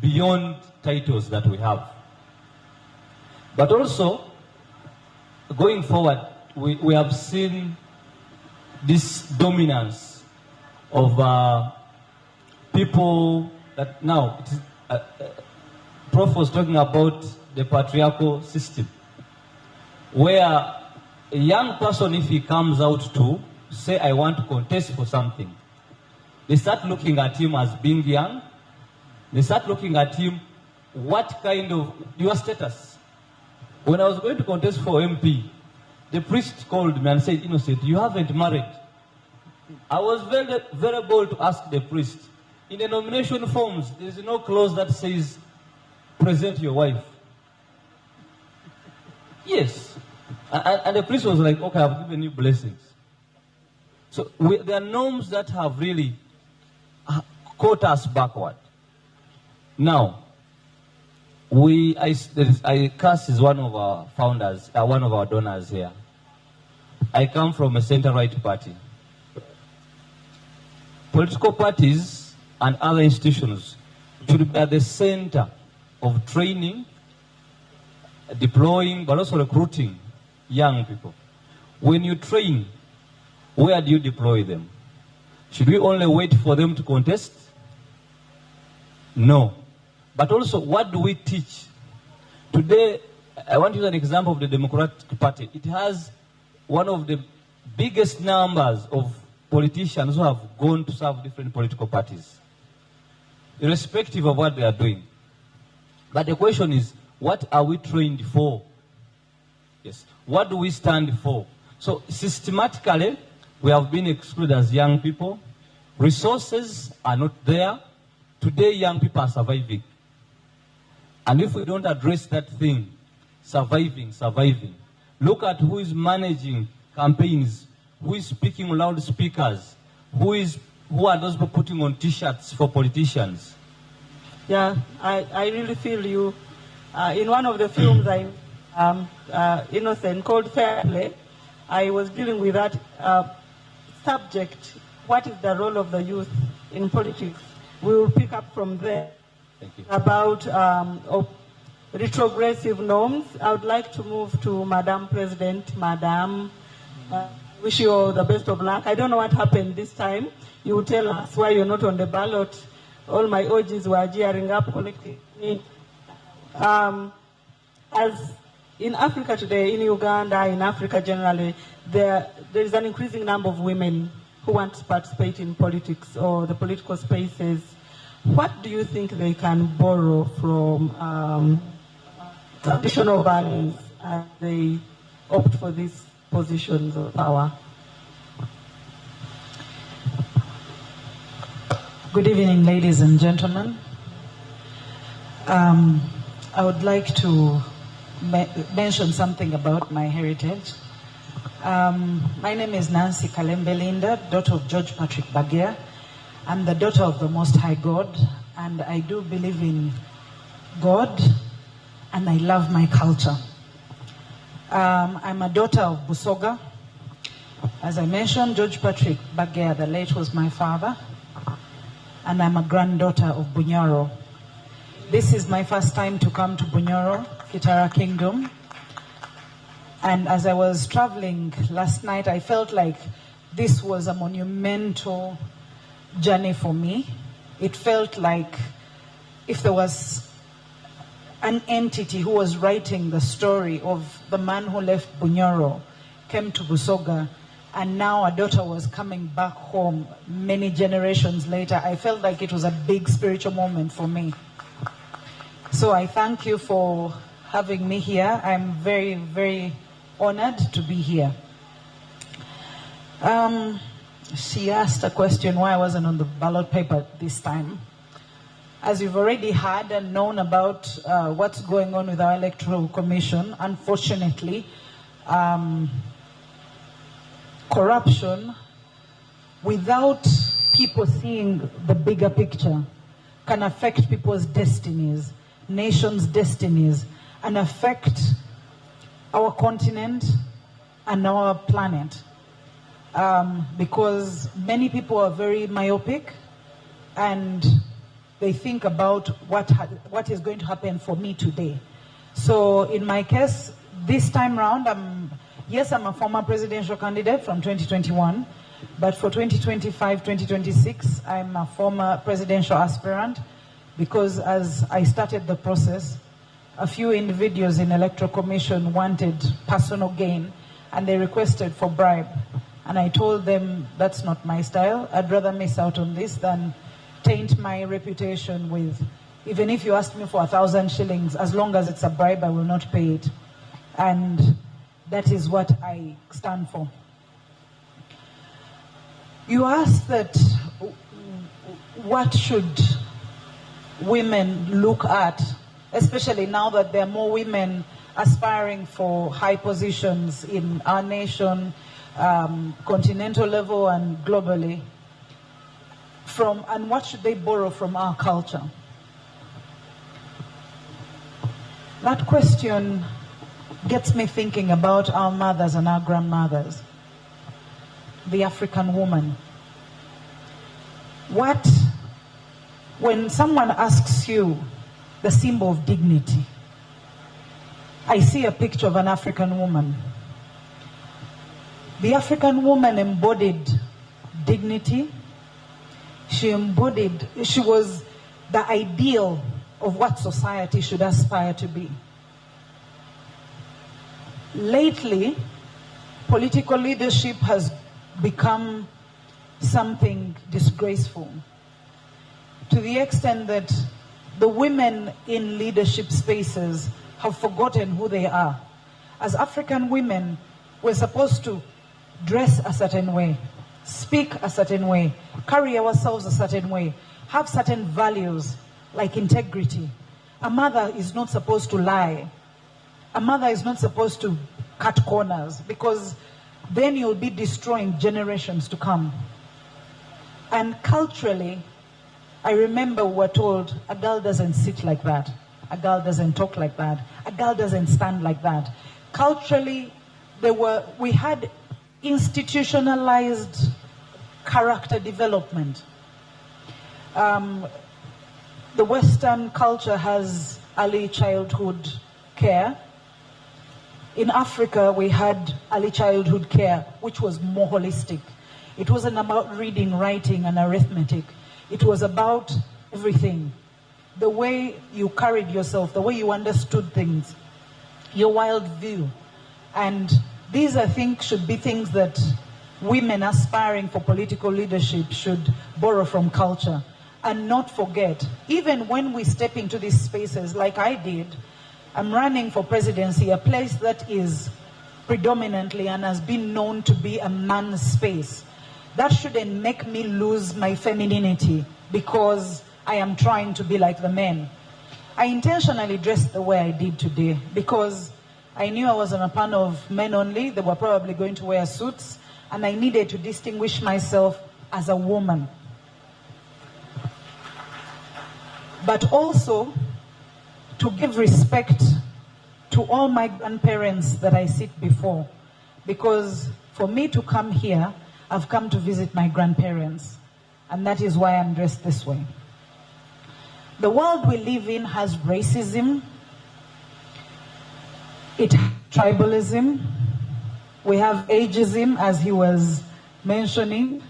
beyond titles that we have. But also, going forward, we have seen this dominance of people that now, it is, Prof was talking about the patriarchal system, where a young person, if he comes out to say, I want to contest for something, they start looking at him as being young. They start looking at him, what kind of, your status. When I was going to contest for MP, the priest called me and said, Innocent, you haven't married. I was very, very bold to ask the priest, in the nomination forms, there is no clause that says, present your wife. Yes. And the priest was like, okay, I've given you blessings. So there are norms that have really caught us backward. Now, CAS is one of our founders, one of our donors here. I come from a center-right party. Political parties and other institutions should be at the center of training, deploying, but also recruiting young people. When you train, where do you deploy them? Should we only wait for them to contest? No. But also, what do we teach? Today, I want to use an example of the Democratic Party. It has one of the biggest numbers of politicians who have gone to serve different political parties, irrespective of what they are doing. But the question is, what are we trained for? Yes. What do we stand for? So systematically, we have been excluded as young people. Resources are not there. Today, young people are surviving. And if we don't address that thing, surviving, look at who is managing campaigns, who is speaking loudspeakers, who are those people putting on T-shirts for politicians. Yeah, I really feel you. In one of the films Innocent, called Fair Play, I was dealing with that subject. What is the role of the youth in politics? We will pick up from there. Thank you. About retrogressive norms. I would like to move to Madam President. Madam, wish you all the best of luck. I don't know what happened this time. You will tell us why you're not on the ballot. All my OGs were gearing up collectively. As in Africa today, in Uganda, in Africa generally, there is an increasing number of women who want to participate in politics or the political spaces. What do you think they can borrow from traditional values as they opt for these positions of power? Good evening, ladies and gentlemen. I would like to mention something about my heritage. My name is Nancy Kalembe Linda, daughter of George Patrick Bagea. I'm the daughter of the Most High God, and I do believe in God, and I love my culture. I'm a daughter of Busoga. As I mentioned, George Patrick Bagea, the late, was my father. and I'm a granddaughter of Bunyoro. This is my first time to come to Bunyoro-Kitara Kingdom. And as I was traveling last night, I felt like this was a monumental journey for me. It felt like if there was an entity who was writing the story of the man who left Bunyoro, came to Busoga, and now a daughter was coming back home many generations later, I felt like it was a big spiritual moment for me. So I thank you for having me here. I'm very, very honored to be here. She asked a question why I wasn't on the ballot paper this time. As you've already heard and known about what's going on with our electoral commission, unfortunately, corruption, without people seeing the bigger picture, can affect people's destinies, nations' destinies, and affect our continent and our planet. Because many people are very myopic and they think about what is going to happen for me today. So in my case, this time round, I'm a former presidential candidate from 2021, but for 2025, 2026, I'm a former presidential aspirant because as I started the process, a few individuals in Electoral Commission wanted personal gain and they requested for bribe. And I told them that's not my style. I'd rather miss out on this than taint my reputation with, even if you ask me for 1,000 shillings, as long as it's a bribe, I will not pay it. And that is what I stand for. You asked that what should women look at, especially now that there are more women aspiring for high positions in our nation, continental level and globally, and what should they borrow from our culture? That question gets me thinking about our mothers and our grandmothers, the African woman. When someone asks you the symbol of dignity, I see a picture of an African woman. The African woman embodied dignity. She was the ideal of what society should aspire to be. Lately, political leadership has become something disgraceful, to the extent that the women in leadership spaces have forgotten who they are. As African women, we're supposed to dress a certain way, speak a certain way, carry ourselves a certain way, have certain values like integrity. A mother is not supposed to lie. A mother is not supposed to cut corners, because then you'll be destroying generations to come. And culturally, I remember we were told a girl doesn't sit like that, a girl doesn't talk like that, a girl doesn't stand like that. Culturally, we had institutionalized character development. The Western culture has early childhood care. In Africa, we had early childhood care, which was more holistic. It wasn't about reading, writing, and arithmetic. It was about everything. The way you carried yourself, the way you understood things, your world view. And these, I think, should be things that women aspiring for political leadership should borrow from culture and not forget. Even when we step into these spaces, like I did, I'm running for presidency, a place that is predominantly and has been known to be a man's space. That shouldn't make me lose my femininity because I am trying to be like the men. I intentionally dressed the way I did today because I knew I was on a panel of men only. They were probably going to wear suits, and I needed to distinguish myself as a woman. But also to give respect to all my grandparents that I sit before. Because for me to come here, I've come to visit my grandparents. and that is why I'm dressed this way. The world we live in has racism, it has tribalism, we have ageism, as he was mentioning,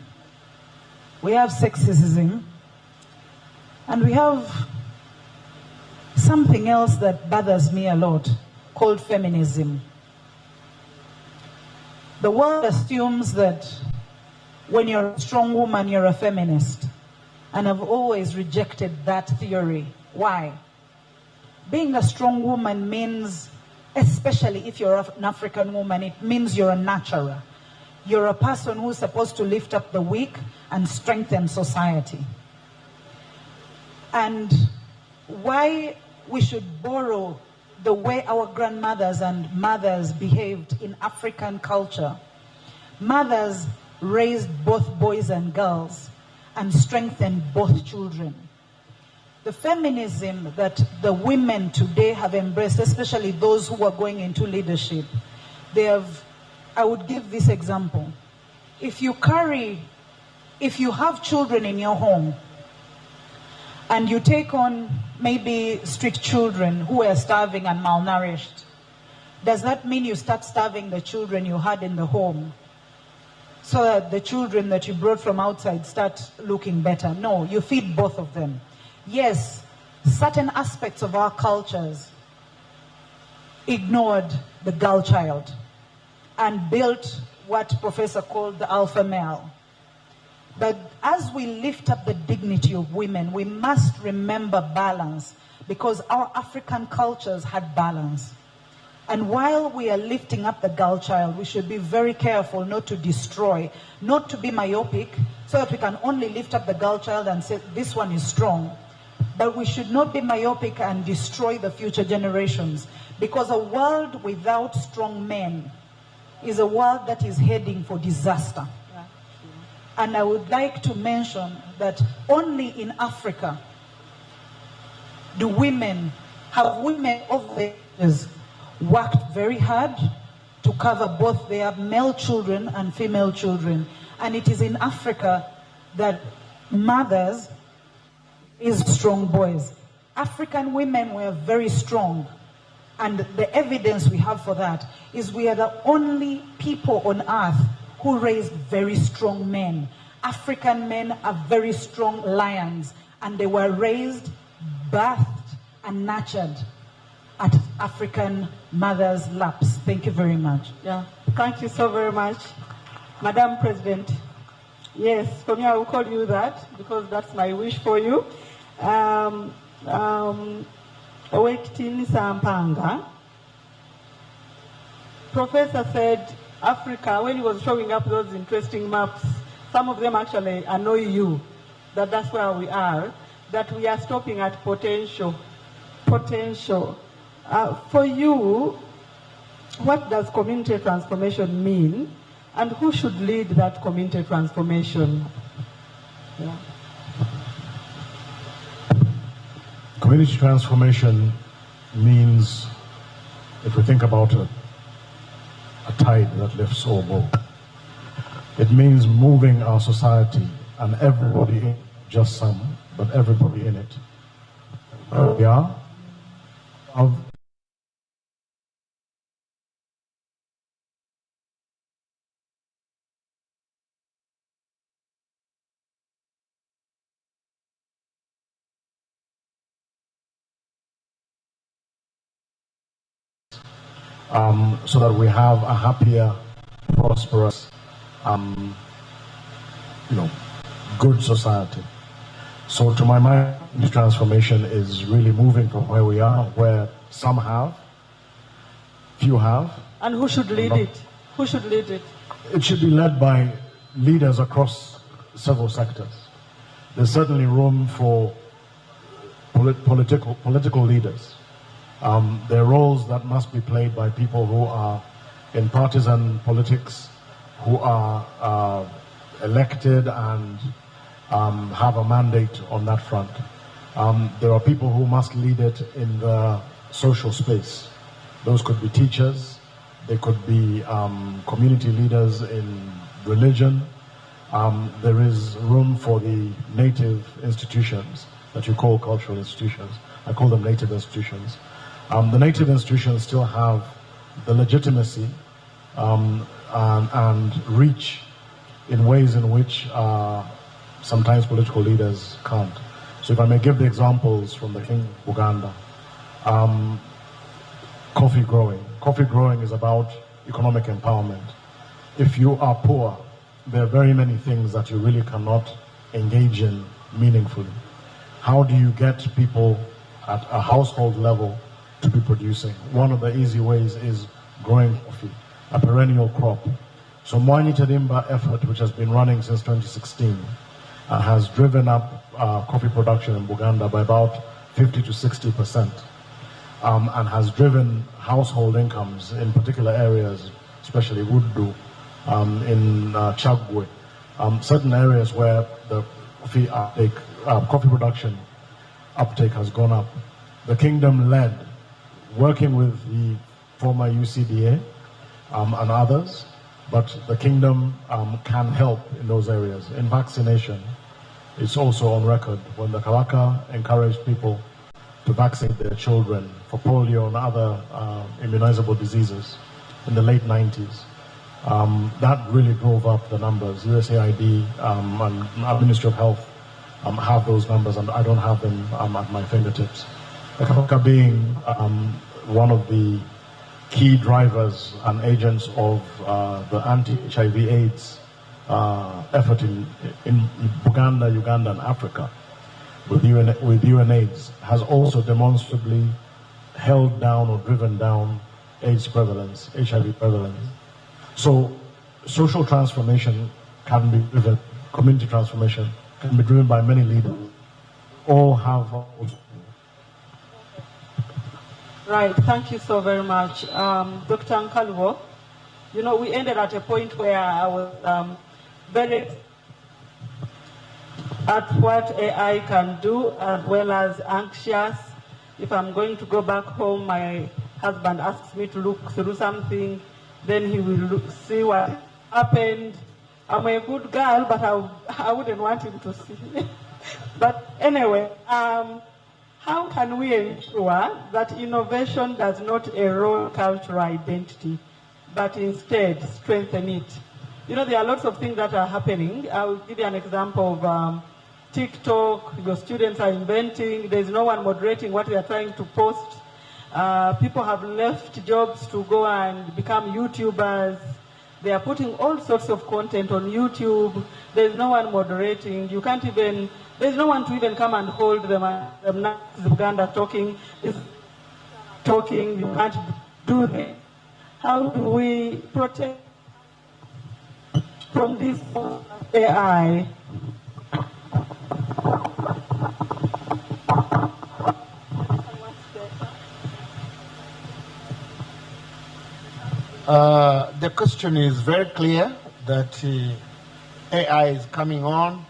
we have sexism, and we have something else that bothers me a lot, called feminism. The world assumes that when you're a strong woman, you're a feminist. And I've always rejected that theory. Why? Being a strong woman means, especially if you're an African woman, it means you're a nurturer. You're a person who's supposed to lift up the weak and strengthen society. And why we should borrow the way our grandmothers and mothers behaved in African culture. Mothers raised both boys and girls and strengthened both children. The feminism that the women today have embraced, especially those who are going into leadership, I would give this example. If you have children in your home, and you take on maybe street children who are starving and malnourished, does that mean you start starving the children you had in the home so that the children that you brought from outside start looking better? No, you feed both of them. Yes, certain aspects of our cultures ignored the girl child and built what Professor called the alpha male. But as we lift up the dignity of women, we must remember balance, because our African cultures had balance. And while we are lifting up the girl child, we should be very careful not to destroy, not to be myopic, so that we can only lift up the girl child and say, this one is strong. But we should not be myopic and destroy the future generations, because a world without strong men is a world that is heading for disaster. And I would like to mention that only in Africa do women of the ages worked very hard to cover both their male children and female children. And it is in Africa that mothers is strong boys. African women were very strong. And the evidence we have for that is we are the only people on earth who raised very strong men. African men are very strong lions, and they were raised, birthed, and nurtured at African mothers' laps. Thank you very much. Yeah, thank you so very much, Madam President. Yes, for me I will call you that because that's my wish for you. Owek Sampanga. Professor said Africa, when he was showing up those interesting maps, some of them actually annoy you, that's where we are, that we are stopping at potential. For you, what does community transformation mean, and who should lead that community transformation? Yeah. Community transformation means, if we think about a tide that lifts all boats, it means moving our society and everybody in, just some, but everybody in it. We are so that we have a happier, prosperous, good society. So to my mind, the transformation is really moving from where we are, where some have, few have. And who should lead it? Who should lead it? It should be led by leaders across several sectors. There's certainly room for political leaders. There are roles that must be played by people who are in partisan politics, who are elected and have a mandate on that front. There are people who must lead it in the social space. Those could be teachers, they could be community leaders in religion, there is room for the native institutions that you call cultural institutions. I call them native institutions. The native institutions still have the legitimacy and reach in ways in which sometimes political leaders can't. So if I may give the examples from the King of Uganda. Coffee growing. Coffee growing is about economic empowerment. If you are poor, there are very many things that you really cannot engage in meaningfully. How do you get people at a household level to be producing? One of the easy ways is growing coffee, a perennial crop. So Mwani Tadimba effort, which has been running since 2016, has driven up coffee production in Buganda by about 50 to 60%, and has driven household incomes in particular areas, especially Wuddu, in Chagwe, certain areas where the coffee production uptake has gone up. The kingdom led, working with the former UCDA and others, but the kingdom can help in those areas. In vaccination, it's also on record when the Kabaka encouraged people to vaccinate their children for polio and other immunizable diseases in the late 90s. That really drove up the numbers. USAID and our Ministry of Health have those numbers, and I don't have them at my fingertips. The Kabaka being one of the key drivers and agents of the anti-HIV/AIDS effort in Uganda, and Africa with UNAIDS, has also demonstrably held down or driven down AIDS prevalence, HIV prevalence. So social transformation can be driven, community transformation can be driven by many leaders. All have... Right, thank you so very much. Dr. Nkalubo, you know, we ended at a point where I was very at what AI can do, as well as anxious. If I'm going to go back home, my husband asks me to look through something, then he will see what happened. I'm a good girl, but I wouldn't want him to see. But anyway, how can we ensure that innovation does not erode cultural identity, but instead strengthen it? You know, there are lots of things that are happening. I will give you an example of TikTok. Your students are inventing. There's no one moderating what they are trying to post. People have left jobs to go and become YouTubers. They are putting all sorts of content on YouTube. There's no one moderating. You can't even, there's no one to even come and hold them. Uganda talking, you can't do that. How do we protect from this AI? The question is very clear that AI is coming on.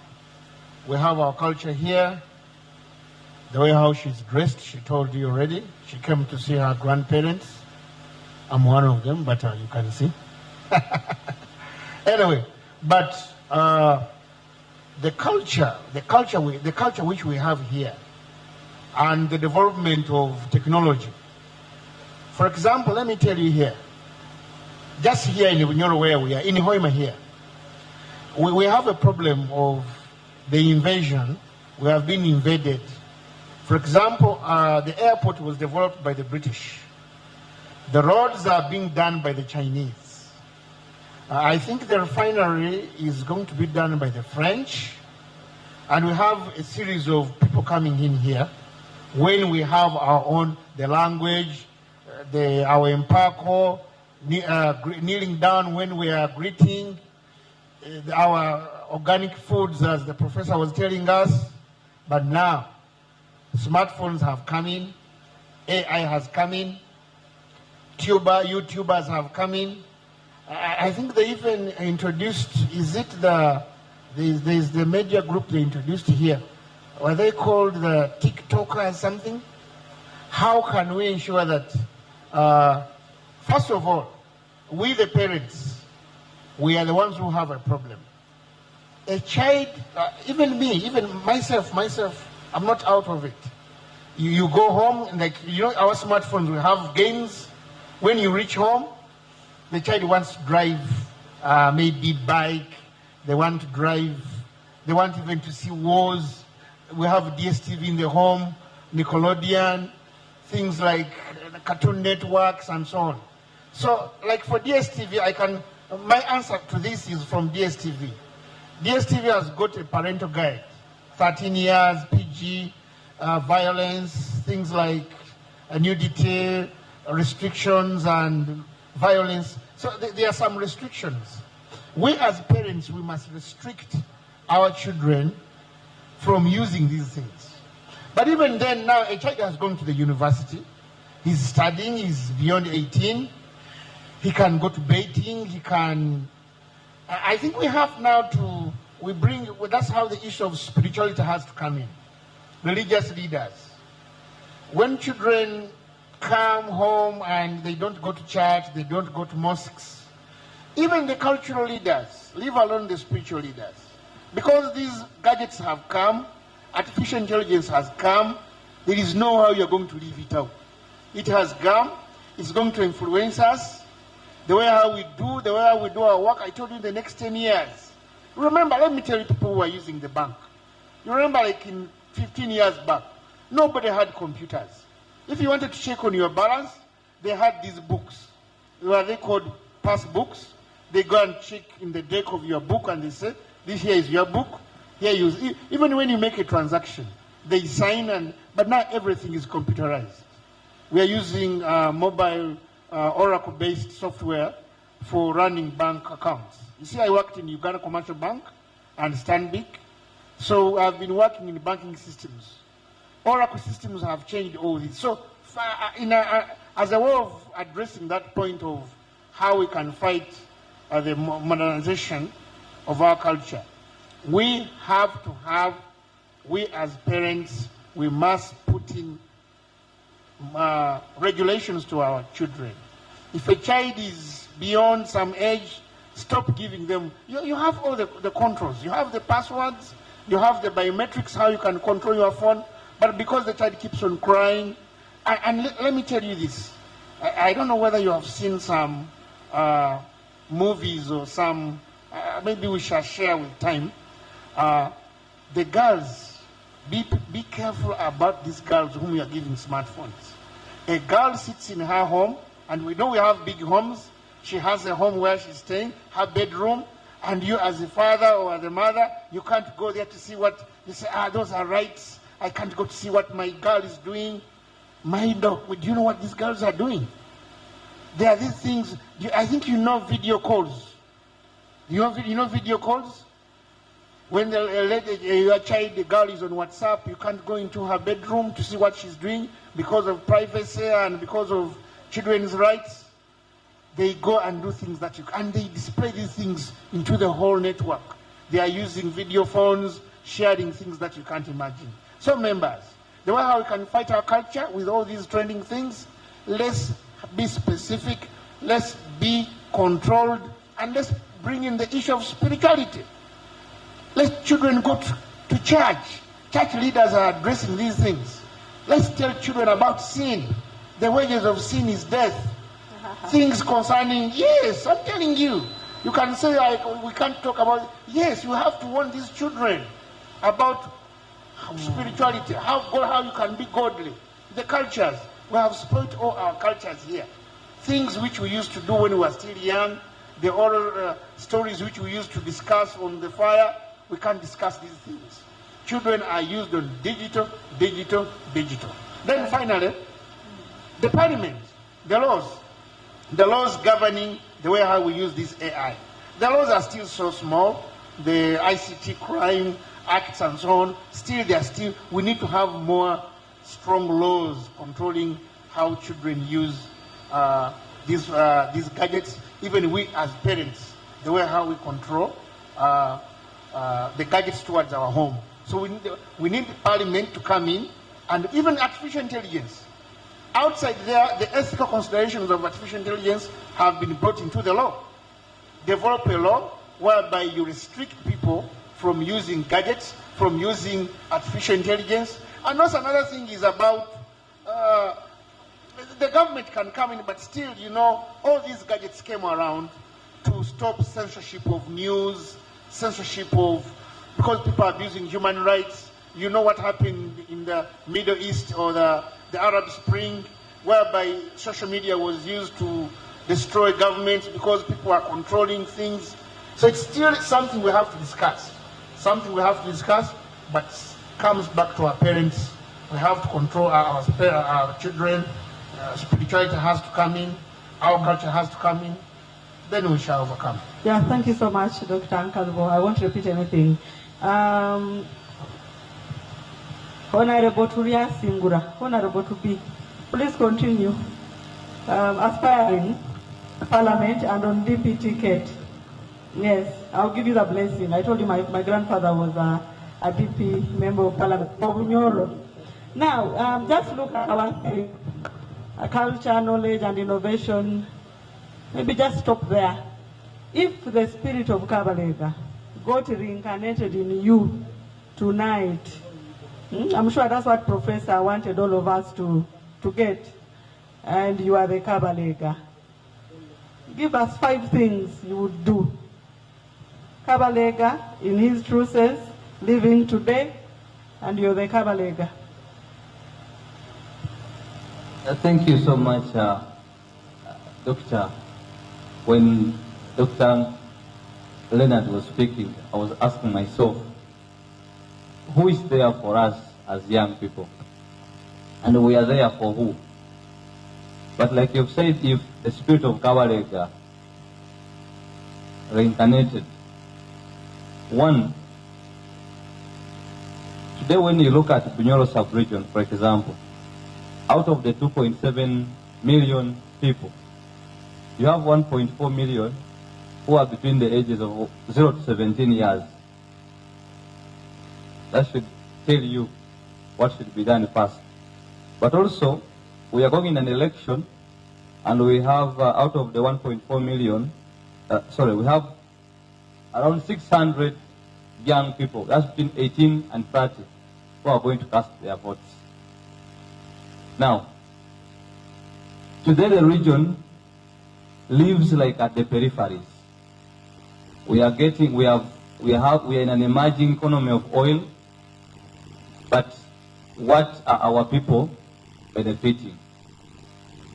We have our culture here. The way how she's dressed, she told you already. She came to see her grandparents. I'm one of them, but you can see. Anyway, but the culture which we have here, and the development of technology. For example, let me tell you here. Just here in Bunyoro where we are, in Hoima here, we have a problem of the invasion. We have been invaded. For example, the airport was developed by the British. The roads are being done by the Chinese. I think the refinery is going to be done by the French. And we have a series of people coming in here. When we have our own, the language, our empako, kneeling down when we are greeting, our organic foods, as the professor was telling us. But now, smartphones have come in, AI has come in, YouTubers have come in. I think they even introduced, is it there's the media group they introduced here. Were they called the TikToker or something? How can we ensure that, first of all, we the parents, we are the ones who have a problem. a child, even me, even myself, I'm not out of it. You go home, and like, you know, our smartphones, we have games. When you reach home, the child wants to drive, maybe bike, they want to drive, they want even to see wars. We have DSTV in the home, Nickelodeon, things like Cartoon Networks and so on. So, like for DSTV, my answer to this is from DSTV. DSTV has got a parental guide, 13 years, PG, violence, things like nudity, restrictions and violence. So there are some restrictions. We as parents, we must restrict our children from using these things. But even then, now a child has gone to the university, he's studying, he's beyond 18, he can go to baiting, he can... I think we have now that's how the issue of spirituality has to come in. Religious leaders. When children come home and they don't go to church, they don't go to mosques, even the cultural leaders, leave alone the spiritual leaders. Because these gadgets have come, artificial intelligence has come, there is no how you're going to leave it out. It has come, it's going to influence us, the way how we do our work. I told you the next 10 years. Remember, let me tell you people who are using the bank. You remember like in 15 years back, nobody had computers. If you wanted to check on your balance, they had these books. What they called pass books. They go and check in the deck of your book and they say, this here is your book. Here you, even when you make a transaction, they sign, but now everything is computerized. We are using mobile Oracle-based software for running bank accounts. You see, I worked in Uganda Commercial Bank and Stanbic, so I've been working in banking systems. Oracle systems have changed all this. So, as a way of addressing that point of how we can fight the modernization of our culture, we as parents, we must put in regulations to our children. If a child is beyond some age, stop giving them. You have all the controls. You have the passwords, you have the biometrics, how you can control your phone. But because the child keeps on crying, and let me tell you this. I don't know whether you have seen some movies or some, maybe we shall share with time. The girls, be careful about these girls whom you are giving smartphones. A girl sits in her home, and we know we have big homes. She has a home where she's staying, her bedroom, and you as a father or as a mother, you can't go there to see what, you say, those are rights. I can't go to see what my girl is doing. Do you know what these girls are doing? There are these things, I think you know video calls. You know video calls? When your child, the girl is on WhatsApp, you can't go into her bedroom to see what she's doing because of privacy and because of children's rights. They go and do things and they display these things into the whole network. They are using video phones, sharing things that you can't imagine. So members, the way how we can fight our culture with all these trending things, let's be specific, let's be controlled, and let's bring in the issue of spirituality. Let children go to church. Church leaders are addressing these things. Let's tell children about sin. The wages of sin is death. Things concerning, yes, I'm telling you. You can say, we can't talk about, yes, you have to warn these children about spirituality, how you can be godly. The cultures, we have spoiled all our cultures here. Things which we used to do when we were still young, the oral stories which we used to discuss on the fire, we can't discuss these things. Children are used on digital. Then finally, the parliament, the laws governing the way how we use this AI. The laws are still so small, the ICT crime acts and so on, we need to have more strong laws controlling how children use these gadgets, even we as parents, the way how we control the gadgets towards our home. So we need the parliament to come in, and even artificial intelligence. Outside there, the ethical considerations of artificial intelligence have been brought into the law. Develop a law whereby you restrict people from using gadgets, from using artificial intelligence. And also another thing is about the government can come in, but still, you know, all these gadgets came around to stop censorship of news, censorship of, because people are abusing human rights. You know what happened in the Middle East or the Arab Spring, whereby social media was used to destroy governments because people are controlling things. So it's still something we have to discuss. Something we have to discuss, but comes back to our parents. We have to control our children. Spirituality has to come in. Our culture has to come in. Then we shall overcome. Yeah, thank you so much, Dr. Ankalbo. I won't repeat anything. Honorable Turia Singura, Honorable to be, please continue. Aspiring Parliament and on DP ticket. Yes, I'll give you the blessing. I told you my grandfather was a DP member of Parliament for Bunyoro. Now, just look at our culture, knowledge, and innovation. Maybe just stop there. If the spirit of Kabalega got reincarnated in you tonight, I'm sure that's what Professor wanted all of us to get, and you are the Kabalega. Give us 5 things you would do. Kabalega, in his true sense, living today, and you're the Kabalega. Thank you so much, Doctor. When Dr. Leonard was speaking, I was asking myself, who is there for us as young people? And we are there for who? But like you've said, if the spirit of Kabalega reincarnated, one, today when you look at Bunyoro sub-region, for example, out of the 2.7 million people, you have 1.4 million who are between the ages of 0 to 17 years. That should tell you what should be done first. But also, we are going in an election, and we have, out of the 1.4 million, we have around 600 young people, that's between 18 and 30, who are going to cast their votes. Now, today the region lives like at the peripheries. We are in an emerging economy of oil, but what are our people benefiting?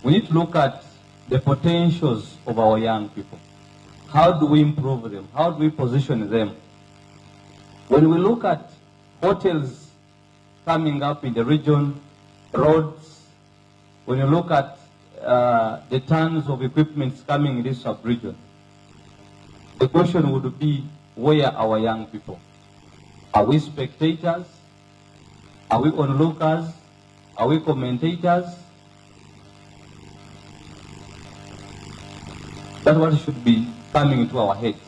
We need to look at the potentials of our young people. How do we improve them? How do we position them? When we look at hotels coming up in the region, roads, when you look at the tons of equipment coming in this sub-region, the question would be, where are our young people? Are we spectators? Are we onlookers? Are we commentators? That's what should be coming into our heads.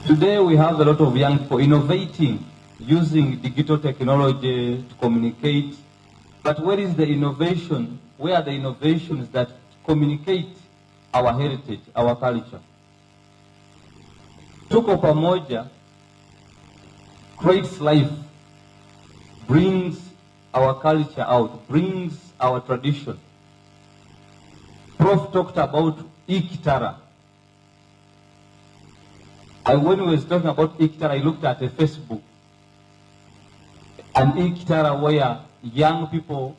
Today we have a lot of young people innovating, using digital technology to communicate. But where is the innovation? Where are the innovations that communicate our heritage, our culture? Tuko pamoja creates life, brings our culture out, brings our tradition. Prof talked about Kitara. When we was talking about Kitara, I looked at a Facebook. And Kitara where young people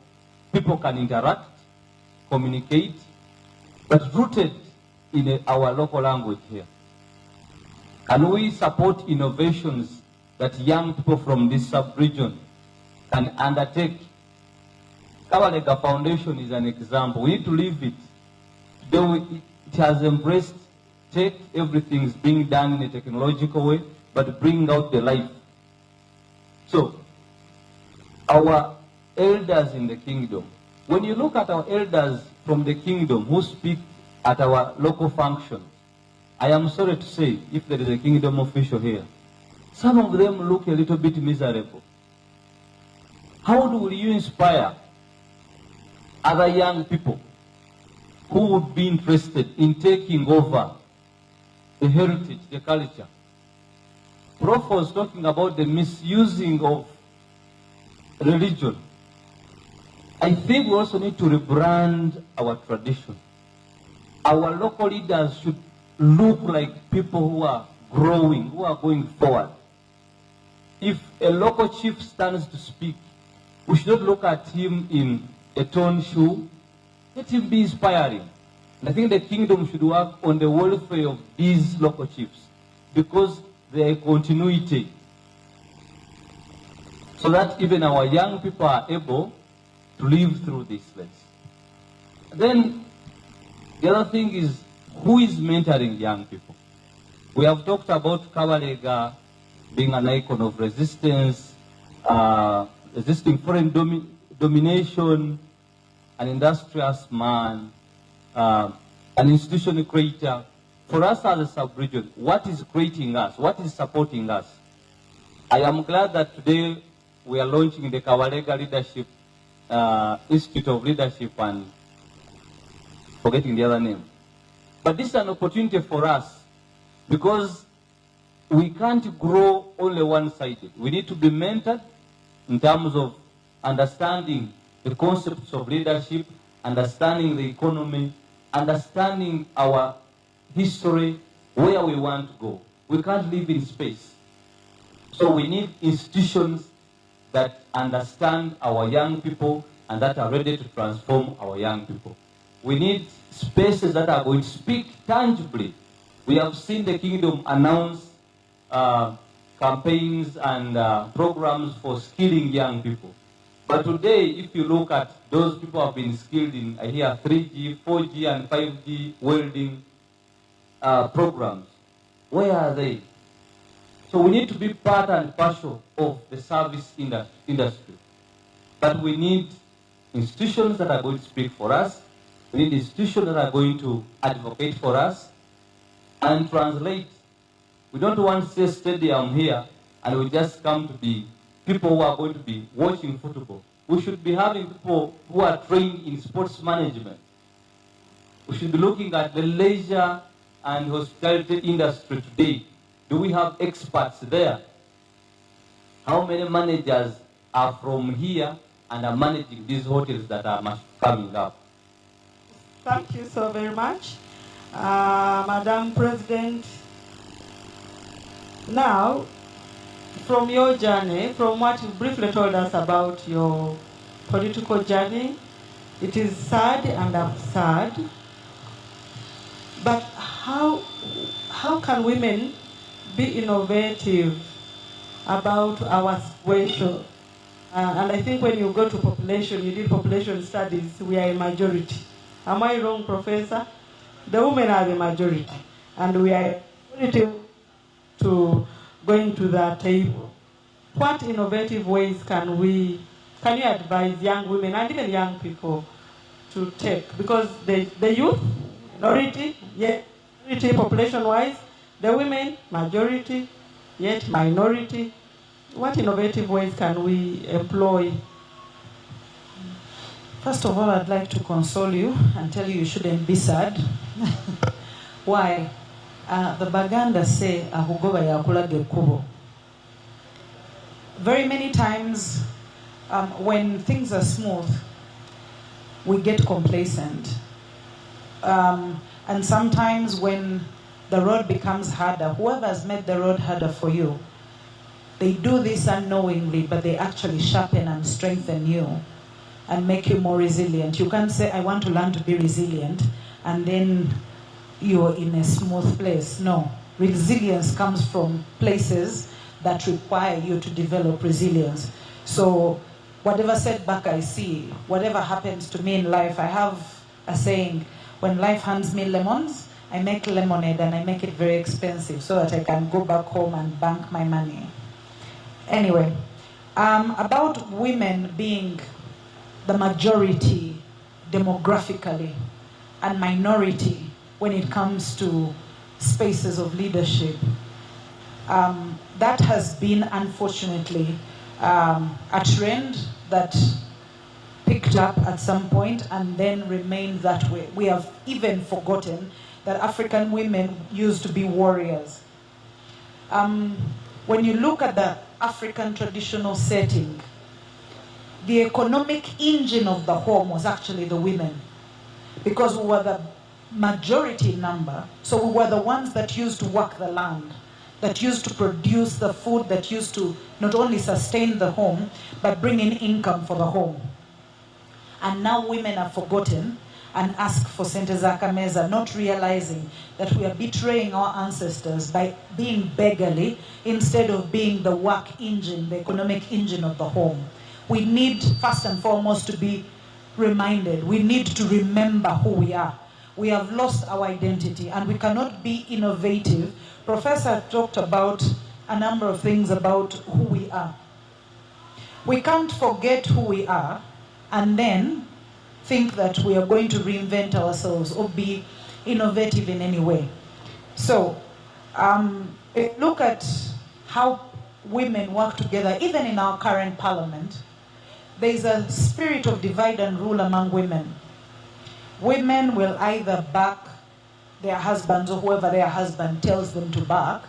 can interact, communicate, but rooted in our local language here. And we support innovations that young people from this sub-region can undertake. Kabalega Foundation is an example. We need to leave it. It has embraced tech, everything is being done in a technological way, but bring out the life. So, our elders in the kingdom, when you look at our elders from the kingdom who speak at our local functions, I am sorry to say, if there is a kingdom official here, some of them look a little bit miserable. How will you inspire other young people who would be interested in taking over the heritage, the culture? Prof was talking about the misusing of religion. I think we also need to rebrand our tradition. Our local leaders should look like people who are growing, who are going forward. If a local chief stands to speak, we should not look at him in a torn shoe. Let him be inspiring. And I think the kingdom should work on the welfare of these local chiefs because they are a continuity. So that even our young people are able to live through this lens. Then the other thing is, who is mentoring young people? We have talked about Kabalega being an icon of resistance, resisting foreign domination, an industrious man, an institution creator. For us as a sub-region, what is creating us? What is supporting us? I am glad that today we are launching the Kabalega Leadership Institute of Leadership and forgetting the other name. But this is an opportunity for us because we can't grow only one-sided. We need to be mentored in terms of understanding the concepts of leadership, understanding the economy, understanding our history, where we want to go. We can't live in space. So we need institutions that understand our young people and that are ready to transform our young people. We need spaces that are going to speak tangibly. We have seen the kingdom announce campaigns and programs for skilling young people. But today, if you look at those people who have been skilled in, I hear 3G, 4G, and 5G welding programs, where are they? So we need to be part and parcel of the service industry. But we need institutions that are going to speak for us. We need institutions that are going to advocate for us and translate. We don't want to say stadium here and we just come to be people who are going to be watching football. We should be having people who are trained in sports management. We should be looking at the leisure and hospitality industry today. Do we have experts there? How many managers are from here and are managing these hotels that are coming up? Thank you so very much, Madam President. Now, from your journey, from what you briefly told us about your political journey, it is sad and absurd. But how can women be innovative about our situation? And I think when you go to population, you did population studies, we are a majority. Am I wrong, Professor? The women are the majority. And we are a majority to going to the table. What innovative ways can you advise young women and even young people to take? Because the youth, minority, yet minority population-wise, the women, majority, yet minority. What innovative ways can we employ? First of all, I'd like to console you and tell you shouldn't be sad. Why? The Baganda say, "Ahugoba yakulage kubo." Very many times, when things are smooth, we get complacent. And sometimes when the road becomes harder, whoever has made the road harder for you, they do this unknowingly, but they actually sharpen and strengthen you and make you more resilient. You can't say, "I want to learn to be resilient," and then you're in a smooth place. No. Resilience comes from places that require you to develop resilience. So whatever setback I see, whatever happens to me in life, I have a saying, when life hands me lemons, I make lemonade and I make it very expensive so that I can go back home and bank my money. Anyway, about women being the majority demographically and minority when it comes to spaces of leadership, that has been unfortunately a trend that picked up at some point and then remained that way. We have even forgotten that African women used to be warriors. when you look at the African traditional setting, the economic engine of the home was actually the women, because we were the majority number, so we were the ones that used to work the land, that used to produce the food, that used to not only sustain the home, but bring in income for the home. And now women are forgotten and ask for Sente za Kameza, not realizing that we are betraying our ancestors by being beggarly instead of being the work engine, the economic engine of the home. We need, first and foremost, to be reminded. We need to remember who we are. We have lost our identity and we cannot be innovative. Professor talked about a number of things about who we are. We can't forget who we are and then think that we are going to reinvent ourselves or be innovative in any way. So, look at how women work together, even in our current parliament. There is a spirit of divide and rule among women. Women will either back their husbands or whoever their husband tells them to back,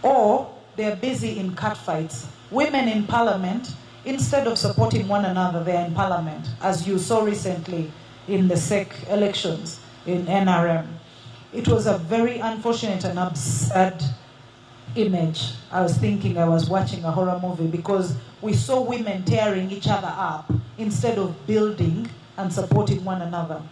or they're busy in catfights. Women in parliament, instead of supporting one another, they're in parliament, as you saw recently in the SEC elections in NRM. It was a very unfortunate and absurd image. I was thinking I was watching a horror movie because we saw women tearing each other up instead of building and supporting one another.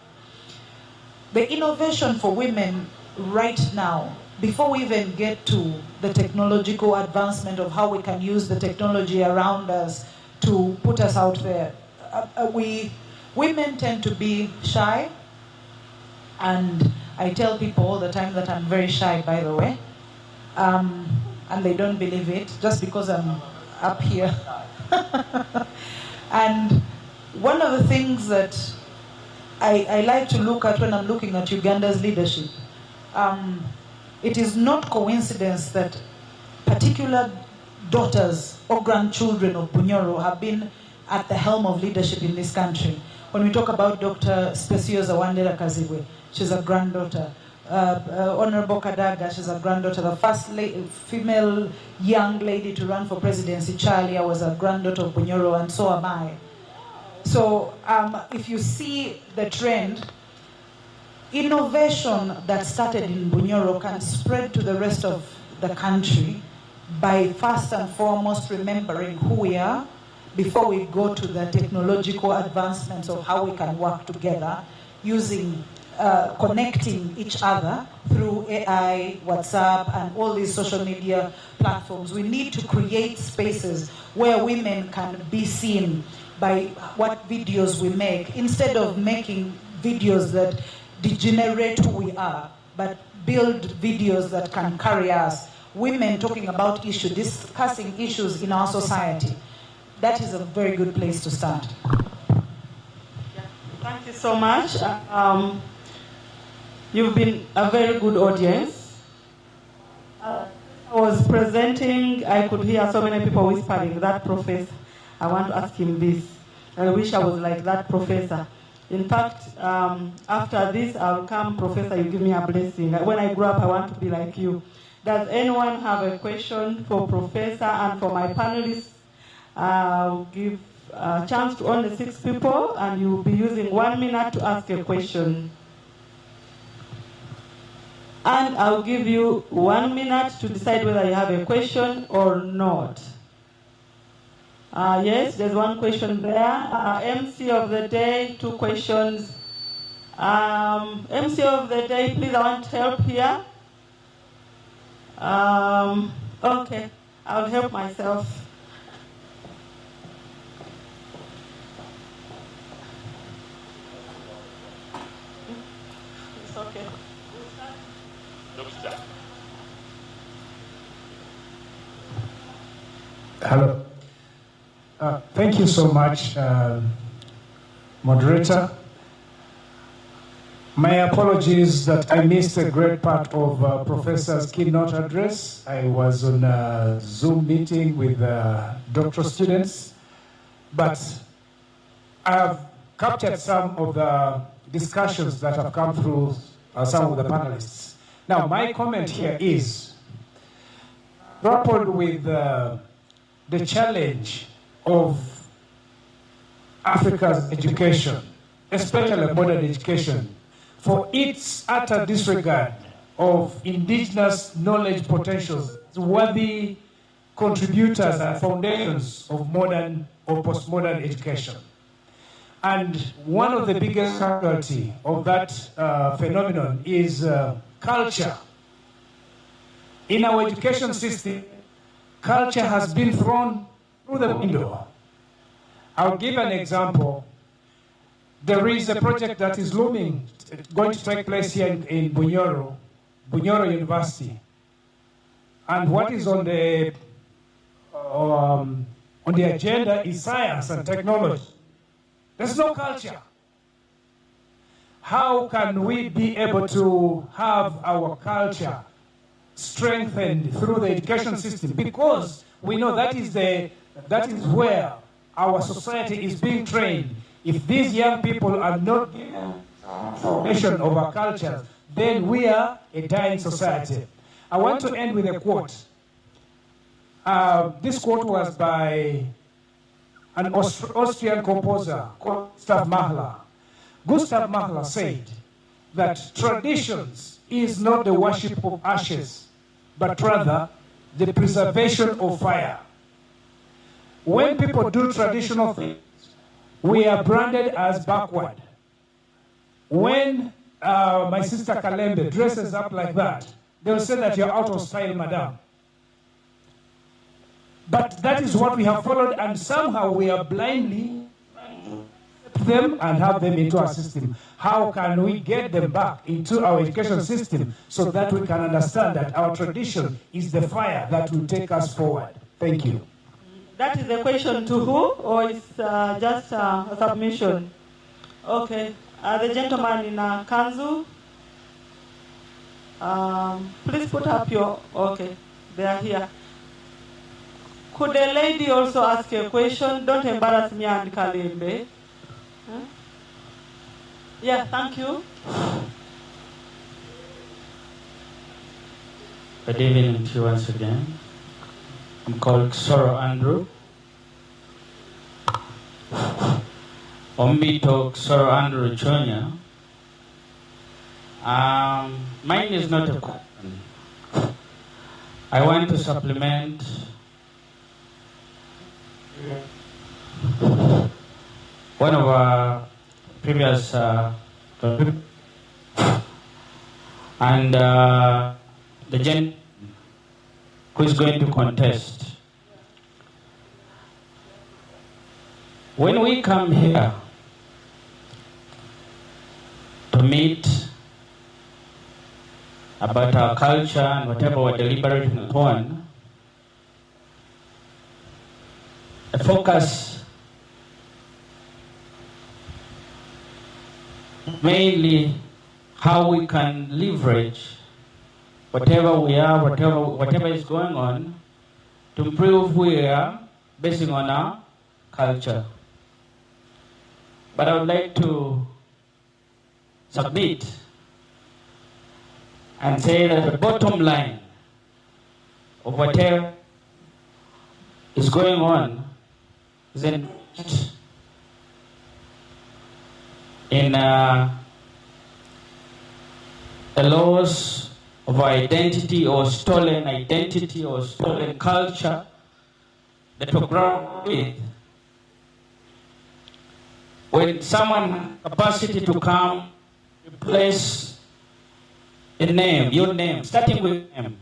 The innovation for women right now, before we even get to the technological advancement of how we can use the technology around us to put us out there, women tend to be shy, and I tell people all the time that I'm very shy, by the way, and they don't believe it just because I'm up here. And one of the things that I like to look at when I'm looking at Uganda's leadership, it is not coincidence that particular daughters or grandchildren of Bunyoro have been at the helm of leadership in this country. When we talk about Dr. Speciosa Wandera Kazibwe, she's a granddaughter. Honorable Kadaga, she's a granddaughter. The first female young lady to run for presidency, Charlia, was a granddaughter of Bunyoro, and so am I. So if you see the trend, innovation that started in Bunyoro can spread to the rest of the country by first and foremost remembering who we are before we go to the technological advancements of how we can work together using connecting each other through AI, WhatsApp, and all these social media platforms. We need to create spaces where women can be seen by what videos we make, instead of making videos that degenerate who we are, but build videos that can carry us. Women talking about issues, discussing issues in our society. That is a very good place to start. Thank you so much. You've been a very good audience. I was presenting, I could hear so many people whispering, that professor, I want to ask him this. I wish I was like that professor. In fact, after this, I'll come, Professor, you give me a blessing. When I grow up, I want to be like you. Does anyone have a question for Professor and for my panelists? I'll give a chance to only 6 people, and you'll be using 1 minute to ask a question. And I'll give you 1 minute to decide whether you have a question or not. Yes, there's one question there. MC of the day, 2 questions. MC of the day, please, I want help here. Okay, I'll help myself. It's okay. Hello. Thank you so much, moderator. My apologies that I missed a great part of Professor's keynote address. I was on a Zoom meeting with doctoral students, but I have captured some of the discussions that have come through some of the panelists. Now, my comment here is, grappled with the challenge of Africa's education, especially modern education, for its utter disregard of indigenous knowledge potentials, worthy contributors and foundations of modern or postmodern education. And one of the biggest casualty of that phenomenon is culture. In our education system, culture has been thrown through the window. I'll give an example. There is a project that is looming, going to take place here in Bunyoro University. And what is on the agenda is science and technology. There's no culture. How can we be able to have our culture strengthened through the education system? Because we know that is where our society is being trained. If these young people are not given information of our culture, then we are a dying society. I want to end with a quote. This quote was by an Austrian composer called Gustav Mahler. Gustav Mahler said that traditions is not the worship of ashes, but rather the preservation of fire. When people do traditional things, we are branded as backward. When my sister Kalembe dresses up like that, they'll say that you're out of style, madam. But that is what we have followed, and somehow we are blindly accept them and have them into our system. How can we get them back into our education system so that we can understand that our tradition is the fire that will take us forward? Thank you. That is a question to who, or is just a submission? Okay. The gentleman in Kanzu, please put up your, okay, they are here. Could a lady also ask a question? Don't embarrass me and Kalembe. Huh? Yeah, thank you. Good evening to you once again. I'm called Soro Andrew. Ombito Soro Andrew Chonya. Mine is not a question. I want to supplement one of our previous and the gentleman who is going to contest. When we come here to meet about our culture and whatever we're deliberating upon, the focus mainly how we can leverage whatever we are, whatever is going on, to improve who we are, based on our culture. But I would like to submit and say that the bottom line of whatever is going on is in a loss of identity or stolen culture that we're grown with. When someone has capacity to come, replace a name, your name, starting with name.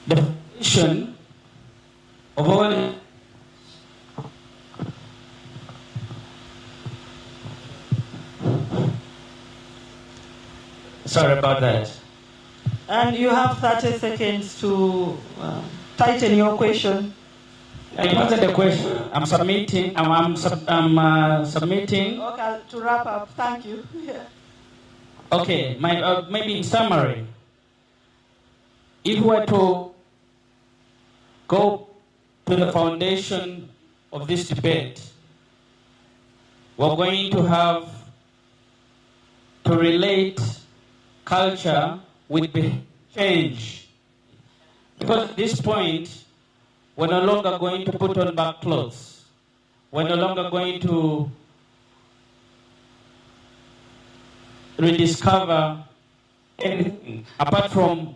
The foundation of all sorry about that. And you have 30 seconds to tighten your question. It wasn't a question. I'm submitting. I'm submitting. Okay, to wrap up. Thank you. Yeah. Okay, maybe in summary, if we were to go to the foundation of this debate, we're going to have to relate culture with behavior. change. Because at this point, we're no longer going to put on back clothes. We're no longer going to rediscover anything apart from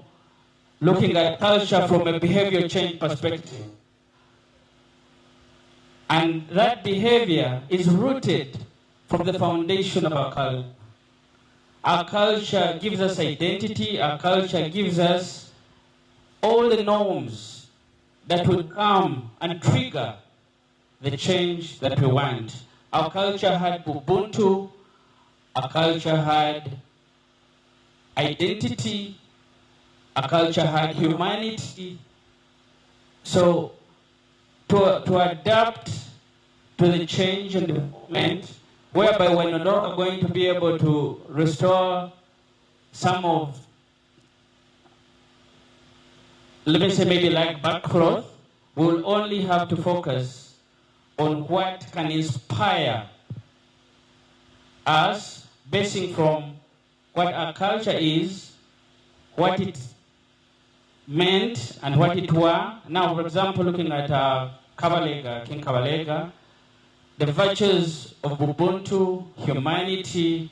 looking at culture from a behavior change perspective. And that behavior is rooted from the foundation of our culture. Our culture gives us identity, our culture gives us all the norms that will come and trigger the change that we want. Our culture had Ubuntu, our culture had identity, our culture had humanity. So to adapt to the change and development, whereby we're no longer going to be able to restore some of, let me say maybe like backcloth, we'll only have to focus on what can inspire us, basing from what our culture is, what it meant and what it were. Now, for example, looking at Kabalega, King Kabalega, the virtues of Ubuntu, humanity,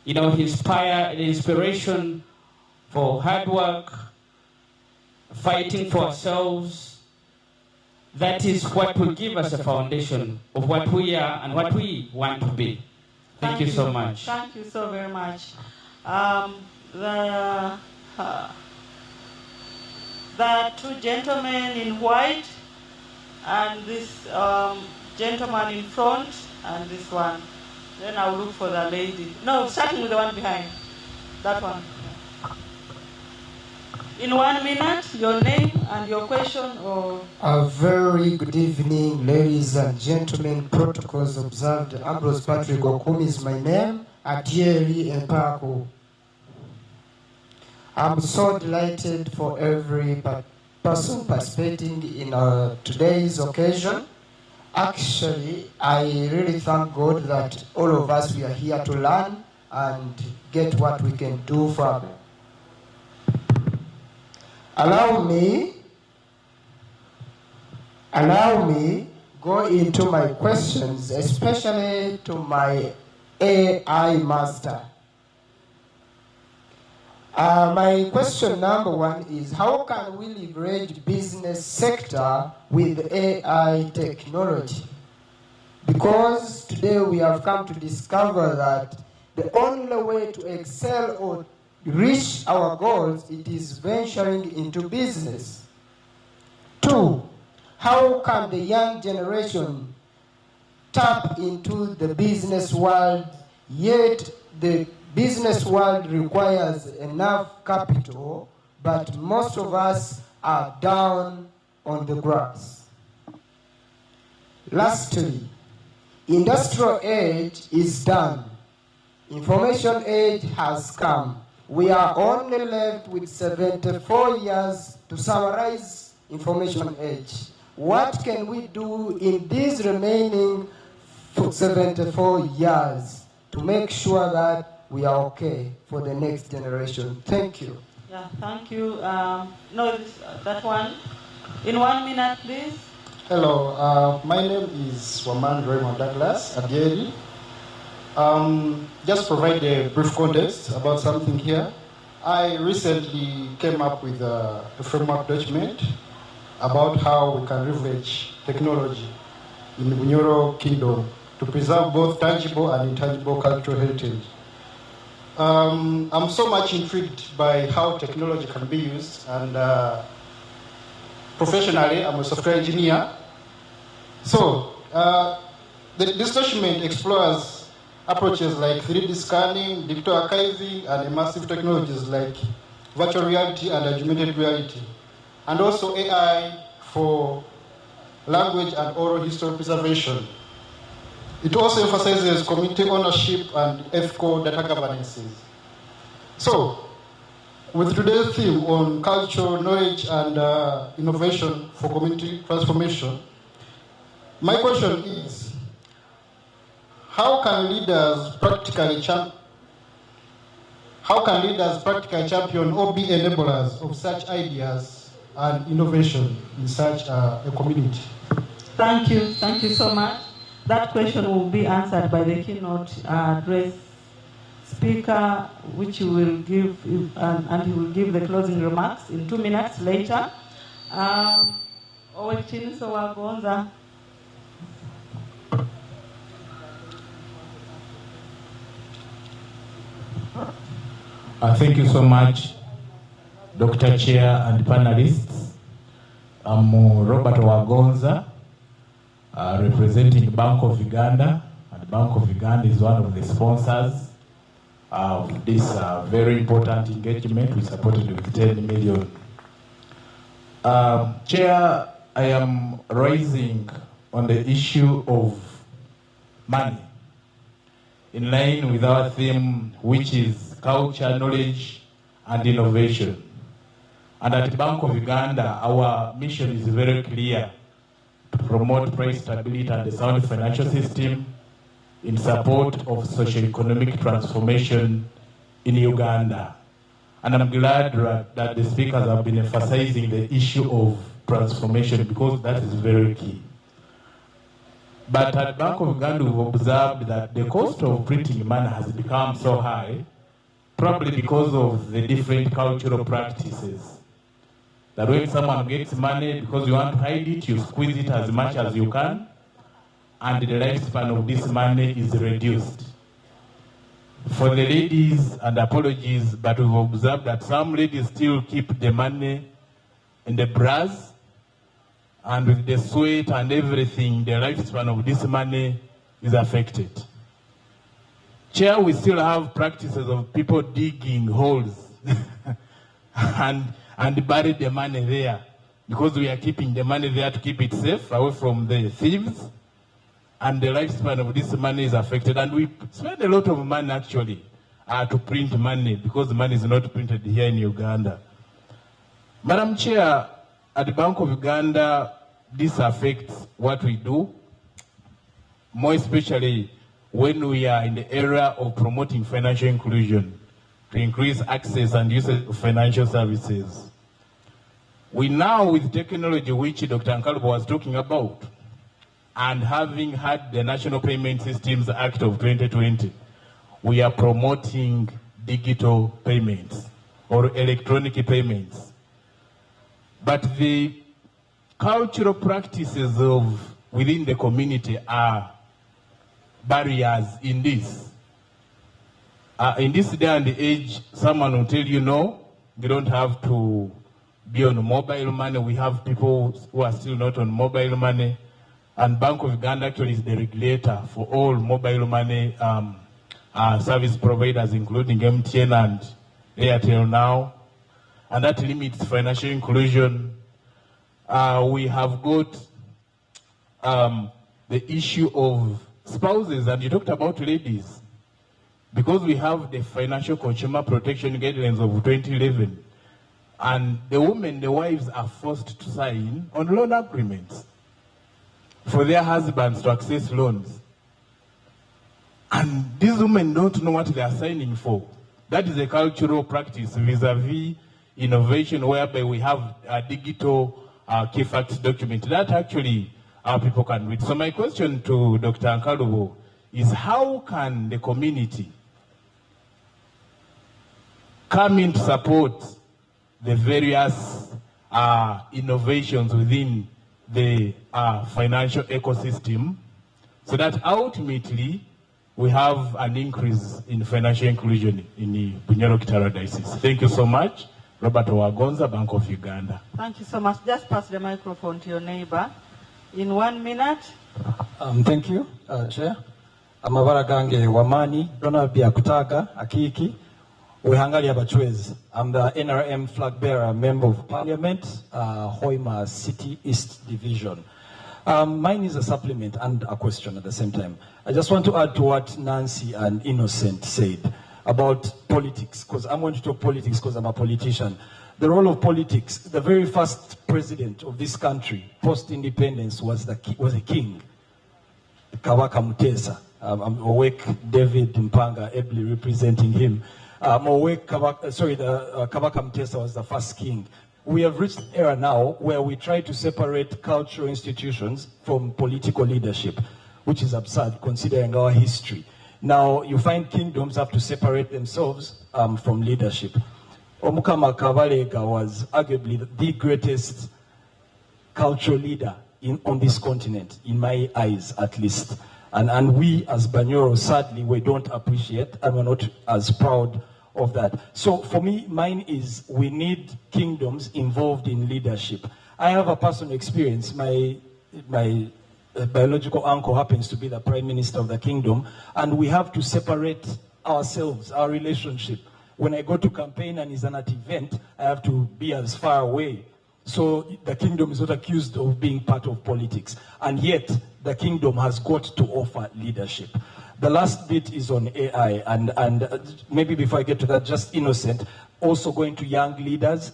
the inspiration for hard work, fighting for ourselves. That is what will give us a foundation of what we are and what we want to be. Thank you so much. Thank you so very much. The two gentlemen in white and this gentleman in front and this one. Then I'll look for the lady. No, starting with the one behind. That one. In 1 minute, your name and your question or... A very good evening, ladies and gentlemen. Protocols observed. Ambrose Patrick Okumi is my name. Atieri Empako. I'm so delighted for every person participating in today's occasion. Actually, I really thank God that all of us, we are here to learn and get what we can do from it. Allow me go into my questions, especially to my AI master. My question number one is, how can we leverage business sector with AI technology? Because today we have come to discover that the only way to excel or reach our goals, it is venturing into business. 2, how can the young generation tap into the business world, yet the business world requires enough capital, but most of us are down on the grass. Lastly, industrial age is done. Information age has come. We are only left with 74 years to summarize information age. What can we do in these remaining 74 years to make sure that we are okay for the next generation? Thank you. Yeah, thank you. That one. In 1 minute, please. Hello, my name is Waman Raymond Douglas Adieri. Just provide a brief context about something here. I recently came up with a framework document about how we can leverage technology in the Bunyoro Kingdom to preserve both tangible and intangible cultural heritage. I'm so much intrigued by how technology can be used, and professionally, I'm a software engineer. So, this document explores approaches like 3D scanning, digital archiving, and immersive technologies like virtual reality and augmented reality, and also AI for language and oral history preservation. It also emphasizes community ownership and ethical data governances. So, with today's theme on culture, knowledge, and innovation for community transformation, my question is, how can leaders practically how can leaders practically champion or be enablers of such ideas and innovation in such a community? Thank you so much. That question will be answered by the keynote address speaker, which he will give, and he will give the closing remarks in 2 minutes later. Owek Wagonza. Thank you so much, Dr. Chair and panelists. I'm Robert Wagonza, representing Bank of Uganda, and Bank of Uganda is one of the sponsors of this very important engagement. We supported with 10 million. Chair, I am raising on the issue of money, in line with our theme, which is culture, knowledge, and innovation. And at Bank of Uganda, our mission is very clear: to promote price stability and a sound financial system in support of socio-economic transformation in Uganda. And I'm glad that the speakers have been emphasizing the issue of transformation, because that is very key. But at Bank of Uganda, we've observed that the cost of printing money has become so high, probably because of the different cultural practices. That when someone gets money, because you want to hide it, you squeeze it as much as you can, and the lifespan of this money is reduced. For the ladies, and apologies, but we've observed that some ladies still keep the money in the bras, and with the sweat and everything, the lifespan of this money is affected. Chair, we still have practices of people digging holes and bury the money there, because we are keeping the money there to keep it safe, away from the thieves, and the lifespan of this money is affected. And we spend a lot of money actually to print money, because money is not printed here in Uganda. Madam Chair, at the Bank of Uganda, this affects what we do, more especially when we are in the era of promoting financial inclusion to increase access and usage of financial services. We now, with technology, which Dr. Nkalubo was talking about, and having had the National Payment Systems Act of 2020, we are promoting digital payments or electronic payments. But the cultural practices of within the community are barriers in this. In this day and age, someone will tell you, no, you don't have to be on mobile money. We have people who are still not on mobile money. And Bank of Uganda actually is the regulator for all mobile money service providers, including MTN and Airtel now. And that limits financial inclusion. We have got the issue of spouses, and you talked about ladies, because we have the Financial Consumer Protection Guidelines of 2011, and the women, the wives, are forced to sign on loan agreements for their husbands to access loans. And these women don't know what they are signing for. That is a cultural practice vis-a-vis innovation, whereby we have a digital key facts document that actually our people can read. So my question to Dr. Nkalubo is, how can the community come in to support the various innovations within the financial ecosystem, so that ultimately we have an increase in financial inclusion in the Bunyoro-Kitara diocese? Thank you so much. Robert Wagonza, Bank of Uganda. Thank you so much. Just pass the microphone to your neighbor in 1 minute. Thank you, Chair. Amabara gange wamani, dona bia kutaga, akiki, uhangali abachwezi. I'm the NRM flag bearer, Member of Parliament, Hoima City East Division. Mine is a supplement and a question at the same time. I just want to add to what Nancy and Innocent said about politics, because I'm going to talk politics because I'm a politician. The role of politics, the very first president of this country, post-independence, was a king, Kabaka Mutesa. Owek, David Mpanga, ably representing him. Owek, Kabaka Mutesa was the first king. We have reached an era now where we try to separate cultural institutions from political leadership, which is absurd considering our history. Now, you find kingdoms have to separate themselves from leadership. Omukama Kabalega was arguably the greatest cultural leader on this continent, in my eyes at least. And we as Bunyoro, sadly, we don't appreciate and we're not as proud of that. So for me, mine is we need kingdoms involved in leadership. I have a personal experience. My biological uncle happens to be the prime minister of the kingdom, and we have to separate ourselves, our relationship. When I go to campaign and is an event, I have to be as far away. So the kingdom is not accused of being part of politics. And yet, the kingdom has got to offer leadership. The last bit is on AI, and maybe before I get to that, just innocent, also going to young leaders.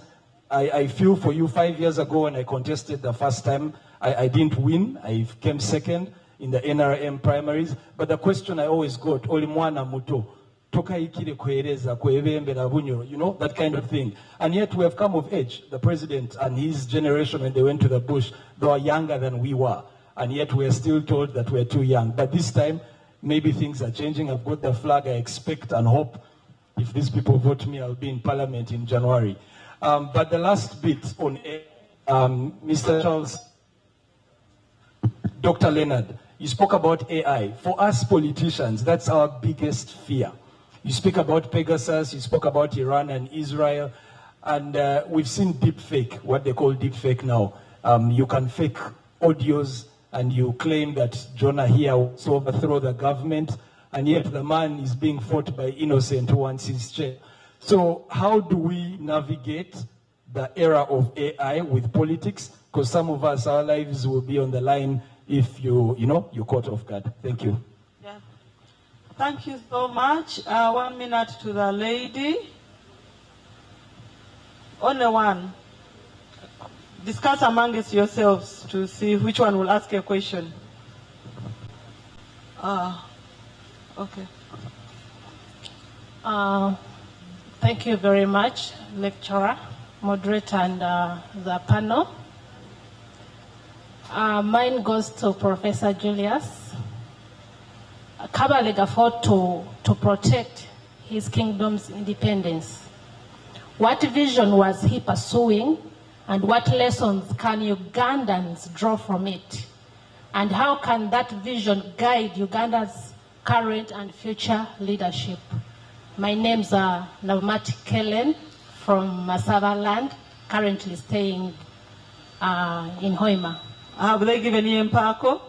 I feel for you, 5 years ago when I contested the first time, I didn't win. I came second in the NRM primaries. But the question I always got, Oli mwana muto, toka ikile kueleza kuebembe na Bunyoro, you know, that kind of thing. And yet we have come of age. The president and his generation, when they went to the bush, they were younger than we were. And yet we are still told that we're too young. But this time, maybe things are changing. I've got the flag. I expect and hope if these people vote me, I'll be in parliament in January. But the last bit on Mr. Charles, Dr. Leonard, you spoke about AI. For us politicians, that's our biggest fear. You speak about Pegasus, you spoke about Iran and Israel, and we've seen deepfake, what they call deepfake now. You can fake audios and you claim that Jonah here will overthrow the government, and yet the man is being fought by innocent who wants his chair. So how do we navigate the era of AI with politics? Because some of us, our lives will be on the line if you're caught off guard. Thank you. Yeah. Thank you so much. 1 minute to the lady. Only one. Discuss amongst yourselves to see which one will ask a question. Okay. Thank you very much, lecturer, moderator, and the panel. Mine goes to Professor Julius. Kabalega fought to protect his kingdom's independence. What vision was he pursuing, and what lessons can Ugandans draw from it? And how can that vision guide Uganda's current and future leadership? My name's Naumati Kellen from Masava land, currently staying in Hoima. Have they given you Mpako?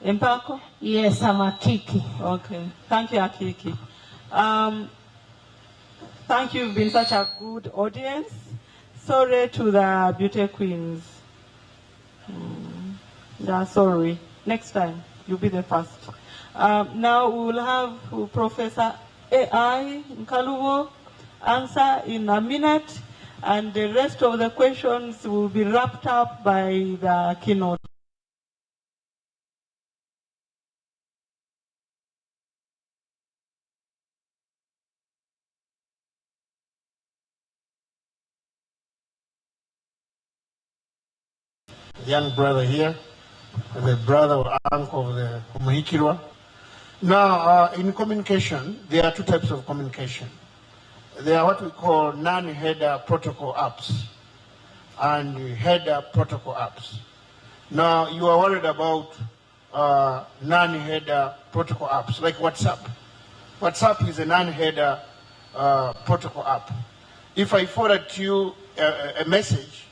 Mpako? Yes, I'm Akiki. Okay. Thank you, Akiki. Thank you. You've been such a good audience. Sorry to the beauty queens. Yeah, sorry. Next time, you'll be the first. Now we will have Professor AI Nkalubo answer in a minute, and the rest of the questions will be wrapped up by the keynote. Young brother here, the brother or uncle of the Omukama. Now, in communication, there are two types of communication. There are what we call non-header protocol apps and header protocol apps. Now, you are worried about non-header protocol apps, like WhatsApp. WhatsApp is a non-header protocol app. If I forward to you a message,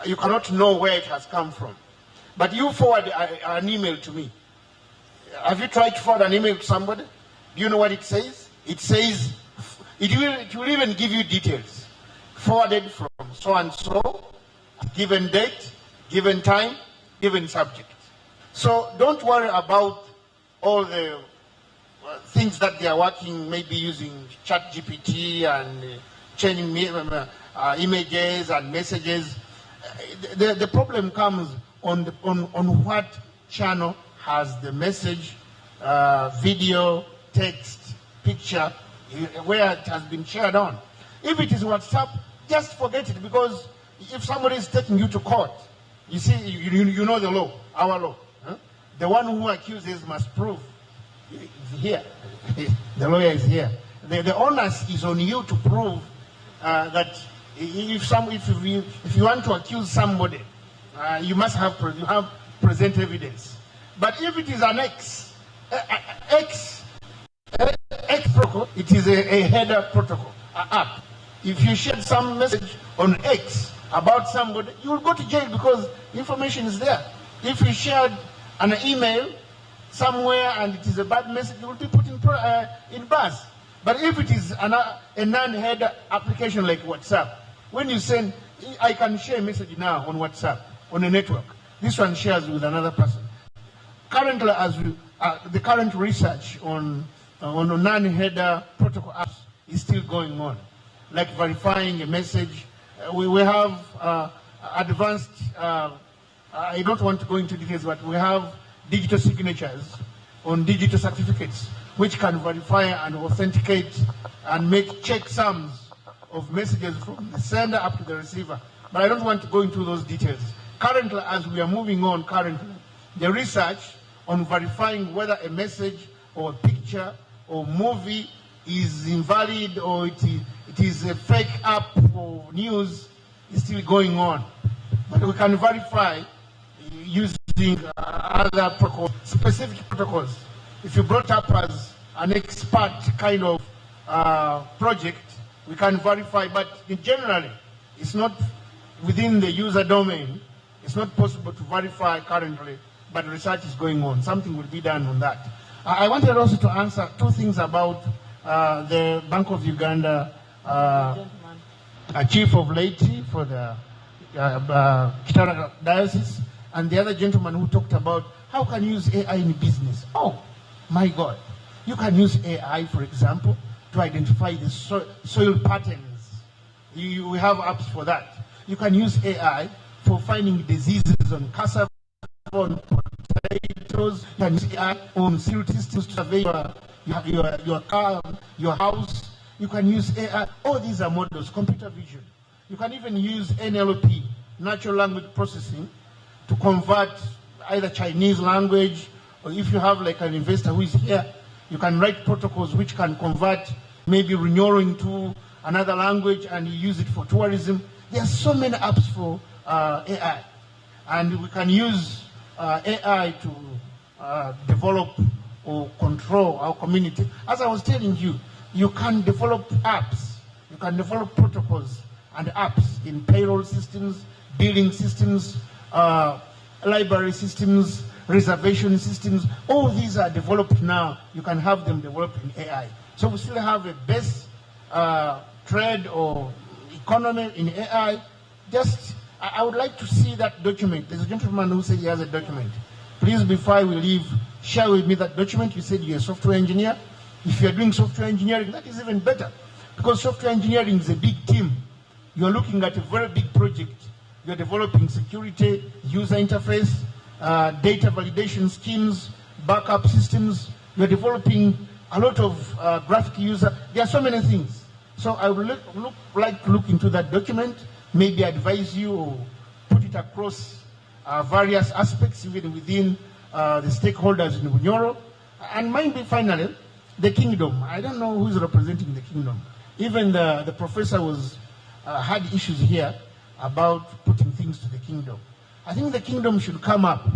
you cannot know where it has come from. But you forward an email to me. Have you tried to forward an email to somebody? Do you know what it says? It says, it will even give you details. Forwarded from so-and-so, given date, given time, given subject. So don't worry about all the things that they are working, maybe using ChatGPT and changing images and messages. The problem comes on what channel has the message, video, text, picture where it has been shared on. If it is WhatsApp, just forget it, because if somebody is taking you to court, you see, you know the law, our law. Huh? The one who accuses must prove. It's here. The lawyer is here. The onus is on you to prove that if you want to accuse somebody, you must have present evidence. But if it is an X protocol, it is a header protocol, app. If you share some message on X about somebody, you will go to jail because information is there. If you shared an email somewhere and it is a bad message, you will be put in bars. But if it is a non-header application like WhatsApp, when you send, I can share a message now on WhatsApp, on a network. This one shares with another person. Currently, the current research on non-header protocol apps is still going on, like verifying a message. We have advanced, I don't want to go into details, but we have digital signatures on digital certificates, which can verify and authenticate and make checksums of messages from the sender up to the receiver. But I don't want to go into those details. Currently, as we are moving on the research on verifying whether a message or a picture or movie is invalid or it is a fake app or news is still going on. But we can verify using other protocols, specific protocols. If you brought up as an expert kind of project, we can verify, but generally, it's not within the user domain. It's not possible to verify currently, but research is going on. Something will be done on that. I wanted also to answer two things about the Bank of Uganda chief of laity for the Kitara diocese, and the other gentleman who talked about how can you use AI in business. Oh, my God. You can use AI, for example, to identify the soil patterns. You have apps for that. You can use AI for finding diseases on cassava, on potatoes. You can use AI on security systems to survey your car, your house. You can use AI. All these are models, computer vision. You can even use NLP, natural language processing, to convert either Chinese language, or if you have like an investor who is here, you can write protocols which can convert maybe Bunyoro into another language and you use it for tourism. There are so many apps for AI. And we can use AI to develop or control our community. As I was telling you, you can develop apps, you can develop protocols and apps in payroll systems, billing systems, library systems, reservation systems. All these are developed now. You can have them developed in AI. So we still have a base trade or economy in AI. I would like to see that document. There's a gentleman who said he has a document. Please, before we leave, share with me that document. You said you're a software engineer. If you're doing software engineering, that is even better. Because software engineering is a big team. You're looking at a very big project. You're developing security, user interface, data validation schemes, backup systems. You're developing a lot of graphic user. There are so many things. So I would like to look into that document, maybe advise you or put it across various aspects even within the stakeholders in Bunyoro. And maybe finally, the kingdom. I don't know who's representing the kingdom. Even the professor had issues here about putting things to the kingdom. I think the kingdom should come up.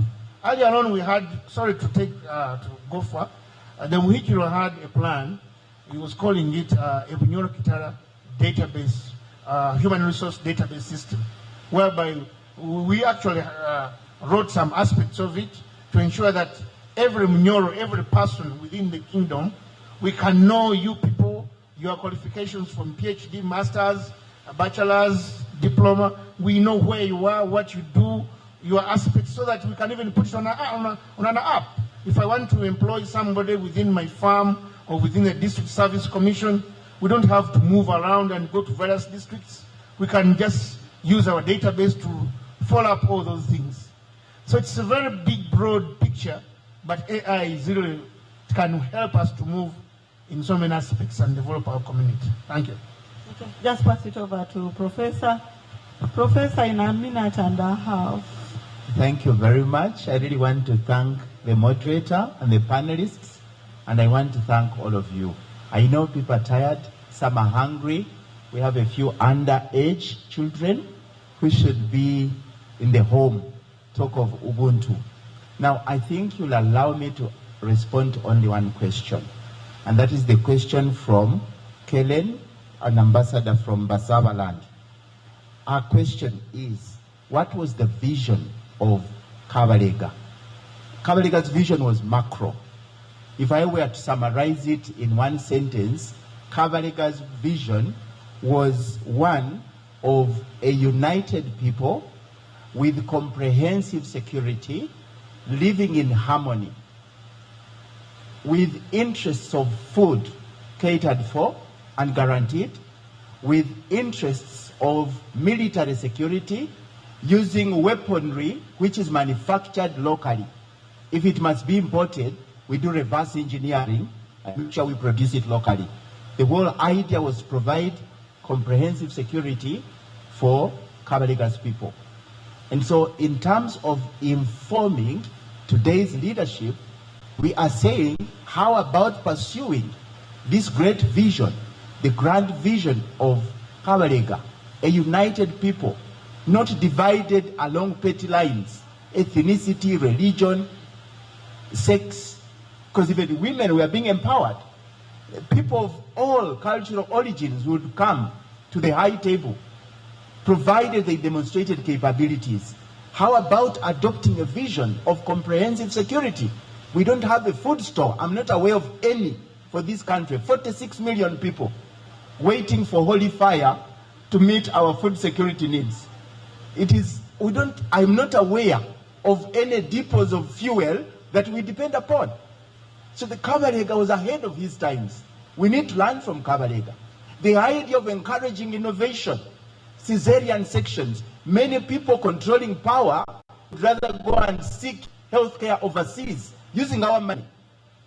Earlier on we had, to go for, the Muhikiro had a plan. He was calling it a Bunyoro-Kitara database, human resource database system, whereby we actually wrote some aspects of it to ensure that every Bunyoro, every person within the kingdom, we can know you people, your qualifications from PhD, masters, bachelor's, diploma. We know where you are, what you do, your aspects, so that we can even put it on an app. If I want to employ somebody within my farm or within a district service commission, we don't have to move around and go to various districts. We can just use our database to follow up all those things. So it's a very big, broad picture, but AI is really can help us to move in so many aspects and develop our community. Thank you. Okay. Just pass it over to Professor. Professor, in a minute and a half. Thank you very much. I really want to thank the moderator and the panelists, and I want to thank all of you. I know people are tired, some are hungry. We have a few underage children who should be in the home. Talk of Ubuntu. Now, I think you'll allow me to respond to only one question, and that is the question from Kellen, an ambassador from Basava land. Our question is, what was the vision of Kabalega? Kabalega's vision was macro. If I were to summarize it in one sentence, Kabalega's vision was one of a united people with comprehensive security, living in harmony, with interests of food catered for and guaranteed, with interests of military security, using weaponry which is manufactured locally. If it must be imported, we do reverse engineering and make sure we produce it locally. The whole idea was to provide comprehensive security for Kabalega's people. And so in terms of informing today's leadership, we are saying, how about pursuing this great vision, the grand vision of Kabalega, a united people, not divided along petty lines, ethnicity, religion, sex, because even women were being empowered. People of all cultural origins would come to the high table, provided they demonstrated capabilities. How about adopting a vision of comprehensive security? We don't have a food store. I'm not aware of any for this country. 46 million people waiting for holy fire to meet our food security needs. I'm not aware of any depots of fuel that we depend upon. So the Kabalega was ahead of his times. We need to learn from Kabalega. The idea of encouraging innovation, cesarean sections, many people controlling power would rather go and seek healthcare overseas using our money.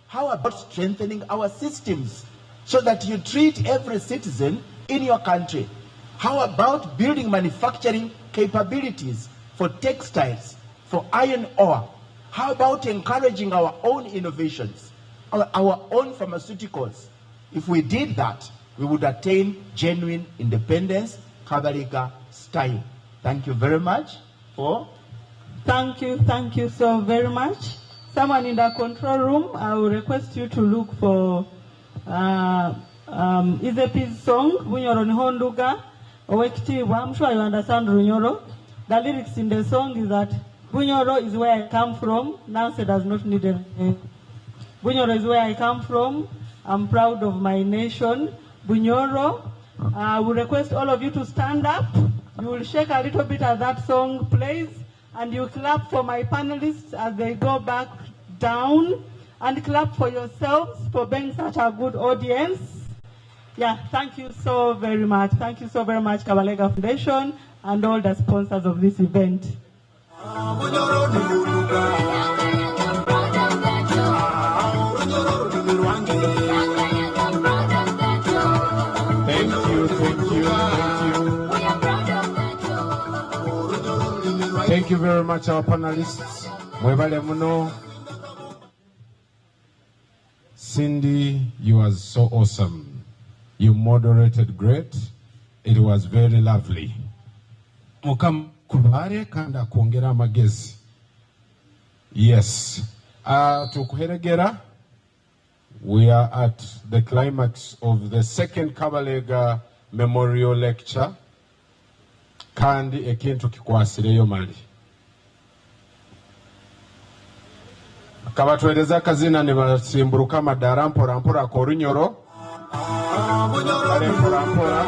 How about strengthening our systems so that you treat every citizen in your country? How about building manufacturing capabilities for textiles, for iron ore? How about encouraging our own innovations, our own pharmaceuticals? If we did that, we would attain genuine independence, Kabalega style. Thank you very much for... Thank you so very much. Someone in the control room, I will request you to look for Izepi's song, Bunyoro-Kitara, Owek. I'm sure you understand Bunyoro. The lyrics in the song is that Bunyoro is where I come from. Nancy does not need a name. Bunyoro is where I come from. I'm proud of my nation. Bunyoro. I will request all of you to stand up. You will shake a little bit as that song plays, and you clap for my panelists as they go back down, and clap for yourselves for being such a good audience. Yeah, thank you so very much. Thank you so very much, Kabalega Foundation, and all the sponsors of this event. Thank you very much, our panelists. Mwebale muno. Cindy, you are so awesome. You moderated great. It was very lovely. Omukama kubare kanda kuongera magezi. Yes. Tukuheregera. We are at the climax of the second Kabalega Memorial Lecture. Kandi ekintu kikwasireyo mali. Kabatwereza kazina ne basimburuka madara mpora ko Runyoro. Mpora.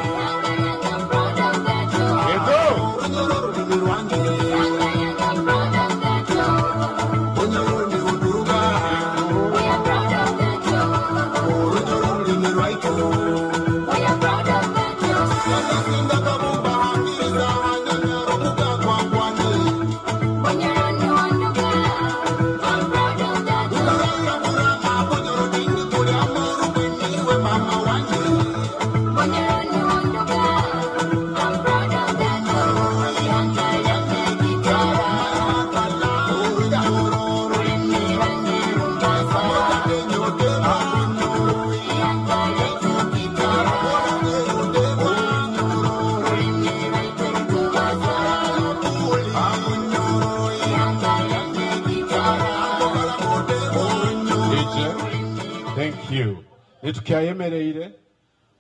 netukyayemereire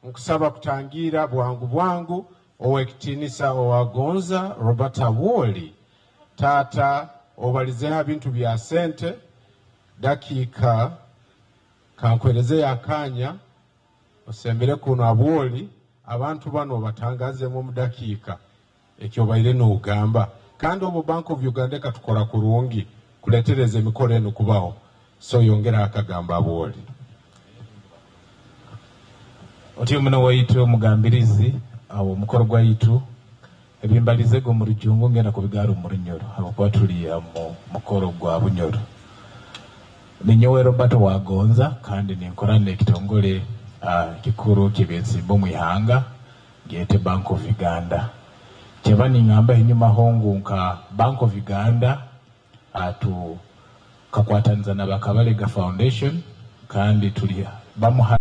nkusaba kutangira bwangu Owek owagonza Robert Awoli tata obalizeho bintu bya sente dakika kankwereze akanya osembere kuno Awoli abantu bano batangaze mu dakika ekyo baire no ugamba kandi obo Bank of Uganda katukola kurungi kuletereze emikolo eno kubaho so yongera akagamba Awoli. Oti muno waitu omugambirizi awo mukoro gwaitu ebimbalize go mu rujungu ngena kubigara mu runyoro abo kwatuliya mu mukoro gwa Bunyoro ninyowe Robert wagonza kandi ninkorane ekitongole kikuru kibensimbo mu ihanga gete Bank of Uganda cheba ningamba inyuma hongu nka Bank of Uganda atu kakwatanza na Kabalega Foundation kandi tulia bamuha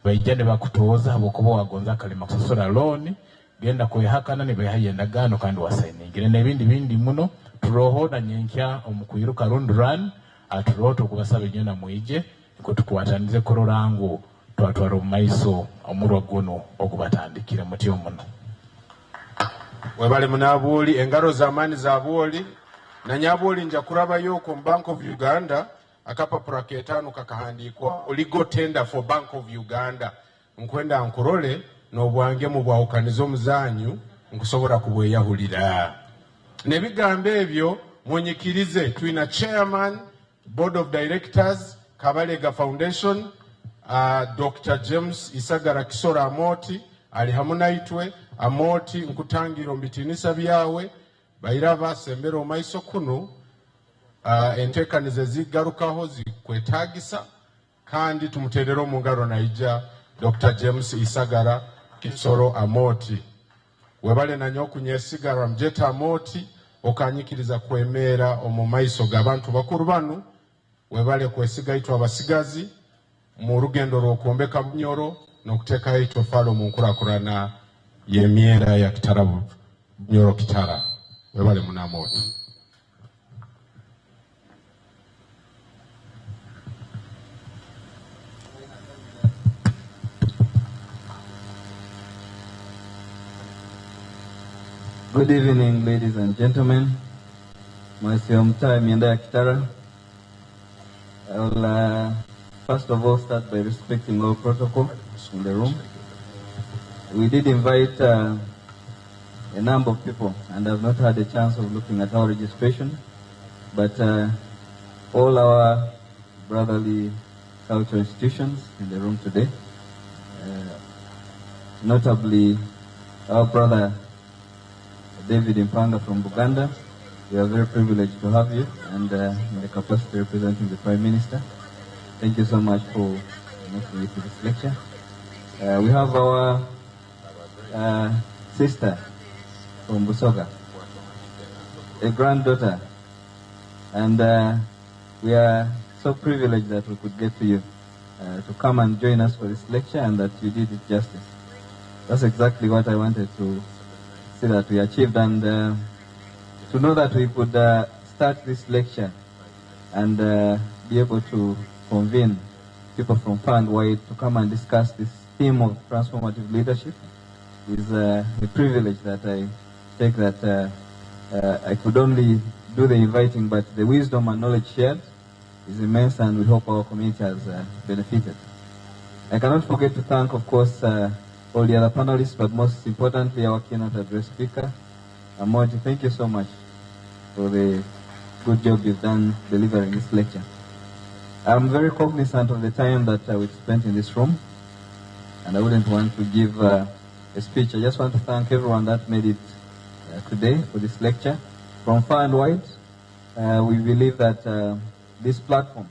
baijane bakutoza abokubo wagonza kalima kusosora loan genda kwehakana ne behayenda gano kandi wasayiningire nebindi muno turoho na nyenkya omukuyiruka run aturoto kubasaba nyona mwije ko tukwatanize kororango twatwaro maiso omurwa gono okubatandikira mutiyo muno webale munabuli engaro zamani za Aboli na nyabuli nja kuraba yoko Bank of Uganda akapapura ketano kakahandikwa legal tender for Bank of Uganda nkwenda nkurole n'obwange mu bwawukanizo muzanyu nkusobora kubweyahulira nebigambo ebyo mwenyekirize tuina chairman board of directors Kabalega Foundation Dr. James Isagara Kisora Amoti ali hamunaitwe Amoti nkutangira mbitinisa byawe bairava sembero maiso kuno entekanize zigarukaho zikwetagisa kandi tumuterero mu ngaro naija Dr. James Isagara Kisoro Amoti webale na nyoku nyesigara mjeta Amoti okanyikiriza kwemera omu maiso g'abantu bakuru banu webale kwesiga itwa abasigazi mu rugendo rw'okuombeka Bunyoro n'okuteka itwa falo mu nkurakurana y'emyera ya Kitarabu Bunyoro-Kitara webale munamoti. Good evening, ladies and gentlemen. Mwasi Omukama Kabalega. I'll first of all start by respecting all protocol in the room. We did invite a number of people, and I've not had a chance of looking at our registration, but all our brotherly cultural institutions in the room today, notably our brother David Mpanga from Uganda. We are very privileged to have you, and in the capacity representing the Prime Minister. Thank you so much for making it to this lecture. We have our sister from Busoga, a granddaughter, and we are so privileged that we could get to you to come and join us for this lecture, and that you did it justice. That's exactly what I wanted to see that we achieved, and to know that we could start this lecture and be able to convene people from far and wide to come and discuss this theme of transformative leadership is a privilege that I take, that I could only do the inviting, but the wisdom and knowledge shared is immense, and we hope our community has benefited. I cannot forget to thank, of course, all the other panelists, but most importantly, our keynote address speaker, Monty. Thank you so much for the good job you've done delivering this lecture. I'm very cognizant of the time that we've spent in this room, and I wouldn't want to give a speech. I just want to thank everyone that made it today for this lecture. From far and wide, we believe that this platform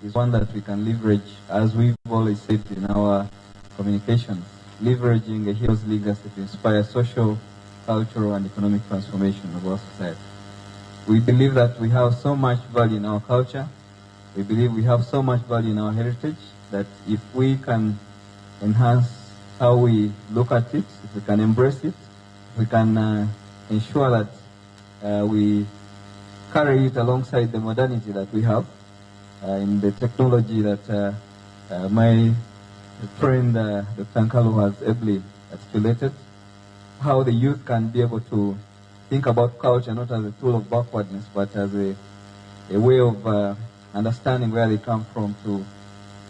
is one that we can leverage, as we've always said in our communications, leveraging a hero's legacy to inspire social, cultural, and economic transformation of our society. We believe that we have so much value in our culture. We believe we have so much value in our heritage that if we can enhance how we look at it, if we can embrace it, if we can ensure that we carry it alongside the modernity that we have in the technology that my friend Dr. Nkalu has ably articulated, how the youth can be able to think about culture not as a tool of backwardness, but as a way of understanding where they come from, to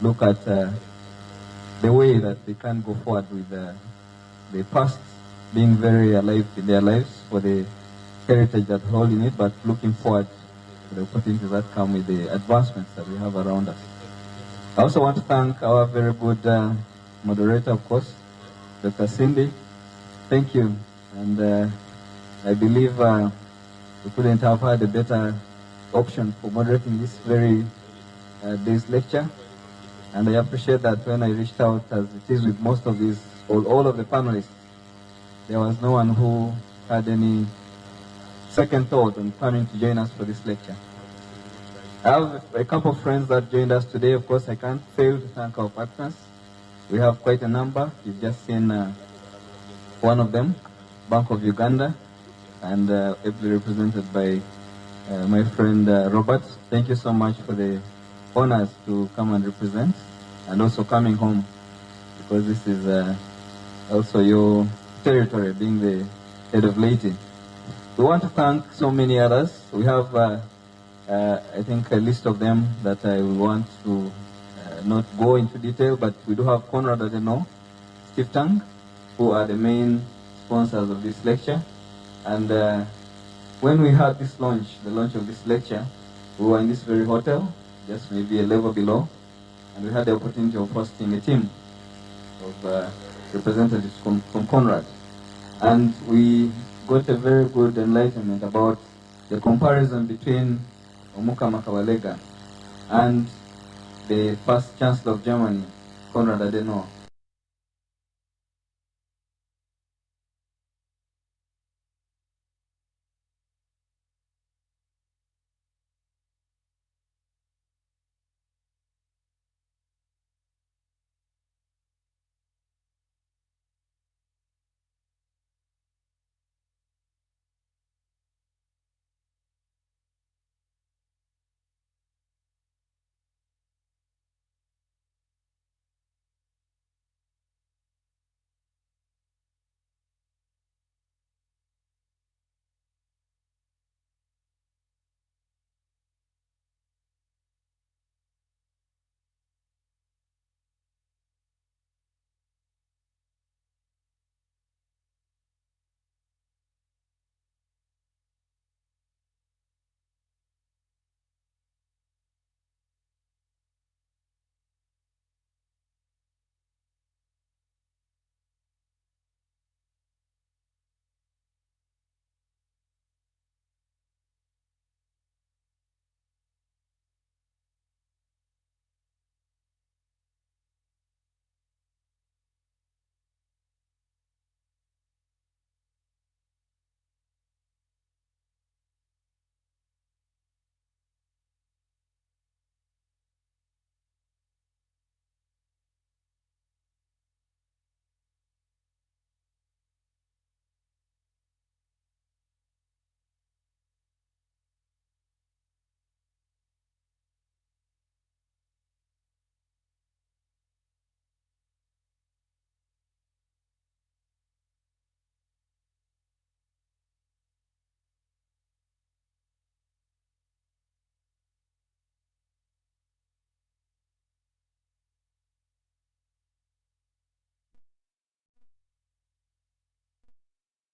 look at the way that they can go forward with the past being very alive in their lives, for the heritage that hold in it, but looking forward to the opportunities that come with the advancements that we have around us. I also want to thank our very good moderator, of course, Dr. Cindy. Thank you, and I believe we couldn't have had a better option for moderating this very day's lecture. And I appreciate that when I reached out, as it is with most of these, all of the panelists, there was no one who had any second thought on coming to join us for this lecture. I have a couple of friends that joined us today. Of course, I can't fail to thank our partners. We have quite a number. You've just seen one of them, Bank of Uganda, and ably represented by my friend Robert. Thank you so much for the honors to come and represent, and also coming home, because this is also your territory, being the head of Leyte. We want to thank so many others. We have, I think, a list of them that I will want to not go into detail, but we do have Konrad, Adenauer, Stiftung, who are the main sponsors of this lecture. And when we had this launch, the launch of this lecture, we were in this very hotel, just maybe a level below, and we had the opportunity of hosting a team of representatives from Konrad. And we got a very good enlightenment about the comparison between Omukama Kabalega and the first Chancellor of Germany, Konrad Adenauer.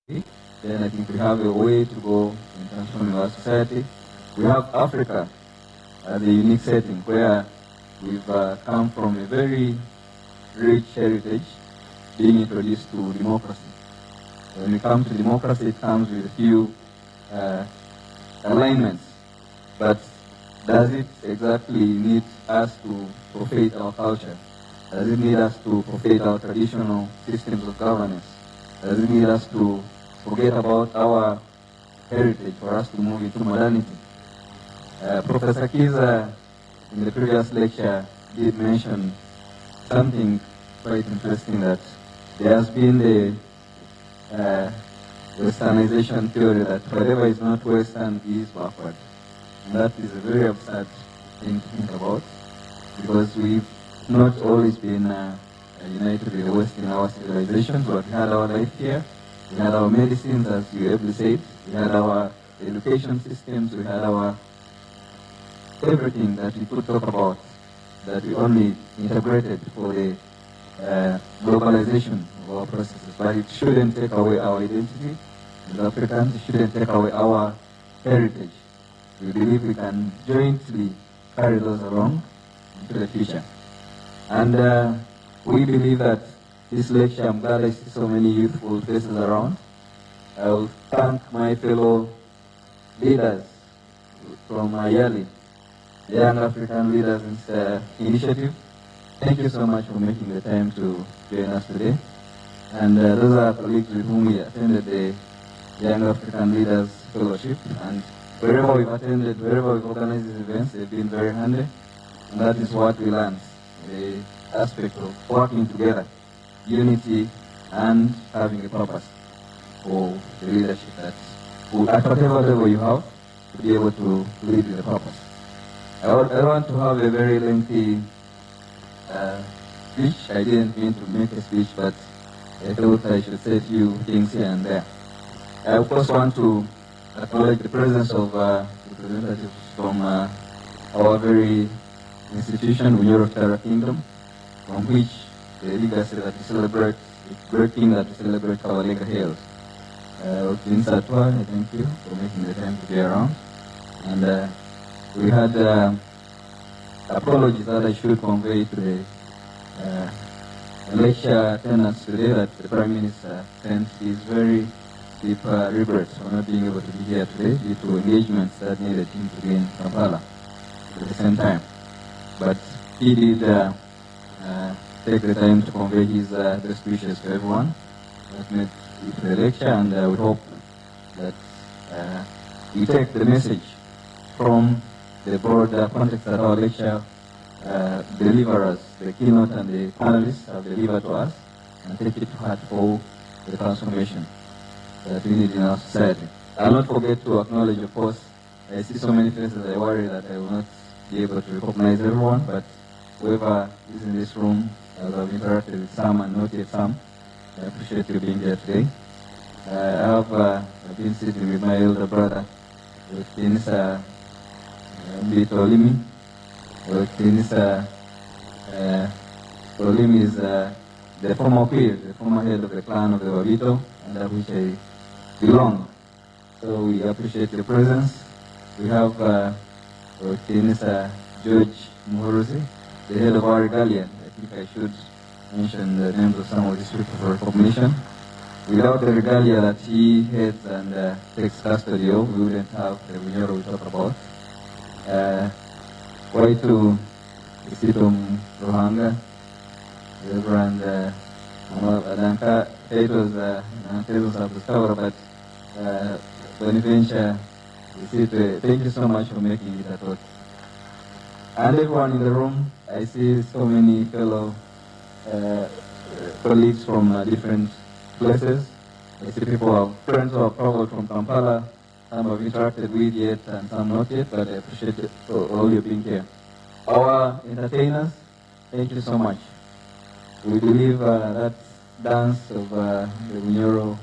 then I think we have a way to go in transforming our society. We have Africa as a unique setting where we've come from a very rich heritage being introduced to democracy. When we come to democracy, it comes with a few alignments, but does it exactly need us to forfeit our culture? Does it need us to forfeit our traditional systems of governance? Does it need us to forget about our heritage for us to move into modernity? Professor Kiiza, in the previous lecture, did mention something quite interesting, that there has been the Westernization theory that whatever is not Western is backward. And that is a very absurd thing to think about, because we've not always been united with the West in our civilizations, but we had our life here, we had our medicines, as you ably said, we had our education systems, we had our everything that we could talk about, that we only integrated for the globalization of our processes. But it shouldn't take away our identity as Africans, it shouldn't take away our heritage. We believe we can jointly carry those along into the future. And we believe that this lecture, I'm glad I see so many youthful faces around. I will thank my fellow leaders from Yali, the Young African Leaders Initiative. Thank you so much for making the time to join us today. And those are colleagues with whom we attended the Young African Leaders Fellowship. And wherever we've attended, wherever we've organized these events, they've been very handy. And that is what we learned, the aspect of working together, unity, and having a purpose for the leadership that, at whatever level you have, to be able to lead with a purpose. I don't want to have a very lengthy speech. I didn't mean to make a speech, but I thought I should say a few things here and there. I of course want to acknowledge the presence of representatives from our very institution, Bunyoro-Kitara Kingdom, from which the legacy that we celebrate, the great thing that we celebrate, Kabalega hails. Satwa, I thank you for making the time to be around. And we had apologies that I should convey to the lecture attendants today, that the Prime Minister sent his very deep regrets for not being able to be here today due to engagements that needed him to be in Kampala at the same time. But he did take the time to convey his best wishes to everyone that made it to the lecture, and we hope that we take the message from the broader context that our lecture deliverers, the keynote and the panelists have delivered to us, and take it to heart for the transformation that we need in our society. I'll not forget to acknowledge, of course, I see so many faces, I worry that I will not be able to recognize everyone, but whoever is in this room, as I've interacted with some and not yet some, I appreciate you being here today. I've been sitting with my elder brother, with Tinisa Olimi. Tinisa Olimi is the former peer, the former head of the clan of the Wabito, under which I belong. So we appreciate your presence. We have Tinisa George Muhuruzi, the head of our regalia. I think I should mention the names of some of these people for recognition. Without the regalia that he heads and takes custody of, we wouldn't have the Bunyoro we talk about. Waitu Stiftung Rohanga, Reverend Adanka, titles of discover, but Boniventure, thank you so much for making it at all. And everyone in the room, I see so many fellow colleagues from different places. I see people who have friends who have traveled from Kampala, some have interacted with yet and some not yet, but I appreciate all you being here. Our entertainers, thank you so much. We believe that dance of the Bunyoro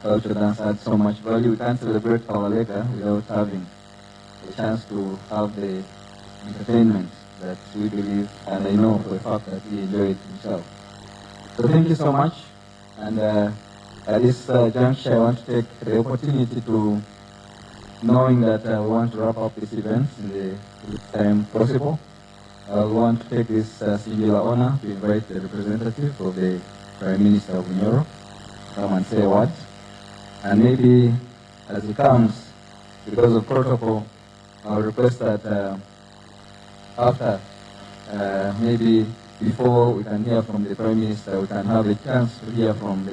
culture dance had so much value. We can't celebrate Kabalega without having a chance to have the entertainment that we believe, and I know for a fact that he enjoyed himself. So thank you so much, and At this juncture, I want to take the opportunity to, knowing that I want to wrap up this event in the time possible, I want to take this singular honor to invite the representative of the Prime Minister of Bunyoro to come and say a word. And maybe as he comes, because of protocol, I'll request that after, maybe before we can hear from the Prime Minister, we can have a chance to hear from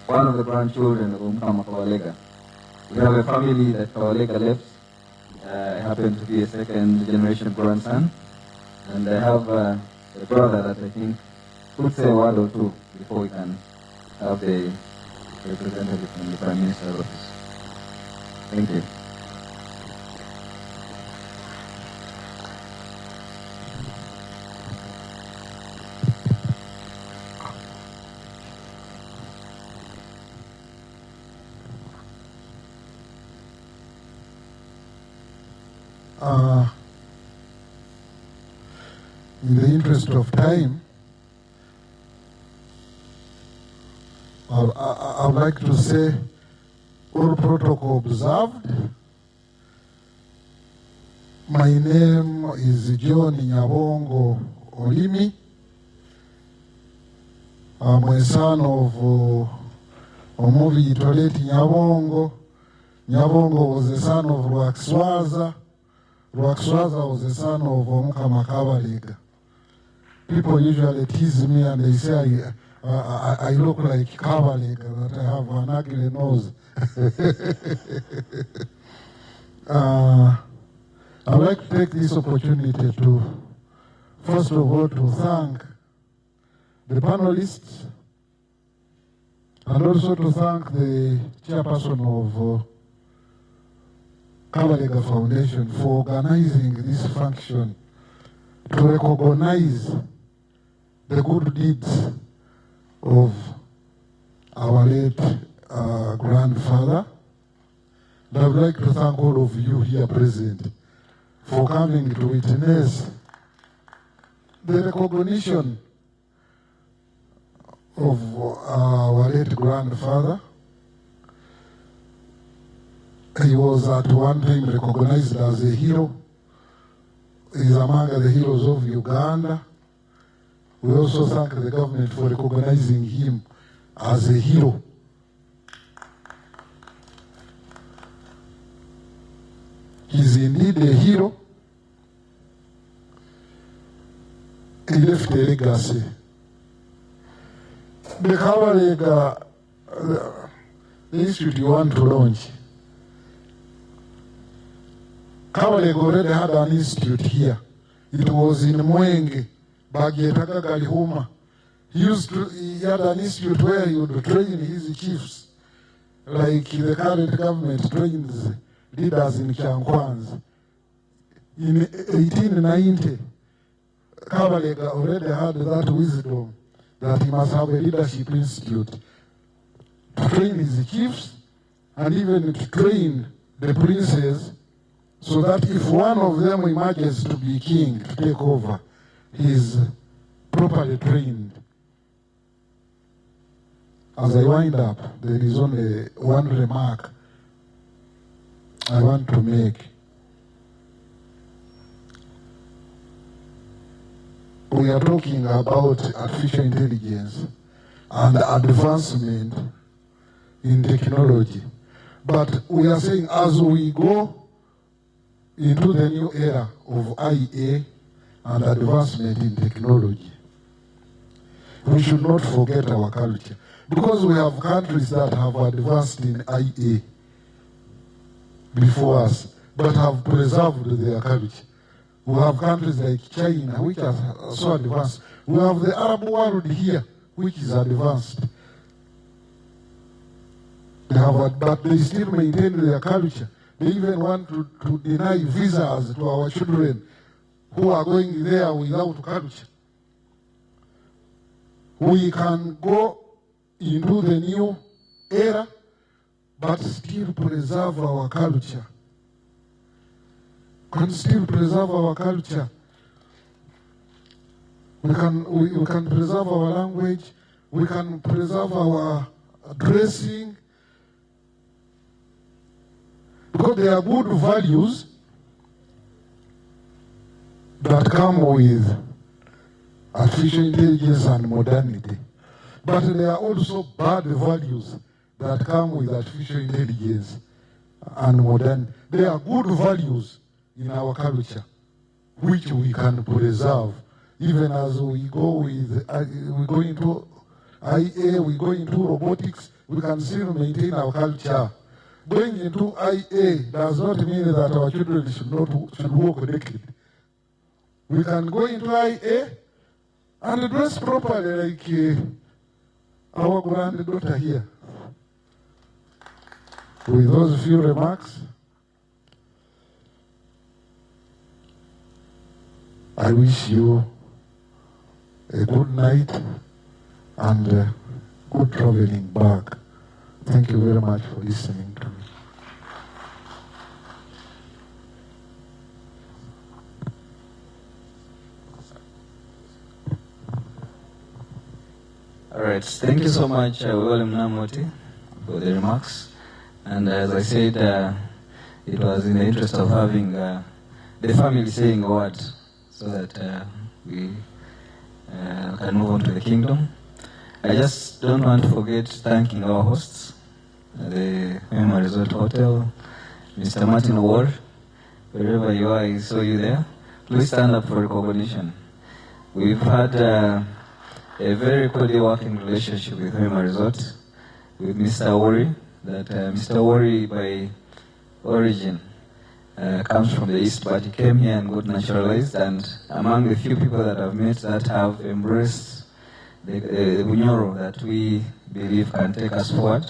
one of the grandchildren of Omukama Kabalega. We have a family that Kabalega left. I happen to be a second generation grandson. And I have a brother that I think could say a word or two before we can have the representative from the Prime Minister's office. Thank you. In the interest of time, I would like to say all protocol observed. My name is John Nyabongo Olimi. I'm a son of Omuvi Toleti Nyabongo. Nyabongo was the son of Rwakswaza. Rwakswaza was the son of Omukama Kabalega. People usually tease me and they say I look like Kabalega, that I have an ugly nose. I'd like to take this opportunity to, first of all, to thank the panelists and also to thank the chairperson of Kabalega Foundation for organizing this function to recognize the good deeds of our late grandfather. And I would like to thank all of you here present for coming to witness the recognition of our late grandfather. He was at one time recognized as a hero. He is among the heroes of Uganda. We also thank the government for recognizing him as a hero. He is indeed a hero. He left a legacy. The Kabalega, the institute you want to launch, Kabalega already had an institute here. It was in Mwenge, Bagyetaga Galihuma. He had an institute where he would train his chiefs, like the current government trains leaders in Kyankwanzi. In 1890, Kabalega already had that wisdom that he must have a leadership institute to train his chiefs and even to train the princes, so that if one of them emerges to be king, to take over, he is properly trained. As I wind up, there is only one remark I want to make. We are talking about artificial intelligence and advancement in technology. But we are saying as we go into the new era of IA and advancement in technology, we should not forget our culture. Because we have countries that have advanced in IA before us, but have preserved their culture. We have countries like China, which are so advanced. We have the Arab world here, which is advanced. But they still maintain their culture. They even want to deny visas to our children who are going there without culture. We can go into the new era, but still preserve our culture. Can still preserve our culture. We can preserve our language. We can preserve our addressing, because there are good values that come with artificial intelligence and modernity. But there are also bad values that come with artificial intelligence and modernity. There are good values in our culture which we can preserve, even as we go into IA, we go into robotics, we can still maintain our culture. Going into IA does not mean that our children should walk naked. We can go into IA and dress properly like our granddaughter here. With those few remarks, I wish you a good night and good traveling back. Thank you very much for listening to me. All right, thank you so much, William Namoti, for the remarks. And as I said, it was in the interest of having the family saying a word so that we can move on to the kingdom. I just don't want to forget thanking our hosts, the Hoima Resort Hotel, Mr. Martin Award, wherever you are, I saw you there. Please stand up for recognition. We've had a very cordial working relationship with Hoima Resort, with Mr. Wari, that Mr. Wari by origin comes from the East, but he came here and got naturalized, and among the few people that I've met that have embraced the Bunyoro that we believe can take us forward,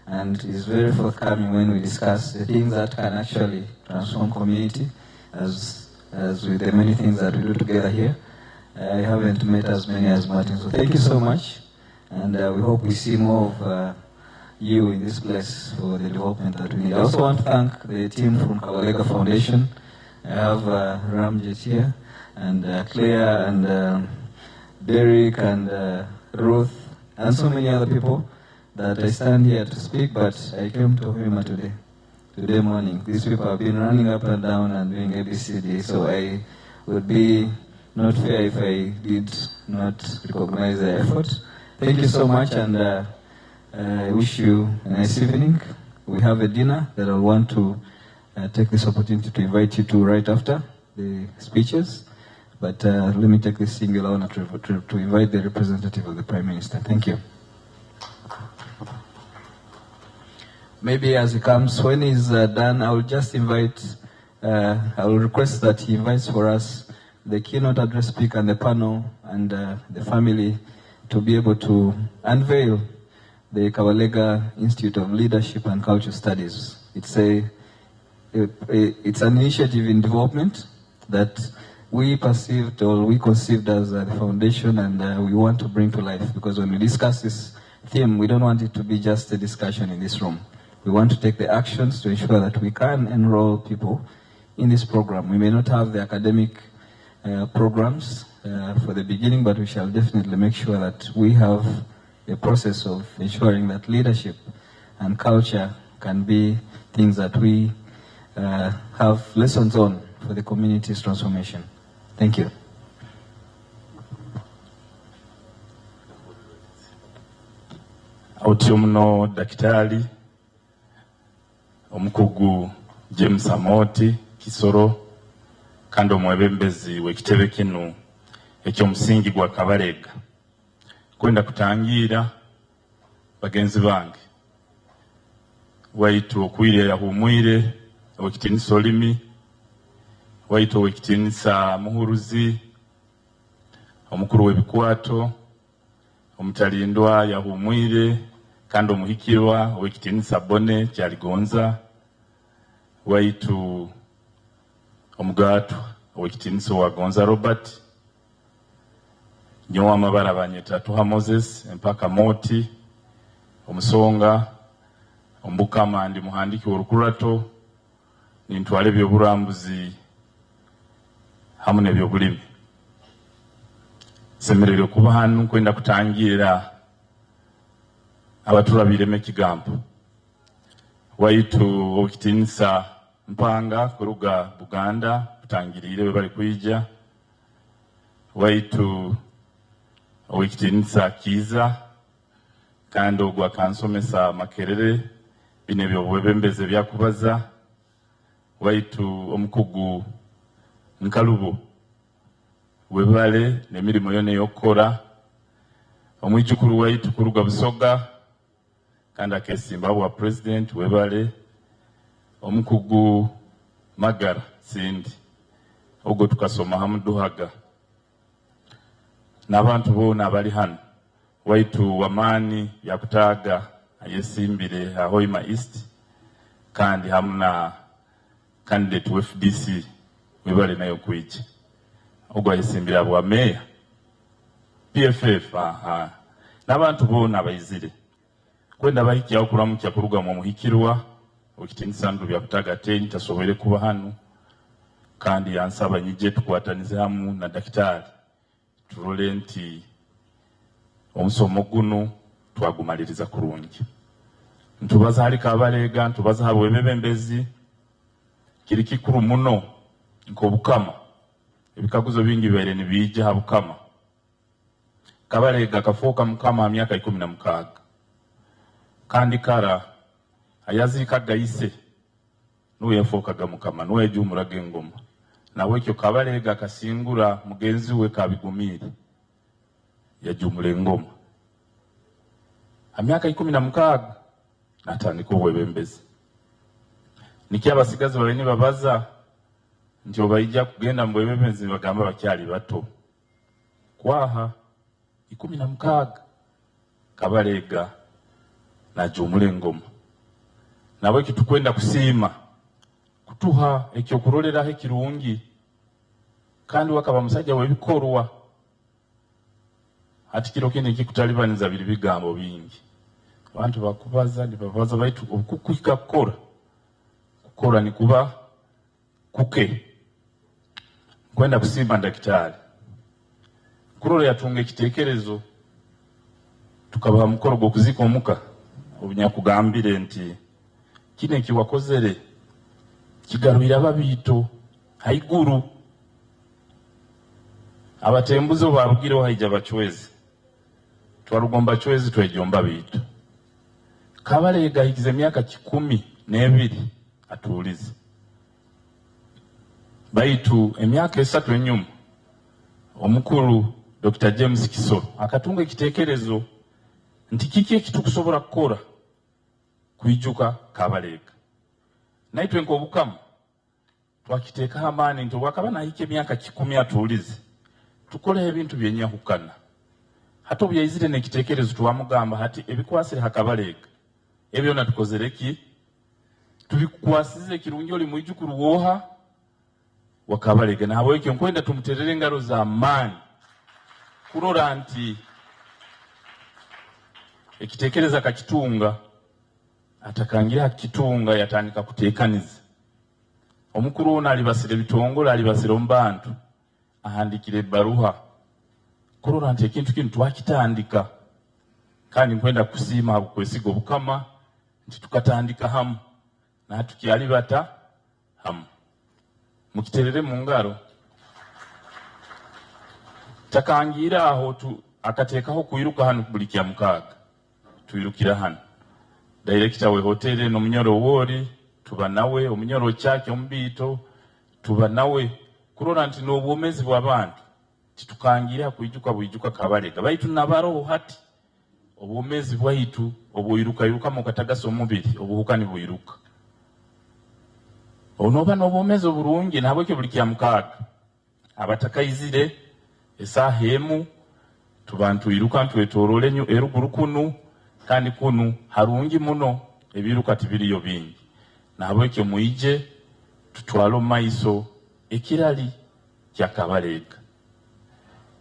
and is very forthcoming when we discuss the things that can actually transform community, as with the many things that we do together here. I haven't met as many as Martin, so thank you so much, and we hope we see more of you in this place for the development that we need. I also want to thank the team from Kabalega Foundation. I have Ramjet here, and Claire, and Derek, and Ruth, and so many other people that I stand here to speak, but I came to Hoima today morning. These people have been running up and down and doing ABCD, so I would be not fair if I did not recognize their effort. Thank you so much, and I wish you a nice evening. We have a dinner that I want to take this opportunity to invite you to right after the speeches. But let me take this singular honor to invite the representative of the Prime Minister. Thank you. Maybe as he comes, when he's done, I will just invite, I will request that he invites for us the keynote address speaker and the panel and the family to be able to unveil the Kabalega Institute of Leadership and Cultural Studies. It's an initiative in development that we perceived or we conceived as the foundation, and we want to bring to life, because when we discuss this theme, we don't want it to be just a discussion in this room. We want to take the actions to ensure that we can enroll people in this program. We may not have the academic programs for the beginning, but we shall definitely make sure that we have a process of ensuring that leadership and culture can be things that we have lessons on for the community's transformation. Thank you. Autumno Daktari Omukugu James Amoti Kisoro kandi omwebembezi w'ekitebe kino ekyomusingi gwa Kabalega. Kwenda kutangira bagenzi bange waitu okwire yahumwire owekitinisa olimi, waitu owekitinisa muhuruzi, omukuru w'ebikwato, omutalindwa yahumwire kandi omuhikirwa owekitinisa Bone Kyaligonza, waitu omugatwa owekitinisa Wagonza Robert, nyowa amabara banyeta Tuha Moses Empaka Moti, omusonga Omukama ndi muhandiki w'olukurato nintwale ebyobulambuzi hamu n'ebyobulimi. Semererwe kuba hano kwenda kutangira abatulabiremu ekigambo waitu okitinisa mpanga kuruga Buganda kutangirire we bali kwijja waitu okitinisa Kiiza kandi ogwa kansomesa Makerere bine byobwebembeze byakubaza waitu omukugu Nkalubo webale n'emirimo yone yokora omwijukuru waitu kuruga Busoga kandi akesimba wa president webale omukugu Magara sindi ogwo tukasoma hamuduhaga n'abantu bona abali hano waitu wamani yakutaga ayesimbire Hoima East kandi hamuna candidate wa FDC webale nayo kwiche ogwo ayesimbira bwa meya PFF n'abantu bona abayizire kwenda bahiki okuramukya kuruga mu muhikirwa okitinisa ndu byakutaga teni tasobere kuba hano kandi yansaba nyije tukwatanize hamu na daktari turole nti omusomo guno twagumaliriza kurungi ntubaza hali Kabalega ntubaza habo ebebembezi kiri kikuru muno nko Bukama ebikaguzo bingi bere nibije habukama Kabalega kafoka mukama myaka 16 kandi kara ayazika gaise nuye yafokaga mukama nuye jumurage ngoma nawe cyo Kabalega kasingura mugenzi we kabigumire yajumure ngoma amyaka 16 natandika obwebembezi niki abasigazi babeni babaza nti bayija kugenda mu bwebembezi bagamba bakyali bato kwaha 16 Kabalega na jumule ngoma nawe kitukwenda kusiima kutuha ekyo kurolera he kirungi kandi wakaba musajja webikorwa ati kiro kene kikutalibaniza bili bigambo bingi abantu bakubaza ndibabaza baitu okukwika kukora ni kuba kuke kwenda kusiima daktari kurole yatunga ekitekerezo tukaba mukoro gwo kuzika omuka obunyakugambire nti kine kiwakozere kigarubira babito haiguru abatembuzo barugireho haija bachwezi twarugomba chwezi twejomba bitu Kabalega higize myaka 12 atulize baitu emyaka 3 enyuma omukuru Dr. James Kisoro akatunga ekitekerezo nti kiki ekitukusobora kukora kwijuka Kabalega naitwe nko Bukama twakiteeka hamani nti wakaba na hike myaka 10 atulize tukole ebintu byenya kukana hato byayizire nekitekerezo tuwamugamba hati ebikwasire Kabalega ebyo natukozereki tubikwasize kirungi oli mwijukuru woha wa Kabalega na Owek nkwenda tumuterere ngaro za amani kurora nti ekitekereza kakitunga atakangira kitunga yatandika kutekaniza omukuru ona alibasire bitongole alibasire ombantu ahandikire baruha kurora nti ekintu kintu twakitandika kandi nkwenda kusiima kwesiga Bukama nti tukatandika hamu na tukyali bata hamu mukiterere mu ngaro takangira aho akateekaho kuyiruka hano buli kya mukaga tuyirukira hano director we hotel no Munyoro wori tuba nawe Omunyoro cyake ombito tuba nawe kurora nti no bwomezi bw'abantu titukangira kuyijuka Kabalega baitu nabaro hati obwomezi bwaitu obuyiruka mu katagaso mubiri obuhukani buyiruka onoba n'obwomezi oburungi nabwe ke buli kya mukaga abatakayizire esahemu tubantu iruka ntwetorole nyo eruguru kunu kandi kunu harungi muno ebiruka tibiriyo bingi nabwe ke muije tutwalo maiso ekirali kya Kabalega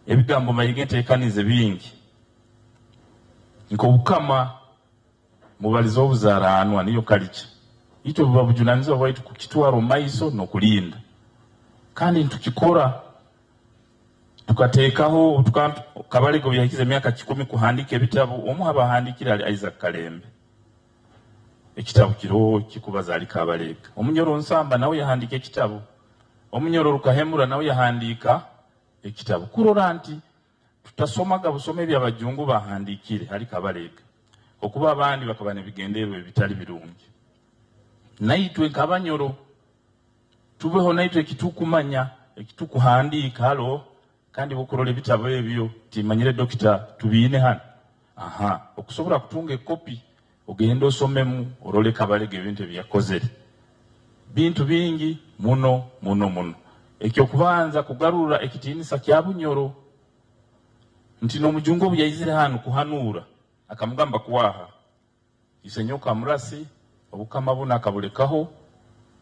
ebigambo mayigete ekanize bingi nko Bukama mubalizo obuzara anwa niyo kalicha ito babujunaniza bwaitu kukitwaro maiso no kulinda kandi ntukikora tukateekaho Kabalega byakize emyaka 10 kuhandika ebitabo omu abahandikira ali Isaac Kalembe ekitabo kiro kikubaza ali Kabalega Omunyoro Nsamba nawe yahandika ekitabo Omunyoro Rukahemura nawe yahandika ekitabo kurora nti tutasomaga busome by'abajungu bahandikire ali Kabalega okuba abandi bakabane bigenderwe bitali birungi naitwe Kabanyoro tubeho naitwe kitukumanya ekitukuhandika halo kandi bukurole bitabo ebyo timanyire dokita tubiine hano okusobola kutunga ekopi ogenda osomemu orole Kabalega ebintu byakozere bintu bingi muno ekyo kubanza kugarura ekitiinisa kya Bunyoro nti n'omujungu byayizire hano kuhanura akamugamba kuwaha isenyoka murasi obukama buna kabulekaho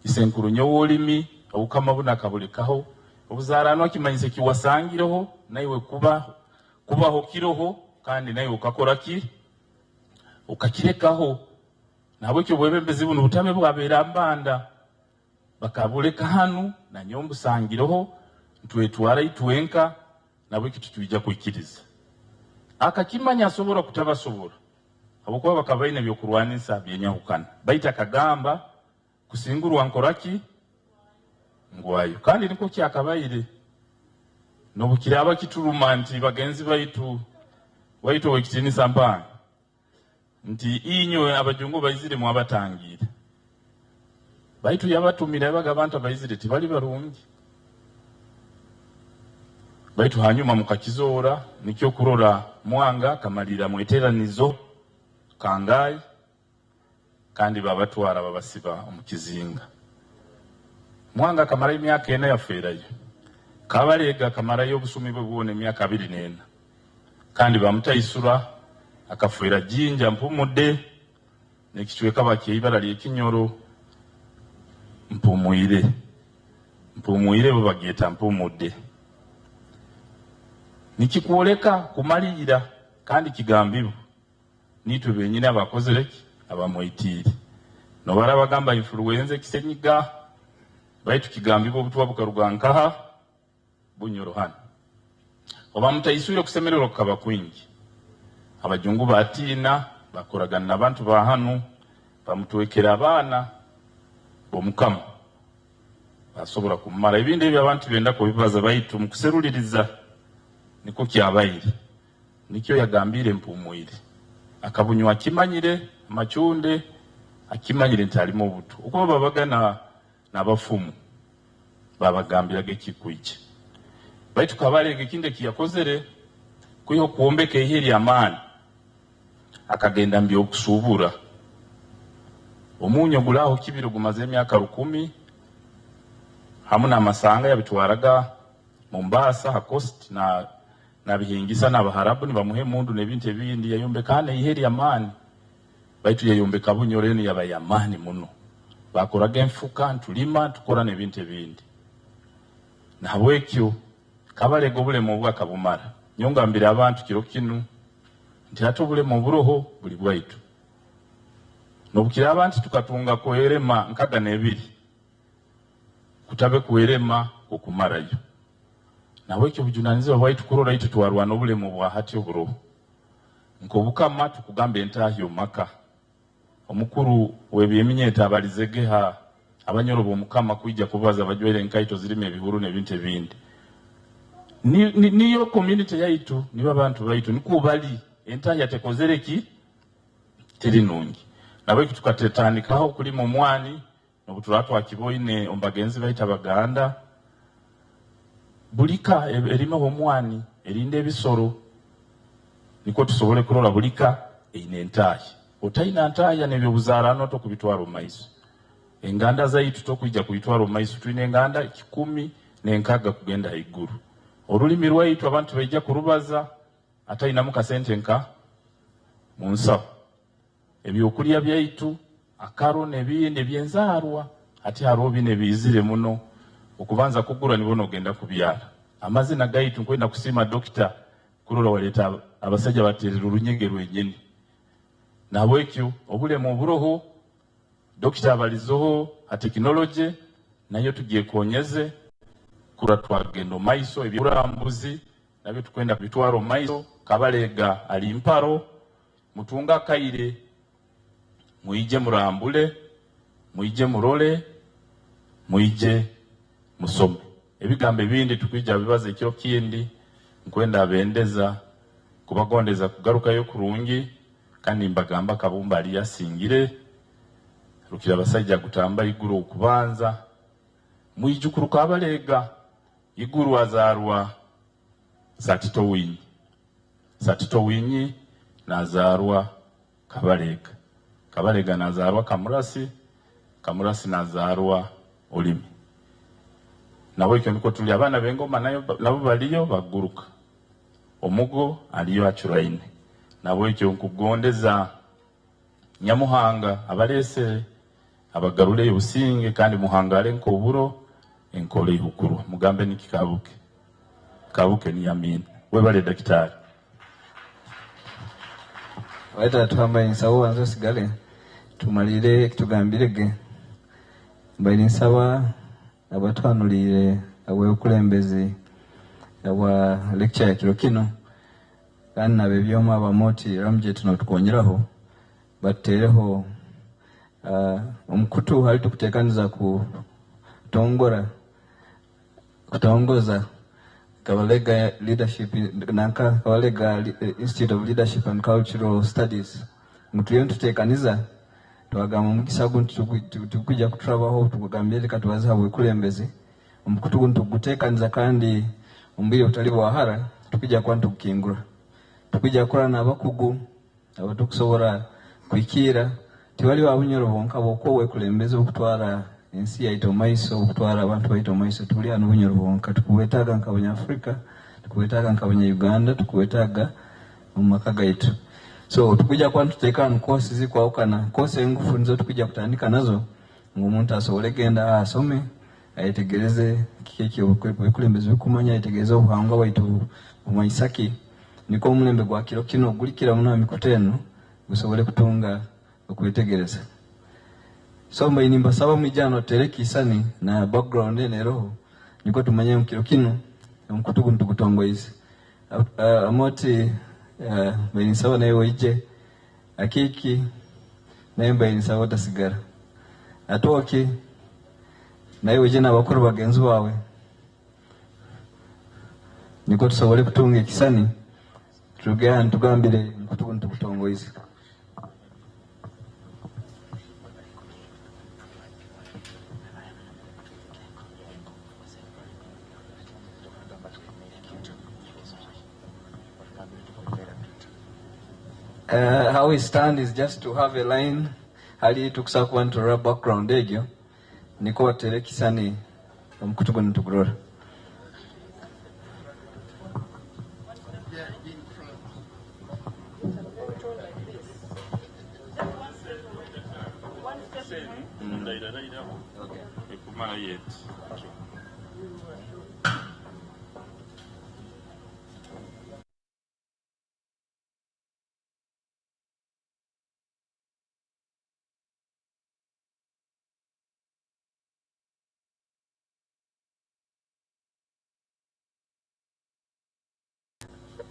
isenkuru nyowolimi obukama buna kabulekaho obuzarano akimanyise kiwasangireho naiwe kubaho kiroho kandi naiwe ukakora ki ukakirekaho nabo cyo bwebembezi buno butame bwabera mbanda bakabuleka hanu na nyombu sangireho ntwetwara itwenka nabo kitu tujja kwikiriza akakimanya asobora kutabasobora abokuba bakabaina byokurwanisa byenyahukana baita kagamba kusingurwa nkoraki ngwayo kandi niko kyakabaire nobukira abakituluma nti bagenzi baitu wekitinisa mpanga nti inyo abajungu bayizire mu abatangire baitu yabatumira bagabanta bayizire tibali barungi baitu hanyuma mukakizora nikyo kurora mwanga kamalira mweteranizo kangai kandi babatwara babasiba omukizinga mwanga kamara emyaka 4 yaferayo Kabalega kamarayo obusumi bwe bwone emyaka 24 kandi bamutayisura akafera jinja mpumude nekichweka bakiyibara lyekinyoro mpumuire bo bageta mpumude nikikuoleka kumalira kandi kigambibu nitwe benyine abakozereki abamwitiri no barabagamba influenza kisenyiga baitu kigambibu obutwa bukarugankaha Bunyoro hano oba mutayisure kusemerero kaba kwingi abajungu batina bakoragana nabantu ba hano bamutwekera abana Omukama basobora kumara ibindi by'abantu benda kubibaza baitu mukuseruliriza niko kyabayire nikyo yagambire mpumuire akabunywa akimanyire amachunde akimanyire ntalimo butu uko babagana n'abafumu babagambiraga ekikuiki baitu Kabalega ekinde kiyakozere kuyo kuombeka iheri amani akagenda mbyo okusubura omunyo gulaho kibiro gumaze emyaka 10 hamuna amasanga yabitwaraga Mombasa Coast na bihingisa n'abaharabu nibamuhe mundu nebintu ebindi yayombekana iheri amani baitu yayombeka Bunyoreni yabayamani muno bakoraga enfuka ntulima tukora nebintu ebindi nabwekyo Kabalega obule mu bwaka bumara nyongambira abantu kiro kinu nti atobule mu buroho buli bwaitu nobukira abantu tukatunga koerema nkaga nebiri kutabe kuerema okumarayo nabwekyo bujunanizo bwaitu kurora itu twarwana obule mu bwa hati oburoho nkobukama tukugambe entahyo maka omukuru webyeminyeta abalizegeha abanyorobo Omukama kujja kubaza bajwere nkaito zirime ebihuru nebintu ebindi niyo community yaitu niba abantu baitu nikubali entahya tekozereki tirinungi nabwe tukatetanikaho kuli mu mwani nobutulatu akiboine ombagenzi baita baganda bulika erima omwani erinde ebisoro niko tusobole kurola bulika eine entahya otaina ntahya nebyo buzarano to kubitwaro maiso enganda zaitu tokujja kuitwaro maiso tuine enganda 10 nenkaga kugenda iguru olulimi lwaitu abantu bajja kurubaza ataina muka sente nka munsa ebyokulya byaitu akaro nebindi byenzarwa ati harobi nebizire muno okubanza kugura nibono ogenda kubyala amazina gaitu nkwenda kusima dokita kurola waleta abasajja baterera olunyege lwenyeni nabwekyo obule mu buroho dokita abalizoho a technology nayo tugiye konyeze kura twagendo maiso ebyobulambuzi nabyo tukwenda bitwaro maiso. Kabalega ali Mparo, Mutunga Kaire, muije murambule, muije murole, muije musome. Ebigambo ebindi tukwija bibaza ekiro kindi nkwenda abendeza kubagondeza kugarukayo kurungi kandi mbagamba Kabumba ali yasingire rukira basajja gutamba iguru okubanza muijukuru Kabalega iguru azarwa Satito Winyi nazarwa Kabalega. Kabalega nazarwa Kamurasi nazarwa Olimi. Nabo ekyo niko tuli abana b'engoma nabo baliyo baguruka. Omugo aliyo achuraine. Nabo ekyo nkugondeza Nyamuhanga abalese abagarule usinge kandi muhangale nkoburo enkole ihukuru. Mugambe nikikabuke. Kabuke ni Amin. Webale Daktari. Waita tuhamba insawo wanzo sigale. Tumalire kitugambirege. Mbaili nsawa abatwanulire awe okulembezi awa lecture ya kirokino. Kandi nabe byoma abamoti ramjet notukonyeraho. Batereho omukutu hali tukutekaniza kutongoza Kabalega Leadership nanka Kabalega Institute of Leadership and Cultural Studies. Mutuyo tutekaniza twagamba mukisagu tukujja kutrabaho tukugambye katubaza habwe kulembezi omukutu tugutekaniza kandi umbiri utalibo wahara tukujja kwantu kukingura tukujja kola nabakugu abatukusobora kwikira tiwali wa Bunyoro bonka bokwe kulembezi okutwara ensi yaito maiso okutwara abantu baito maiso tuli anu Bunyoro bonka tukuwetaga nkabanya Afrika tukuwetaga nkabanya Uganda tukuwetaga mu makaga yitu. So tukujja kwantu tekana course zikwawukana course ngufu nizo tukujja kutandika nazo ngomuntu asobole genda asome ayetegereze kiki okulembezi bikumanya ayetegereze obuhanga bwaitu mumaisaki niko omulembe gwa kiro kino gulikira muno mikuteno gusobole kutunga okwetegereza. So mbaini mbasaba mwijano tereki isani na background ene roho niko tumanye mkiro kino mkutugu ntukutongoizi amoti mbaini sawa na ewe ije akiki na mbaini sawa tasigara atoki na ewe ije na bakuru bagenzu wawe niko tusobole kutunga ikisani tugea ntugambire mkutugu ntukutongoizi. How we stand is just to have a line. Hali tukisa kuwantu ra background egyo. Niko watereki sani mkutugu ntukurora.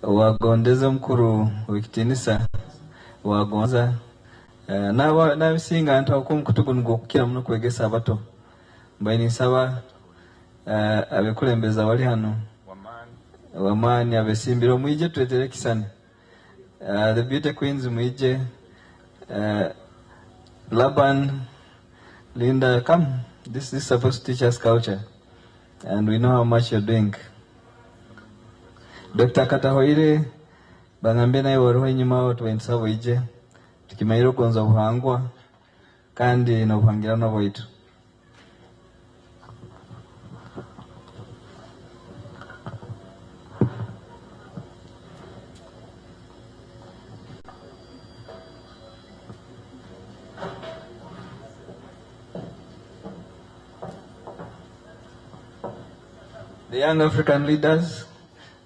Wagondeza mkuru wikitinisa wagonza nabisinga nta ko mkutugu ngo kukira muno kwegesa abato mbaini saba abekulembeza wali hano wamani abesimbiro mwije twetere kisani the beauty queens mwije Laban Linda come this is supposed to teach us culture and we know how much you're doing. Dr. Katahoire bangambe naye woroho inyuma wo twensabo ije tukimairo konza buhangwa kandi no buhangira no boitu. The young African leaders,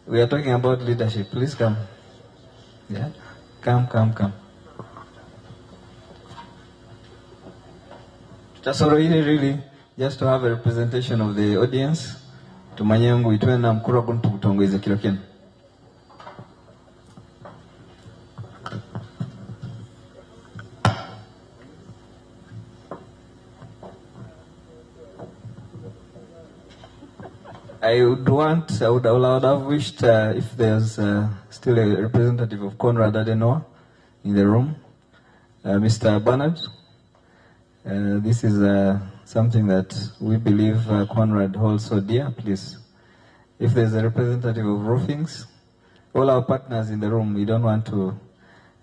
we are talking about leadership. Please come. Yeah, come. Just really, just to have a representation of the audience. Tumanyengu itwe na mkura kuntu kutongoize kilo kenu. I would have wished if there's still a representative of Konrad Adenauer in the room, Mr. Bernard. This is something that we believe Konrad holds so dear. Please, if there's a representative of Roofings, all our partners in the room, we don't want to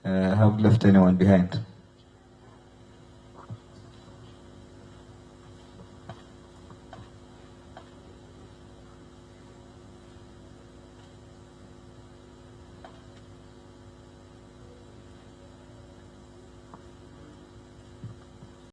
have left anyone behind.